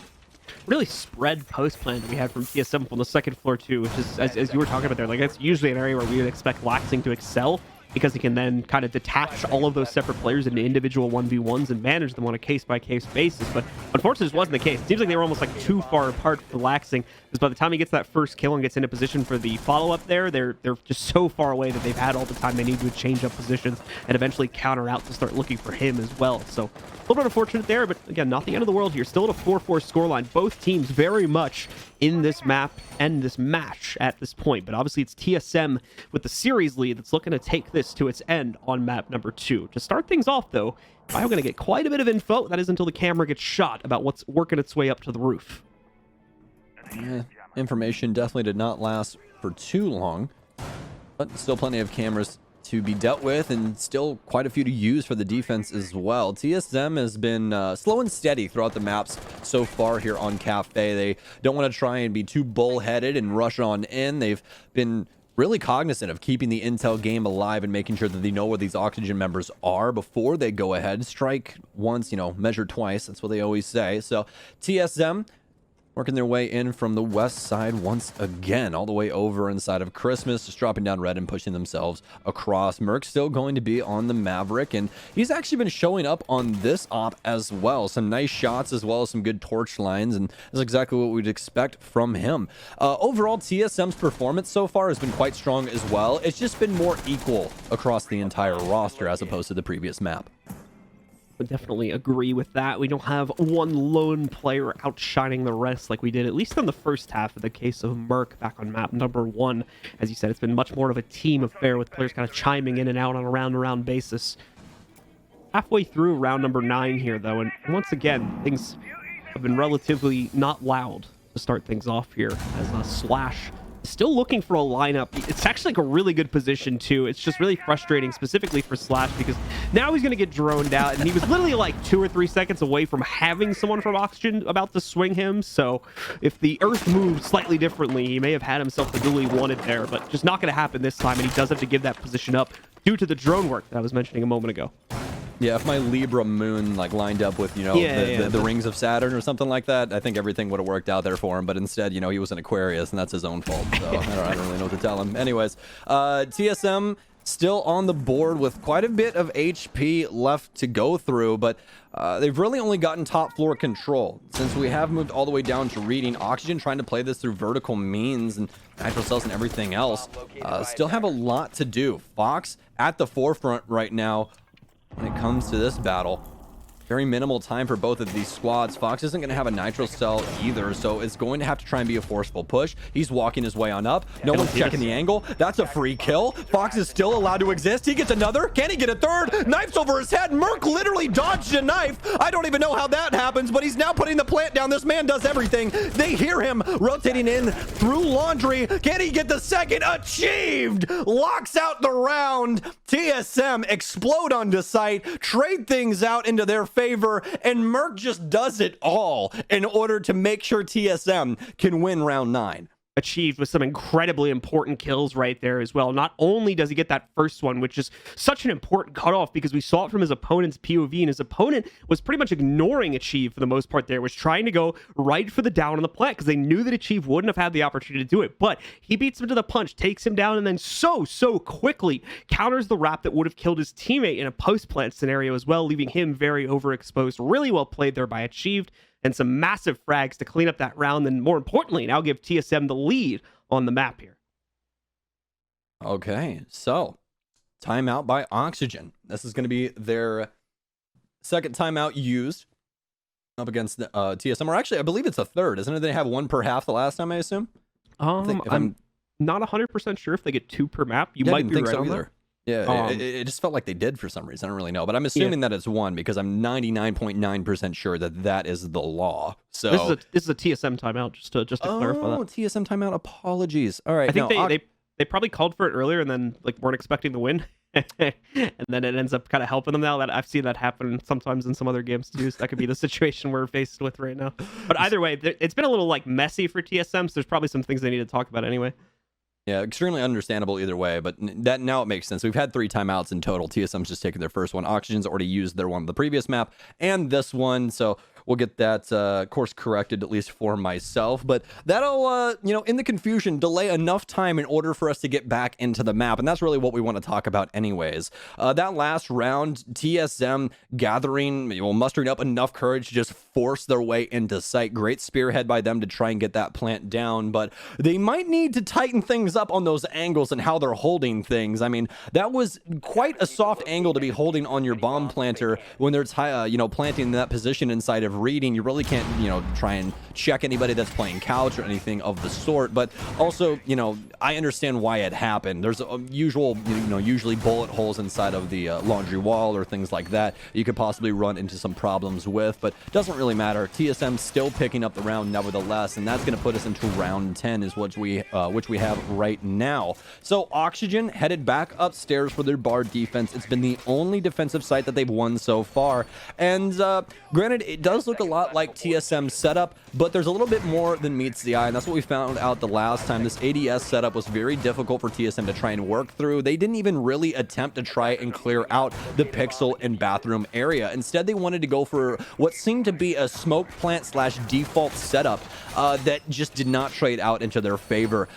Really spread post plan that we had from TSM on the second floor too, which is as you were talking about there, like that's usually an area where we would expect Laxing to excel, because he can then kind of detach all of those separate players into individual 1v1s and manage them on a case-by-case basis. But unfortunately, this wasn't the case. It seems like they were almost like too far apart for Laxing, because by the time he gets that first kill and gets into position for the follow-up there, they're just so far away that they've had all the time they need to change up positions and eventually counter out to start looking for him as well. So a little bit unfortunate there, but again, not the end of the world here. Still at a 4-4 scoreline. Both teams very much in this map and this match at this point. But obviously it's TSM with the series lead that's looking to take this to its end on map number 2. To start things off, though, I'm going to get quite a bit of info. That is until the camera gets shot about what's working its way up to the roof. Yeah, information definitely did not last for too long, but still plenty of cameras to be dealt with, and still quite a few to use for the defense as well. TSM has been slow and steady throughout the maps so far here on Café. They don't want to try and be too bullheaded and rush on in. They've been really cognizant of keeping the intel game alive and making sure that they know where these Oxygen members are before they go ahead. Strike once, measure twice. That's what they always say. So TSM working their way in from the west side once again, all the way over inside of Christmas, just dropping down red and pushing themselves across. Merc's still going to be on the Maverick, and he's actually been showing up on this op as well. Some nice shots as well as some good torch lines, and that's exactly what we'd expect from him. Overall, TSM's performance so far has been quite strong as well. It's just been more equal across the entire roster as opposed to the previous map. Would definitely agree with that. We don't have one lone player outshining the rest like we did, at least in the first half of the case of Merc back on map number 1. As you said, it's been much more of a team affair with players kind of chiming in and out on a round-to-round basis. Halfway through round number 9 here, though, and once again, things have been relatively not loud to start things off here, as Slash still looking for a lineup. It's actually like a really good position too. It's just really frustrating, specifically for Slash, because now he's going to get droned out, and he was literally like 2 or 3 seconds away from having someone from Oxygen about to swing him. So if the Earth moved slightly differently, he may have had himself the duel he wanted there, but just not going to happen this time, and he does have to give that position up due to the drone work that I was mentioning a moment ago. Yeah, if my Libra moon like lined up with, you know, the rings of Saturn or something like that, I think everything would have worked out there for him. But instead, you know, he was an Aquarius, and that's his own fault. So I don't really know what to tell him. Anyways, TSM still on the board with quite a bit of HP left to go through, but they've really only gotten top floor control. Since we have moved all the way down to reading, Oxygen trying to play this through vertical means and nitro cells and everything else, still have a lot to do. Fox at the forefront right now when it comes to this battle. Very minimal time for both of these squads. Fox isn't going to have a nitro cell either, so it's going to have to try and be a forceful push. He's walking his way on up. No one's checking the angle. That's a free kill. Fox is still allowed to exist. He gets another. Can he get a third? Knife's over his head. Merc literally dodged a knife. I don't even know how that happens, but he's now putting the plant down. This man does everything. They hear him rotating in through laundry. Can he get the second? Achieved! Locks out the round. TSM explode onto site, trade things out into their favor, and Merc just does it all in order to make sure TSM can win round 9. Achieved with some incredibly important kills right there as well. Not only does he get that first one, which is such an important cutoff because we saw it from his opponent's POV, and his opponent was pretty much ignoring Achieve for the most part there, was trying to go right for the down on the plant because they knew that Achieve wouldn't have had the opportunity to do it, but he beats him to the punch, takes him down, and then so quickly counters the wrap that would have killed his teammate in a post-plant scenario as well, leaving him very overexposed. Really well played there by Achieved, and some massive frags to clean up that round, and more importantly, now give TSM the lead on the map here. Okay, so timeout by Oxygen. This is going to be their second timeout used up against the, TSM, or actually, I believe it's a third, isn't it? They have one per half the last time, I assume? I'm not 100% sure if they get 2 per map. You might be right on that. Yeah, it just felt like they did for some reason. I don't really know, but I'm assuming that it's 1 because I'm 99.9% sure that that is the law. So this is a TSM timeout, just to clarify that. Oh, TSM timeout. Apologies. All right. I think they probably called for it earlier and then like weren't expecting the win, and then it ends up kind of helping them now. That I've seen that happen sometimes in some other games too. So that could be the situation we're faced with right now. But either way, it's been a little like messy for TSM. So there's probably some things they need to talk about anyway. Yeah, extremely understandable either way, but that now it makes sense. We've had 3 timeouts in total. TSM's just taken their first one. Oxygen's already used their one on the previous map and this one, so we'll get that course corrected, at least for myself. But that'll, you know, in the confusion, delay enough time in order for us to get back into the map, and that's really what we want to talk about anyways. That last round, TSM gathering, mustering up enough courage to just force their way into sight. Great spearhead by them to try and get that plant down, but they might need to tighten things up on those angles and how they're holding things. I mean, that was quite a soft angle to be holding on your bomb planter when they're, you know, planting in that position inside of reading. You really can't, you know, try and check anybody that's playing couch or anything of the sort. But also, you know, I understand why it happened. There's a usually bullet holes inside of the laundry wall or things like that you could possibly run into some problems with, but it doesn't really matter. TSM still picking up the round nevertheless, and that's going to put us into round 10 is what we have right now. So Oxygen headed back upstairs for their bar defense. It's been the only defensive site that they've won so far, and granted, it does look a lot like TSM's setup, but there's a little bit more than meets the eye, and that's what we found out the last time. This ADS setup was very difficult for TSM to try and work through. They didn't even really attempt to try and clear out the pixel and bathroom area. Instead, they wanted to go for what seemed to be a smoke plant slash default setup that just did not trade out into their favor,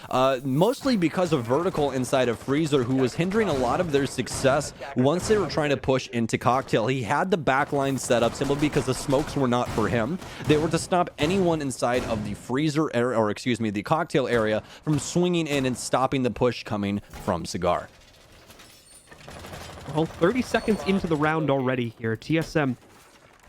mostly because of Vertical inside of Freezer, who was hindering a lot of their success once they were trying to push into Cocktail. He had the backline set up simply because the smokes were not for him. They were to stop anyone inside of the Freezer area, or excuse me, the Cocktail area, from swinging in and stopping the push coming from Cigar. Well, 30 seconds into the round already here. TSM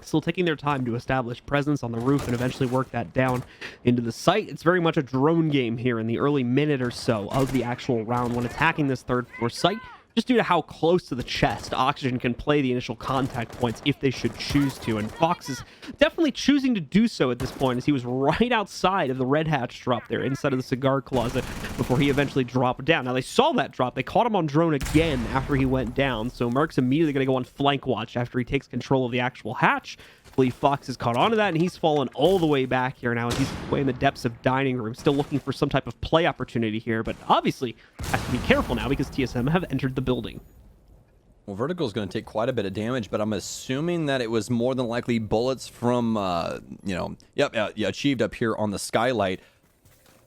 still taking their time to establish presence on the roof and eventually work that down into the site. It's very much a drone game here in the early minute or so of the actual round when attacking this third floor site, just due to how close to the chest Oxygen can play the initial contact points if they should choose to. And Fox is definitely choosing to do so at this point, as he was right outside of the red hatch drop there, inside of the cigar closet, before he eventually dropped down. Now, they saw that drop. They caught him on drone again after he went down, so Merc's immediately going to go on flank watch after he takes control of the actual hatch. I believe Fox has caught onto that, and he's fallen all the way back here now as he's way in the depths of dining room, still looking for some type of play opportunity here, but obviously has to be careful now because TSM have entered the building. Well, Vertical is going to take quite a bit of damage, but I'm assuming that it was more than likely bullets from, achieved up here on the skylight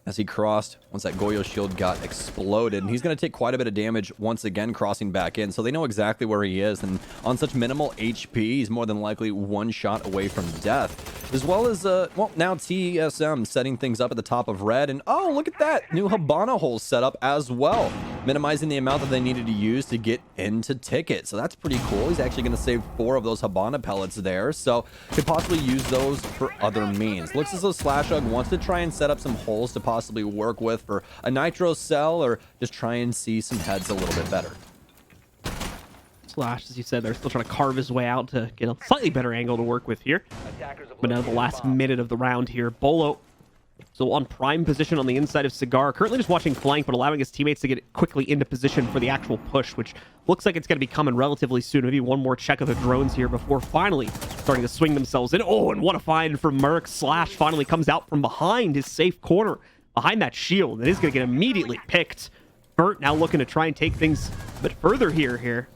as he crossed once that Goyo shield got exploded. And he's going to take quite a bit of damage once again crossing back in, so they know exactly where he is. And on such minimal HP, he's more than likely one shot away from death. As well as, now TSM setting things up at the top of red. And, oh, look at that! New Habana hole set up as well, minimizing the amount that they needed to use to get into ticket. So that's pretty cool. He's actually going to save 4 of those Habana pellets there, so could possibly use those for other means. Looks as though Slashug wants to try and set up some holes to possibly work with for a nitro cell, or just try and see some heads a little bit better. Slash, as you said, they're still trying to carve his way out to get a slightly better angle to work with here. But now the last minute of the round here, Bolo still on prime position on the inside of Cigar, currently just watching flank, but allowing his teammates to get quickly into position for the actual push, which looks like it's going to be coming relatively soon. Maybe one more check of the drones here before finally starting to swing themselves in. Oh, and what a find from Merc. Slash finally comes out from behind his safe corner, behind that shield, and is going to get immediately picked. Bert now looking to try and take things a bit further here.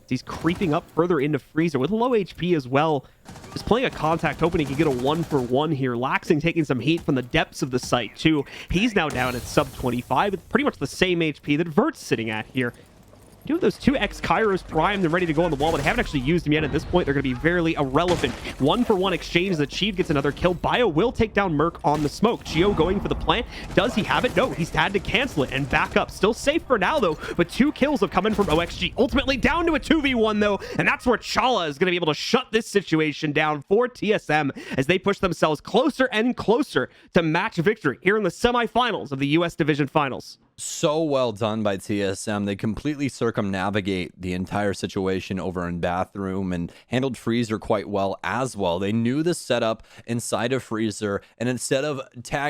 He's creeping up further into Freezer with low HP as well. Just playing a contact, hoping he can get a 1-for-1 here. Laxing taking some heat from the depths of the site too. He's now down at sub 25 with pretty much the same HP that Vert's sitting at here. Do have those 2 X-Kairos primed and ready to go on the wall, but they haven't actually used them yet. At this point, they're going to be fairly irrelevant. 1-for-1 exchange. The Chief gets another kill. Bio will take down Merc on the smoke. Geo going for the plant. Does he have it? No, he's had to cancel it and back up. Still safe for now, though, but 2 kills have come in from OXG. Ultimately down to a 2v1, though, and that's where Chala is going to be able to shut this situation down for TSM as they push themselves closer and closer to match victory here in the semifinals of the US Division Finals. So well done by TSM. They completely circumnavigate the entire situation over in bathroom and handled Freezer quite well as well. They knew the setup inside of Freezer, and instead of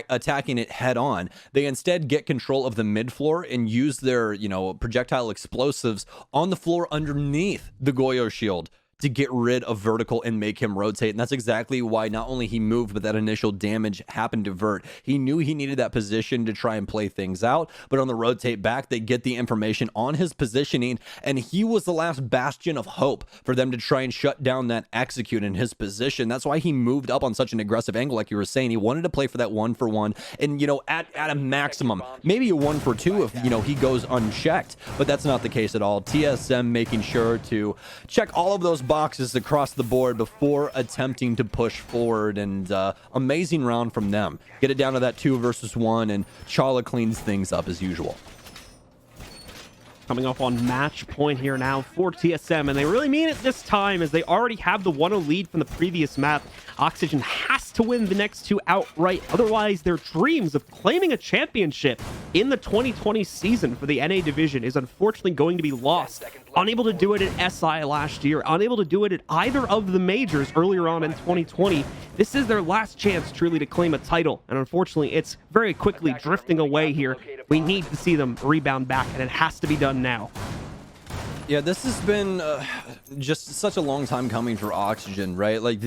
attacking it head on, they instead get control of the mid floor and use their, projectile explosives on the floor underneath the Goyo shield to get rid of Vertical and make him rotate. And that's exactly why not only he moved, but that initial damage happened to Vert. He knew he needed that position to try and play things out, but on the rotate back, they get the information on his positioning, and he was the last bastion of hope for them to try and shut down that execute in his position. That's why he moved up on such an aggressive angle, like you were saying. He wanted to play for that 1-for-1, and, at a maximum, maybe a 1-for-2 if, he goes unchecked, but that's not the case at all. TSM making sure to check all of those boxes across the board before attempting to push forward, and amazing round from them. Get it down to that 2 versus 1, and Chala cleans things up as usual. Coming up on match point here now for TSM, and they really mean it this time as they already have the 1-0 lead from the previous map. Oxygen has to win the next 2 outright, otherwise their dreams of claiming a championship in the 2020 season for the NA division is unfortunately going to be lost. Unable to do it at SI last year, unable to do it at either of the majors earlier on in 2020. This is their last chance truly to claim a title, and unfortunately it's very quickly drifting away here. We need to see them rebound back, and it has to be done now. Yeah, this has been just such a long time coming for Oxygen, right? Like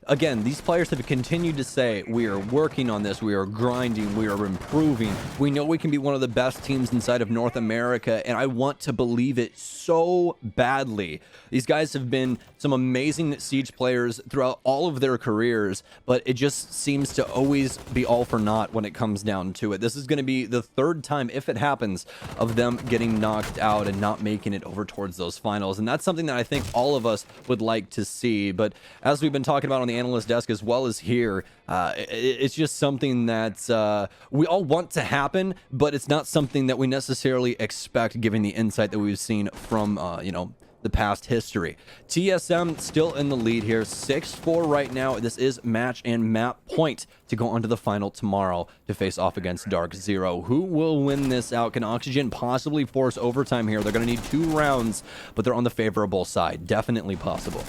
again, these players have continued to say, we are working on this, we are grinding, we are improving. We know we can be one of the best teams inside of North America, and I want to believe it so badly. These guys have been some amazing Siege players throughout all of their careers, but it just seems to always be all for naught when it comes down to it. This is going to be the third time, if it happens, of them getting knocked out and not making it over towards those finals, and that's something that I think all of us would like to see. But as we've been talking about on the analyst desk as well as here, it's just something that we all want to happen, but it's not something that we necessarily expect given the insight that we've seen from you know, the past history. TSM still in the lead here, 6-4 right now. This is match and map point to go on to the final tomorrow to face off against Dark Zero. Who will win this out? Can Oxygen possibly force overtime here? They're going to need 2 rounds, but they're on the favorable side. Definitely possible.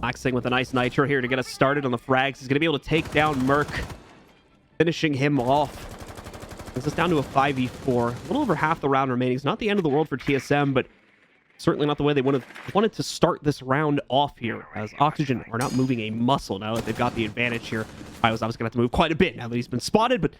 Axing with a nice nitro here to get us started on the frags. He's going to be able to take down Merc, finishing him off. This is down to a 5v4. A little over half the round remaining. It's not the end of the world for TSM, but certainly not the way they would have wanted to start this round off here, as Oxygen are not moving a muscle now that they've got the advantage here. I was going to have to move quite a bit now that he's been spotted, but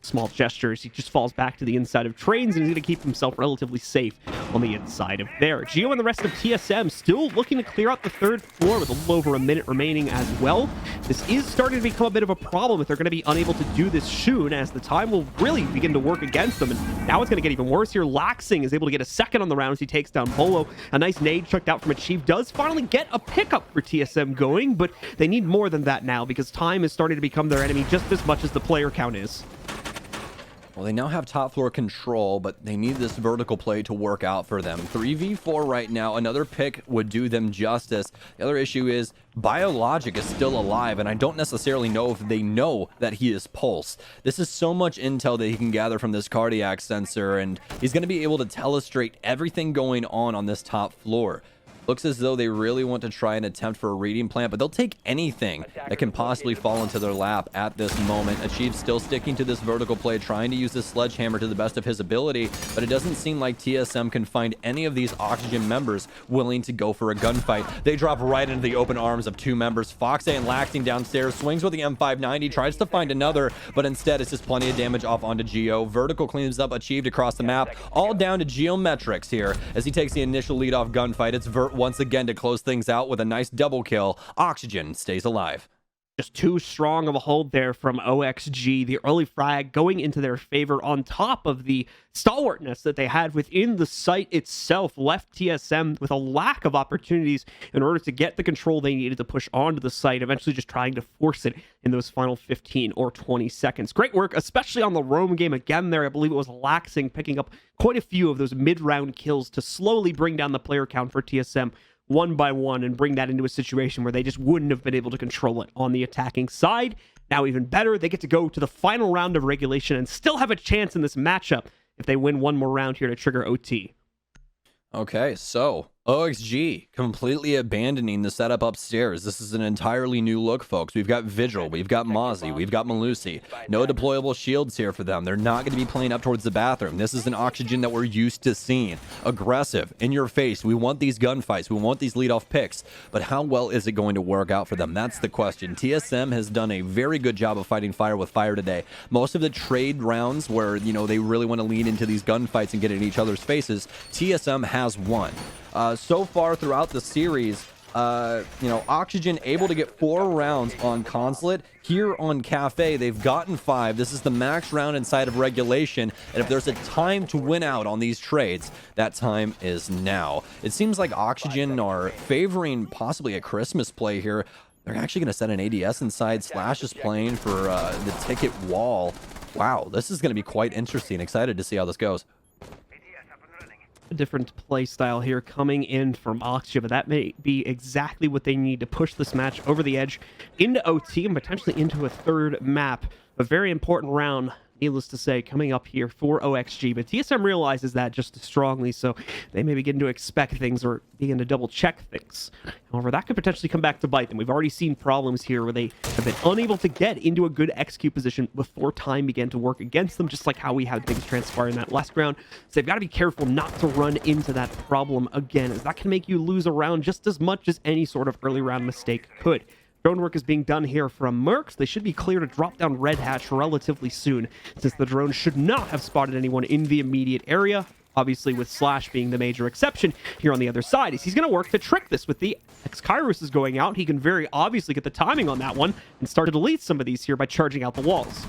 small gestures. He just falls back to the inside of trains, and he's going to keep himself relatively safe on the inside of there. Geo and the rest of TSM still looking to clear out the 3rd floor with a little over a minute remaining as well. This is starting to become a bit of a problem if they're going to be unable to do this soon, as the time will really begin to work against them. And now it's going to get even worse here. Laxing is able to get a second on the round as he takes down Bolo. A nice nade chucked out from Achieve does finally get a pickup for TSM going, but they need more than that now because time is starting to become their enemy just as much as the player count is. Well, they now have top floor control, but they need this vertical play to work out for them. 3v4 right now. Another pick would do them justice. The other issue is Biologic is still alive, and I don't necessarily know if they know that he is Pulse. This is so much intel that he can gather from this cardiac sensor, and he's going to be able to telestrate everything going on this top floor. Looks as though they really want to try and attempt for a reading plant, but they'll take anything that can possibly fall into their lap at this moment. Achieve still sticking to this vertical play, trying to use this sledgehammer to the best of his ability, but it doesn't seem like TSM can find any of these Oxygen members willing to go for a gunfight. They drop right into the open arms of 2 members. Foxay and Laxing downstairs, swings with the M590, tries to find another, but instead it's just plenty of damage off onto Geo. Vertical cleans up Achieved across the map, all down to Geometrics here as he takes the initial lead off gunfight. It's Vert once again to close things out with a nice double kill. Oxygen stays alive. Just too strong of a hold there from OXG. The early frag going into their favor on top of the stalwartness that they had within the site itself left TSM with a lack of opportunities in order to get the control they needed to push onto the site, eventually just trying to force it in those final 15 or 20 seconds. Great work, especially on the roam game again there. I believe it was Laxing picking up quite a few of those mid-round kills to slowly bring down the player count for TSM one by one and bring that into a situation where they just wouldn't have been able to control it on the attacking side. Now even better, they get to go to the final round of regulation and still have a chance in this matchup if they win one more round here to trigger OT. Okay, so OXG completely abandoning the setup upstairs. This is an entirely new look, folks. We've got Vigil, we've got Mozzie, we've got Malusi. No deployable shields here for them. They're not going to be playing up towards the bathroom. This is an Oxygen that we're used to seeing. Aggressive, in your face. We want these gunfights. We want these lead-off picks. But how well is it going to work out for them? That's the question. TSM has done a very good job of fighting fire with fire today. Most of the trade rounds where, you know, they really want to lean into these gunfights and get in each other's faces, TSM has won. So far throughout the series, you know, Oxygen able to get 4 rounds on Consulate. Here on Café, they've gotten 5. This is the max round inside of regulation, and if there's a time to win out on these trades, that time is now. It seems like Oxygen are favoring possibly a Christmas play here. They're actually going to set an ADS inside. Slash is playing for the ticket wall. Wow, this is going to be quite interesting. Excited to see how this goes. A different play style here coming in from Oxygen, but that may be exactly what they need to push this match over the edge into OT and potentially into a 3rd map. A very important round needless to say, coming up here for OXG. But TSM realizes that just as strongly, so they may begin to expect things or begin to double-check things. However, that could potentially come back to bite them. We've already seen problems here where they have been unable to get into a good execute position before time began to work against them, just like how we had things transpire in that last round. So they've got to be careful not to run into that problem again, as that can make you lose a round just as much as any sort of early round mistake could. Drone work is being done here from Mercs. They should be clear to drop down Red Hatch relatively soon, since the drone should not have spotted anyone in the immediate area. Obviously, with Slash being the major exception here on the other side, is he's going to work to trick this. With the X-Kairos is going out, he can very obviously get the timing on that one and start to delete some of these here by charging out the walls.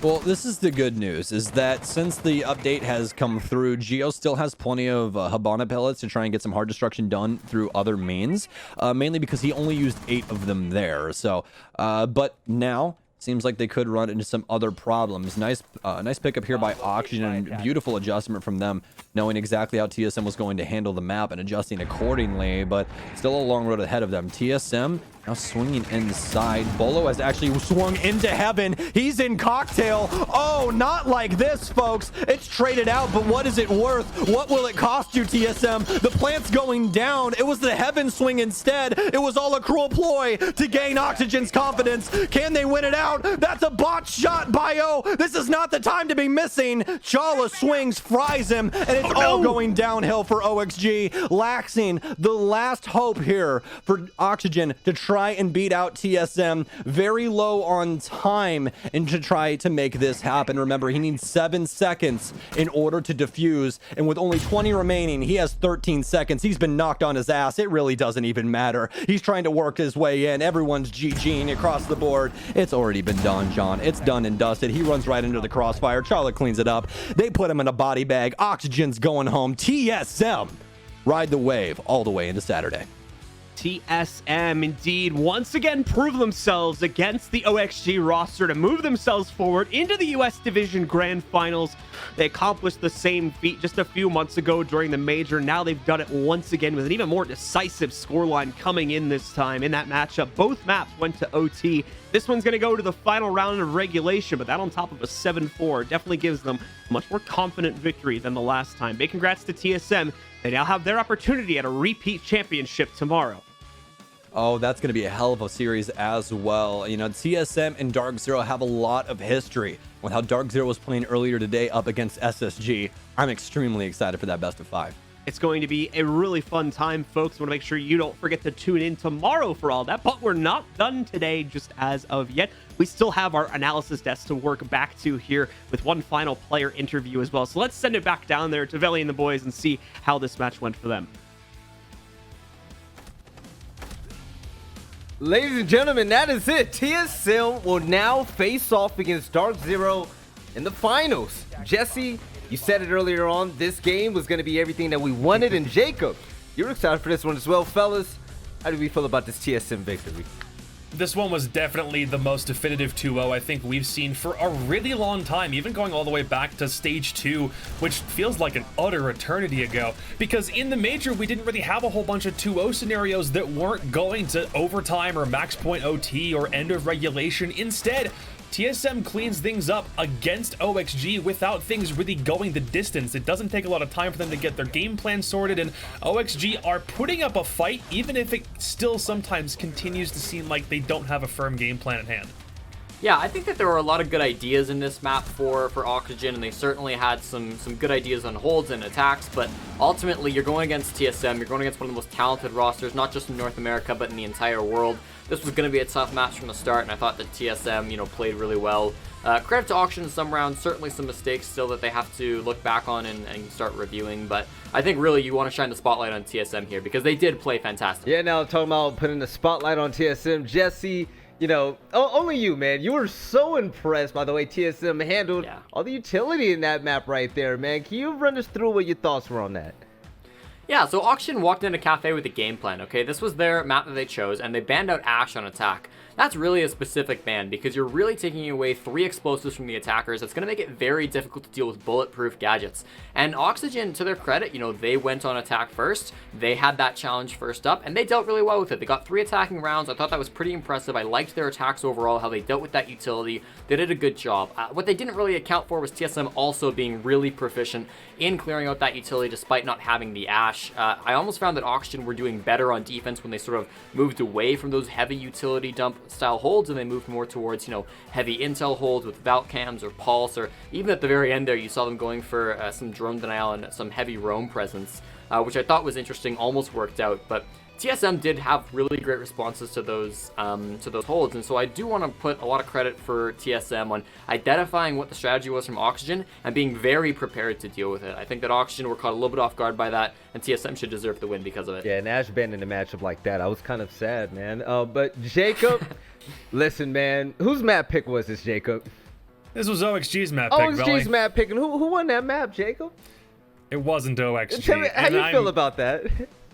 Well, this is the good news, is that since the update has come through, Geo still has plenty of Habana pellets to try and get some hard destruction done through other means, mainly because he only used 8 of them there. So, but now seems like they could run into some other problems. Nice pickup here by Oxygen. Beautiful adjustment from them, knowing exactly how TSM was going to handle the map and adjusting accordingly, but still a long road ahead of them. TSM now swinging inside. Bolo has actually swung into heaven. He's in cocktail. Oh, not like this, folks. It's traded out, but what is it worth? What will it cost you, TSM? The plant's going down. It was the heaven swing instead. It was all a cruel ploy to gain Oxygen's confidence. Can they win it out? That's a bot shot, Bio. This is not the time to be missing. Chala swings, fries him, and it's all going downhill for OXG. Laxing the last hope here for Oxygen to try and beat out TSM. Very low on time and to try to make this happen. Remember, he needs 7 seconds in order to defuse, and with only 20 remaining, he has 13 seconds. He's been knocked on his ass. It really doesn't even matter. He's trying to work his way in. Everyone's GGing across the board. It's already been done, John. It's done and dusted. He runs right into the crossfire. Charlotte cleans it up. They put him in a body bag. Oxygen's going home. TSM ride the wave all the way into Saturday. TSM indeed once again prove themselves against the OXG roster to move themselves forward into the US Division Grand Finals. They accomplished the same feat just a few months ago during the major. Now they've done it once again with an even more decisive scoreline coming in this time in that matchup. Both maps went to OT. This one's going to go to the final round of regulation, but that on top of a 7-4 definitely gives them a much more confident victory than the last time. Big congrats to TSM. They now have their opportunity at a repeat championship tomorrow. Oh, that's going to be a hell of a series as well. You know, TSM and Dark Zero have a lot of history with how Dark Zero was playing earlier today up against SSG. I'm extremely excited for that best of 5. It's going to be a really fun time, folks. Want to make sure you don't forget to tune in tomorrow for all that, but we're not done today just as of yet. We still have our analysis desk to work back to here with one final player interview as well. So let's send it back down there to Veli and the boys and see how this match went for them. Ladies and gentlemen, that is it. TSM will now face off against Dark Zero in the finals. Jesse, you said it earlier on, this game was going to be everything that we wanted, and Jacob, you're excited for this one as well. Fellas, how do we feel about this TSM victory? This one was definitely the most definitive 2-0 I think we've seen for a really long time, even going all the way back to stage 2, which feels like an utter eternity ago, because in the major we didn't really have a whole bunch of 2-0 scenarios that weren't going to overtime or max point OT or end of regulation. Instead, TSM cleans things up against OXG without things really going the distance. It doesn't take a lot of time for them to get their game plan sorted, and OXG are putting up a fight, even if it still sometimes continues to seem like they don't have a firm game plan at hand. Yeah, I think that there were a lot of good ideas in this map for Oxygen, and they certainly had some good ideas on holds and attacks, but ultimately you're going against TSM, you're going against one of the most talented rosters, not just in North America, but in the entire world. This was going to be a tough match from the start, and I thought that TSM, played really well. Credit to Oxygen in some rounds, certainly some mistakes still that they have to look back on and start reviewing, but I think really you want to shine the spotlight on TSM here because they did play fantastic. Yeah, now talking about putting the spotlight on TSM, Jesse, only you, man. You were so impressed by the way TSM handled all the utility in that map right there, man. Can you run us through what your thoughts were on that? Yeah, so Oxygen walked into Café with a game plan, okay? This was their map that they chose, and they banned out Ash on attack. that's really a specific ban because you're really taking away 3 explosives from the attackers. That's going to make it very difficult to deal with bulletproof gadgets. And Oxygen, to their credit, you know, they went on attack first. They had that challenge first up, and they dealt really well with it. They got 3 attacking rounds. I thought that was pretty impressive. I liked their attacks overall, how they dealt with that utility. They did a good job. What they didn't really account for was TSM also being really proficient in clearing out that utility despite not having the Ash. I almost found that Oxygen were doing better on defense when they sort of moved away from those heavy utility dump style holds and they moved more towards, you know, heavy intel holds with Valk cams or Pulse, or even at the very end there you saw them going for some drone denial and some heavy roam presence, which I thought was interesting, almost worked out. But TSM did have really great responses to those holds, and so I do want to put a lot of credit for TSM on identifying what the strategy was from Oxygen and being very prepared to deal with it. I think that Oxygen were caught a little bit off guard by that, and TSM should deserve the win because of it. Yeah, and Ash banned in a matchup like that, I was kind of sad, man. But Jacob, listen, man, whose map pick was this, Jacob? This was OXG's map pick, OXG's Belly. map pick, and who won that map, Jacob? It wasn't OXG. Tell me, how and you feel about that?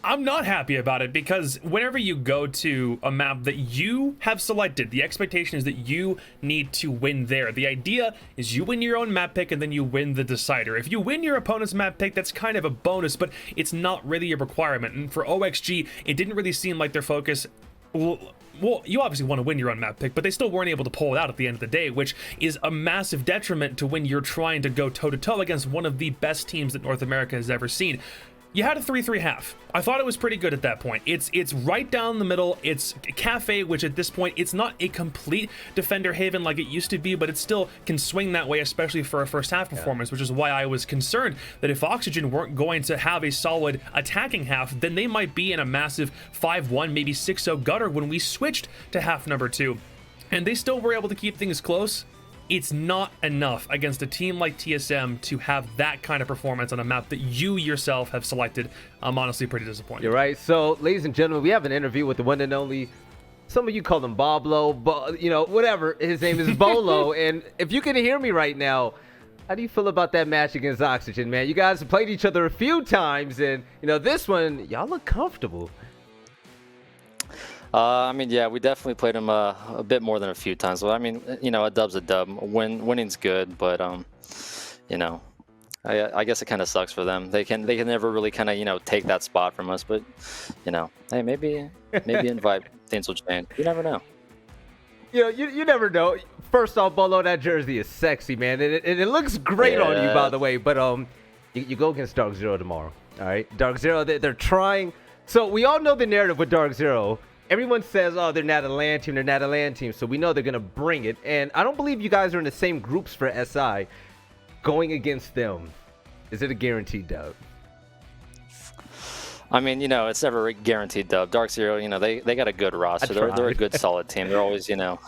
I'm not happy about it because whenever you go to a map that you have selected, the expectation is that you need to win there. The idea is you win your own map pick and then you win the decider. If you win your opponent's map pick, that's kind of a bonus, but it's not really a requirement. And for OXG, it didn't really seem like their focus... Well, you obviously want to win your own map pick, but they still weren't able to pull it out at the end of the day, which is a massive detriment to when you're trying to go toe-to-toe against one of the best teams that North America has ever seen. You had a 3-3 half. I thought it was pretty good at that point. It's right down the middle. It's Café, which at this point, it's not a complete defender haven like it used to be, but it still can swing that way, especially for a first half performance, which is why I was concerned that if Oxygen weren't going to have a solid attacking half, then they might be in a massive 5-1, maybe 6-0 gutter when we switched to half number 2. And they still were able to keep things close. It's not enough against a team like TSM to have that kind of performance on a map that you yourself have selected. I'm honestly pretty disappointed. You're right. So, ladies and gentlemen, we have an interview with the one and only, some of you call him Boblo, but you know, whatever. His name is Bolo. And if you can hear me right now, how do you feel about that match against Oxygen, man? You guys have played each other a few times, and you know, this one, y'all look comfortable. I mean, yeah, we definitely played him a bit more than a few times. Well, I mean, you know, a dub's a dub. Winning's good, but you know, I guess it kind of sucks for them. They can never really kind of, you know, take that spot from us. But you know, hey, maybe invite things will change. You never know. You know, you never know. First off, Bolo, that jersey is sexy, man, and it looks great on you, by the way. But you go against Dark Zero tomorrow. All right, Dark Zero, they're trying. So we all know the narrative with Dark Zero. Everyone says, oh, they're not a LAN team, they're not a LAN team, so we know they're going to bring it. And I don't believe you guys are in the same groups for SI. Going against them, is it a guaranteed dub? I mean, you know, it's never a guaranteed dub. Dark Zero, you know, they got a good roster. They're a good, solid team. They're always, you know,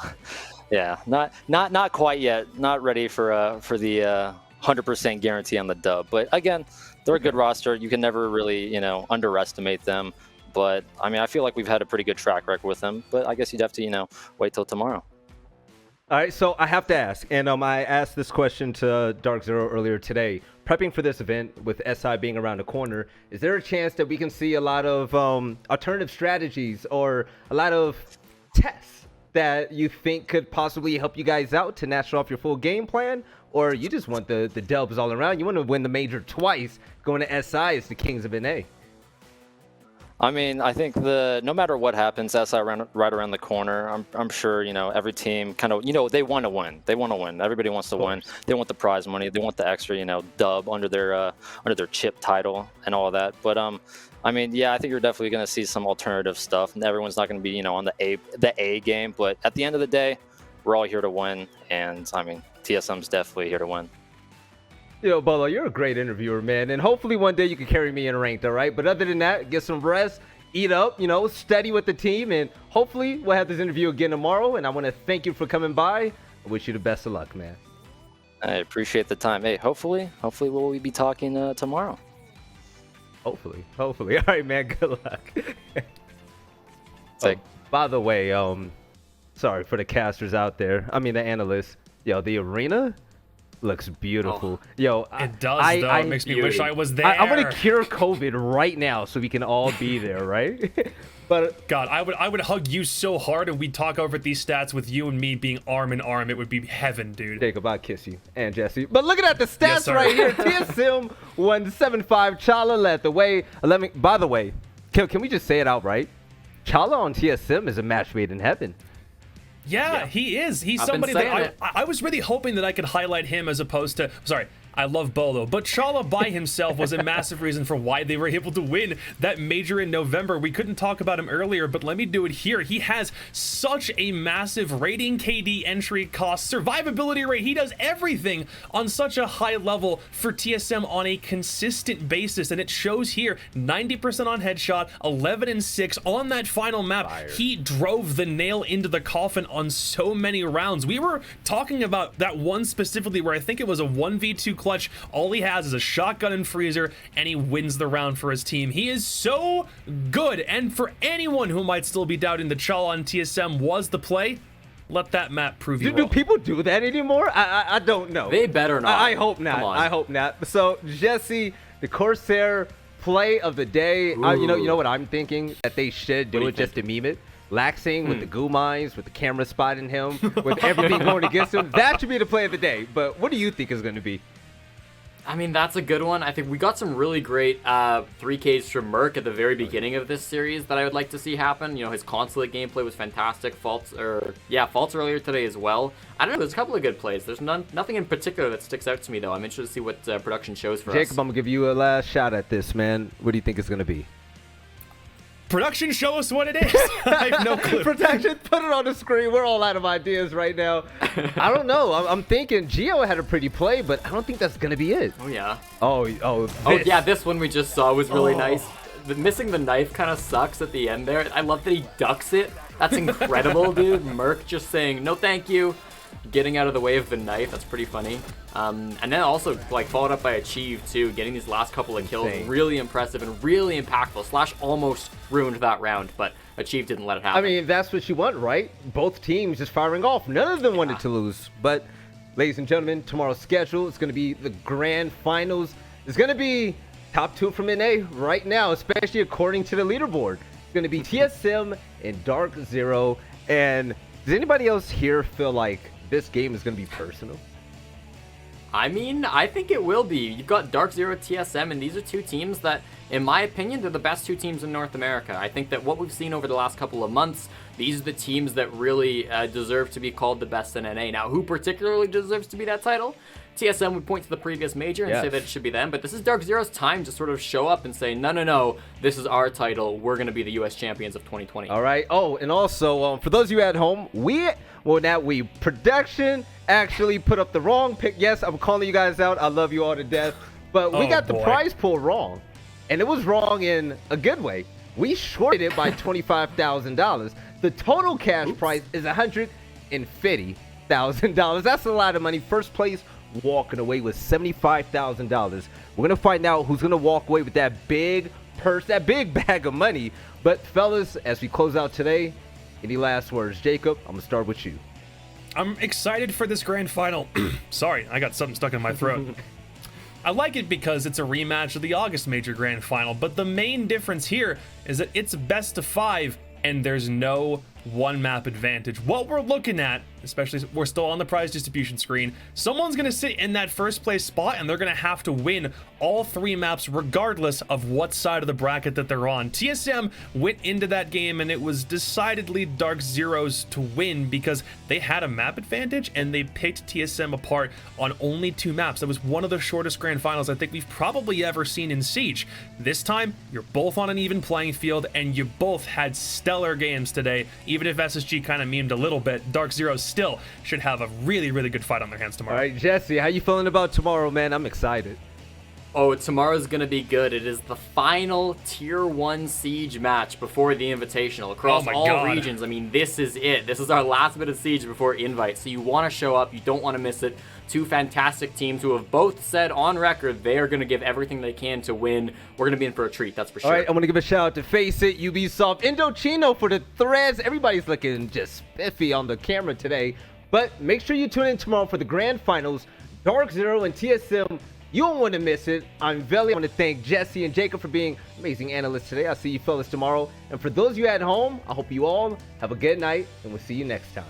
yeah, not quite yet. Not ready for the 100% guarantee on the dub. But again, they're a good roster. You can never really, you know, underestimate them. But, I mean, I feel like we've had a pretty good track record with them. But I guess you'd have to, you know, wait till tomorrow. All right, so I have to ask, and I asked this question to Dark Zero earlier today. Prepping for this event with SI being around the corner, is there a chance that we can see a lot of alternative strategies or a lot of tests that you think could possibly help you guys out to national off your full game plan? Or you just want the dubs all around? You want to win the major twice, going to SI as the Kings of NA? I mean, I think no matter what happens, SI right around the corner. I'm sure, you know, every team kind of, you know, they want to win. They want to win. Everybody wants to win. They want the prize money. They want the extra, you know, dub under their chip title and all of that. But I mean, yeah, I think you're definitely going to see some alternative stuff, and everyone's not going to be, you know, on the A game. But at the end of the day, we're all here to win, and I mean, TSM's definitely here to win. Yo, Bolo, you're a great interviewer, man, and hopefully one day you can carry me in ranked, all right? But other than that, get some rest, eat up, you know, study with the team, and hopefully we'll have this interview again tomorrow, and I want to thank you for coming by. I wish you the best of luck, man. I appreciate the time. Hey, hopefully we'll be talking tomorrow. Hopefully. All right, man, good luck. Like, by the way, sorry for the casters out there. I mean, the analysts. Yo, the arena, Looks beautiful. Yo, It does, though. It makes me wish I was there. I want to cure COVID right now so we can all be there, right? But God, I would hug you so hard and we'd talk over these stats with you and me being arm in arm. It would be heaven, dude. Jacob, I'll kiss you. And Jesse. But looking at the stats Yes, sir. right here, TSM won 7-5. Chala led the way. 11. By the way, can we just say it outright? Chala on TSM is a match made in heaven. Yeah, he is. He's I've been somebody saying that it. I was really hoping that I could highlight him as opposed to. Sorry, I love Bolo, but Chala by himself was a massive reason for why they were able to win that major in November. We couldn't talk about him earlier, but let me do it here. He has such a massive rating, KD, entry cost, survivability rate. He does everything on such a high level for TSM on a consistent basis, and it shows here 90% on headshot, 11 and 6 on that final map. He drove the nail into the coffin on so many rounds. We were talking about that one specifically where I think it was a 1v2 clutch. All he has is a shotgun and freezer, and he wins the round for his team. He is so good, and for anyone who might still be doubting that Chala on TSM was the play, let that map prove you Do wrong. people do that anymore? I don't know. They better not. I hope not. Come on. I hope not. So Jesse, the Corsair play of the day. You know what I'm thinking? That they should do do you it just to meme it. Laxing with the goo mines, with the camera spotting him, with everything going against him. That should be the play of the day. But what do you think is going to be? I mean, that's a good one. I think we got some really great 3Ks from Merc at the very beginning of this series that I would like to see happen. You know, his Consulate gameplay was fantastic. Faults earlier today as well. I don't know, there's a couple of good plays. There's nothing in particular that sticks out to me, though. I'm interested to see what production shows for us. Jacob, I'm going to give you a last shot at this, man. What do you think it's going to be? Production, show us what it is. I have no clue. Protection, put it on the screen. We're all out of ideas right now. I don't know. I'm thinking Gio had a pretty play, but I don't think that's going to be it. Oh, yeah. Oh, Oh, yeah, this one we just saw was really nice. Missing the knife kind of sucks at the end there. I love that he ducks it. That's incredible, dude. Merc just saying, no thank you. Getting out of the way of the knife. That's pretty funny. And then also, like, followed up by Achieve, too. Getting these last couple of kills. Insane. Really impressive and really impactful. Slash almost ruined that round, but Achieve didn't let it happen. I mean, that's what you want, right? Both teams just firing off. None of them wanted to lose. But, ladies and gentlemen, tomorrow's schedule is going to be the grand finals. It's going to be top 2 from NA right now, especially according to the leaderboard. It's going to be TSM and Dark Zero. And does anybody else here feel like this game is going to be personal? I mean, I think it will be. You've got Dark Zero, TSM, and these are two teams that, in my opinion, they're the best two teams in North America. I think that what we've seen over the last couple of months, these are the teams that really deserve to be called the best in NA. Now, who particularly deserves to be that title? TSM would point to the previous major and say that it should be them, but this is Dark Zero's time to sort of show up and say, no, this is our title. We're going to be the U.S. champions of 2020. All right. Oh, and also, for those of you at home, production actually put up the wrong pick. Yes, I'm calling you guys out. I love you all to death. But we got the prize pool wrong. And it was wrong in a good way. We shorted it by $25,000. The total cash prize is $150,000. That's a lot of money. First place walking away with $75,000. We're going to find out who's going to walk away with that big purse, that big bag of money. But fellas, as we close out today, any last words? Jacob, I'm going to start with you. I'm excited for this grand final. Sorry, I got something stuck in my throat. I like it because it's a rematch of the August Major Grand Final, but the main difference here is that it's best of 5 and there's no one map advantage. What we're looking at, especially we're still on the prize distribution screen, someone's going to sit in that first place spot and they're going to have to win all 3 maps regardless of what side of the bracket that they're on. TSM went into that game and it was decidedly Dark Zero's to win because they had a map advantage and they picked TSM apart on only 2 maps. That was one of the shortest grand finals I think we've probably ever seen in Siege. This time, you're both on an even playing field and you both had stellar games today. Even if SSG kind of memed a little bit, Dark Zero still should have a really, really good fight on their hands tomorrow. All right, Jesse, how you feeling about tomorrow, man? I'm excited. Oh, tomorrow's going to be good. It is the final Tier 1 Siege match before the Invitational across all regions. I mean, this is it. This is our last bit of Siege before Invite. So you want to show up. You don't want to miss it. 2 fantastic teams who have both said on record they are going to give everything they can to win. We're going to be in for a treat, that's for sure. All right, I want to give a shout out to Face It, Ubisoft, Indochino for the threads. Everybody's looking just spiffy on the camera today. But make sure you tune in tomorrow for the grand finals. Dark Zero and TSM. You don't want to miss it. I'm Veli. I want to thank Jesse and Jacob for being amazing analysts today. I'll see you fellas tomorrow. And for those of you at home, I hope you all have a good night, and we'll see you next time.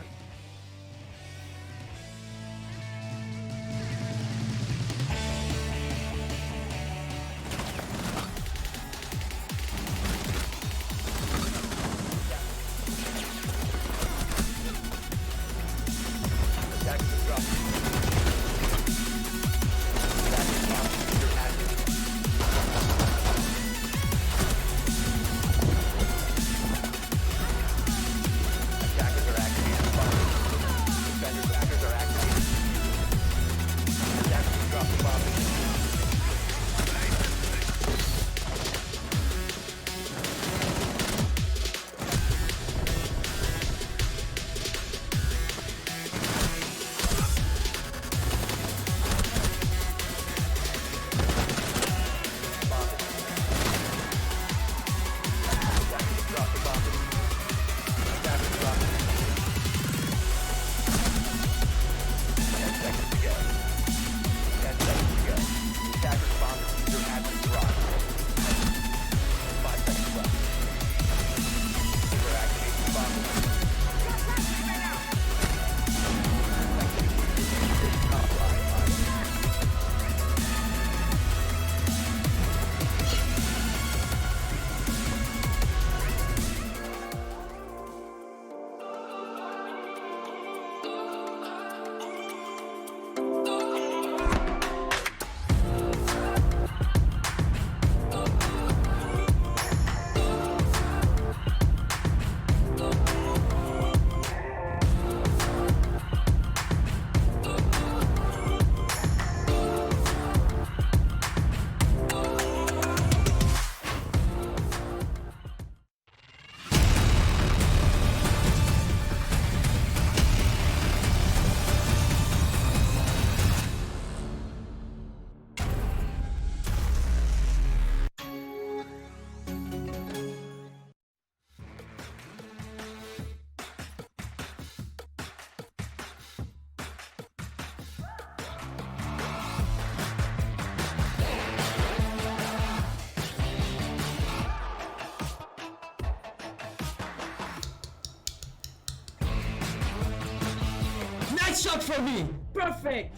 Nice shot for me. Perfect.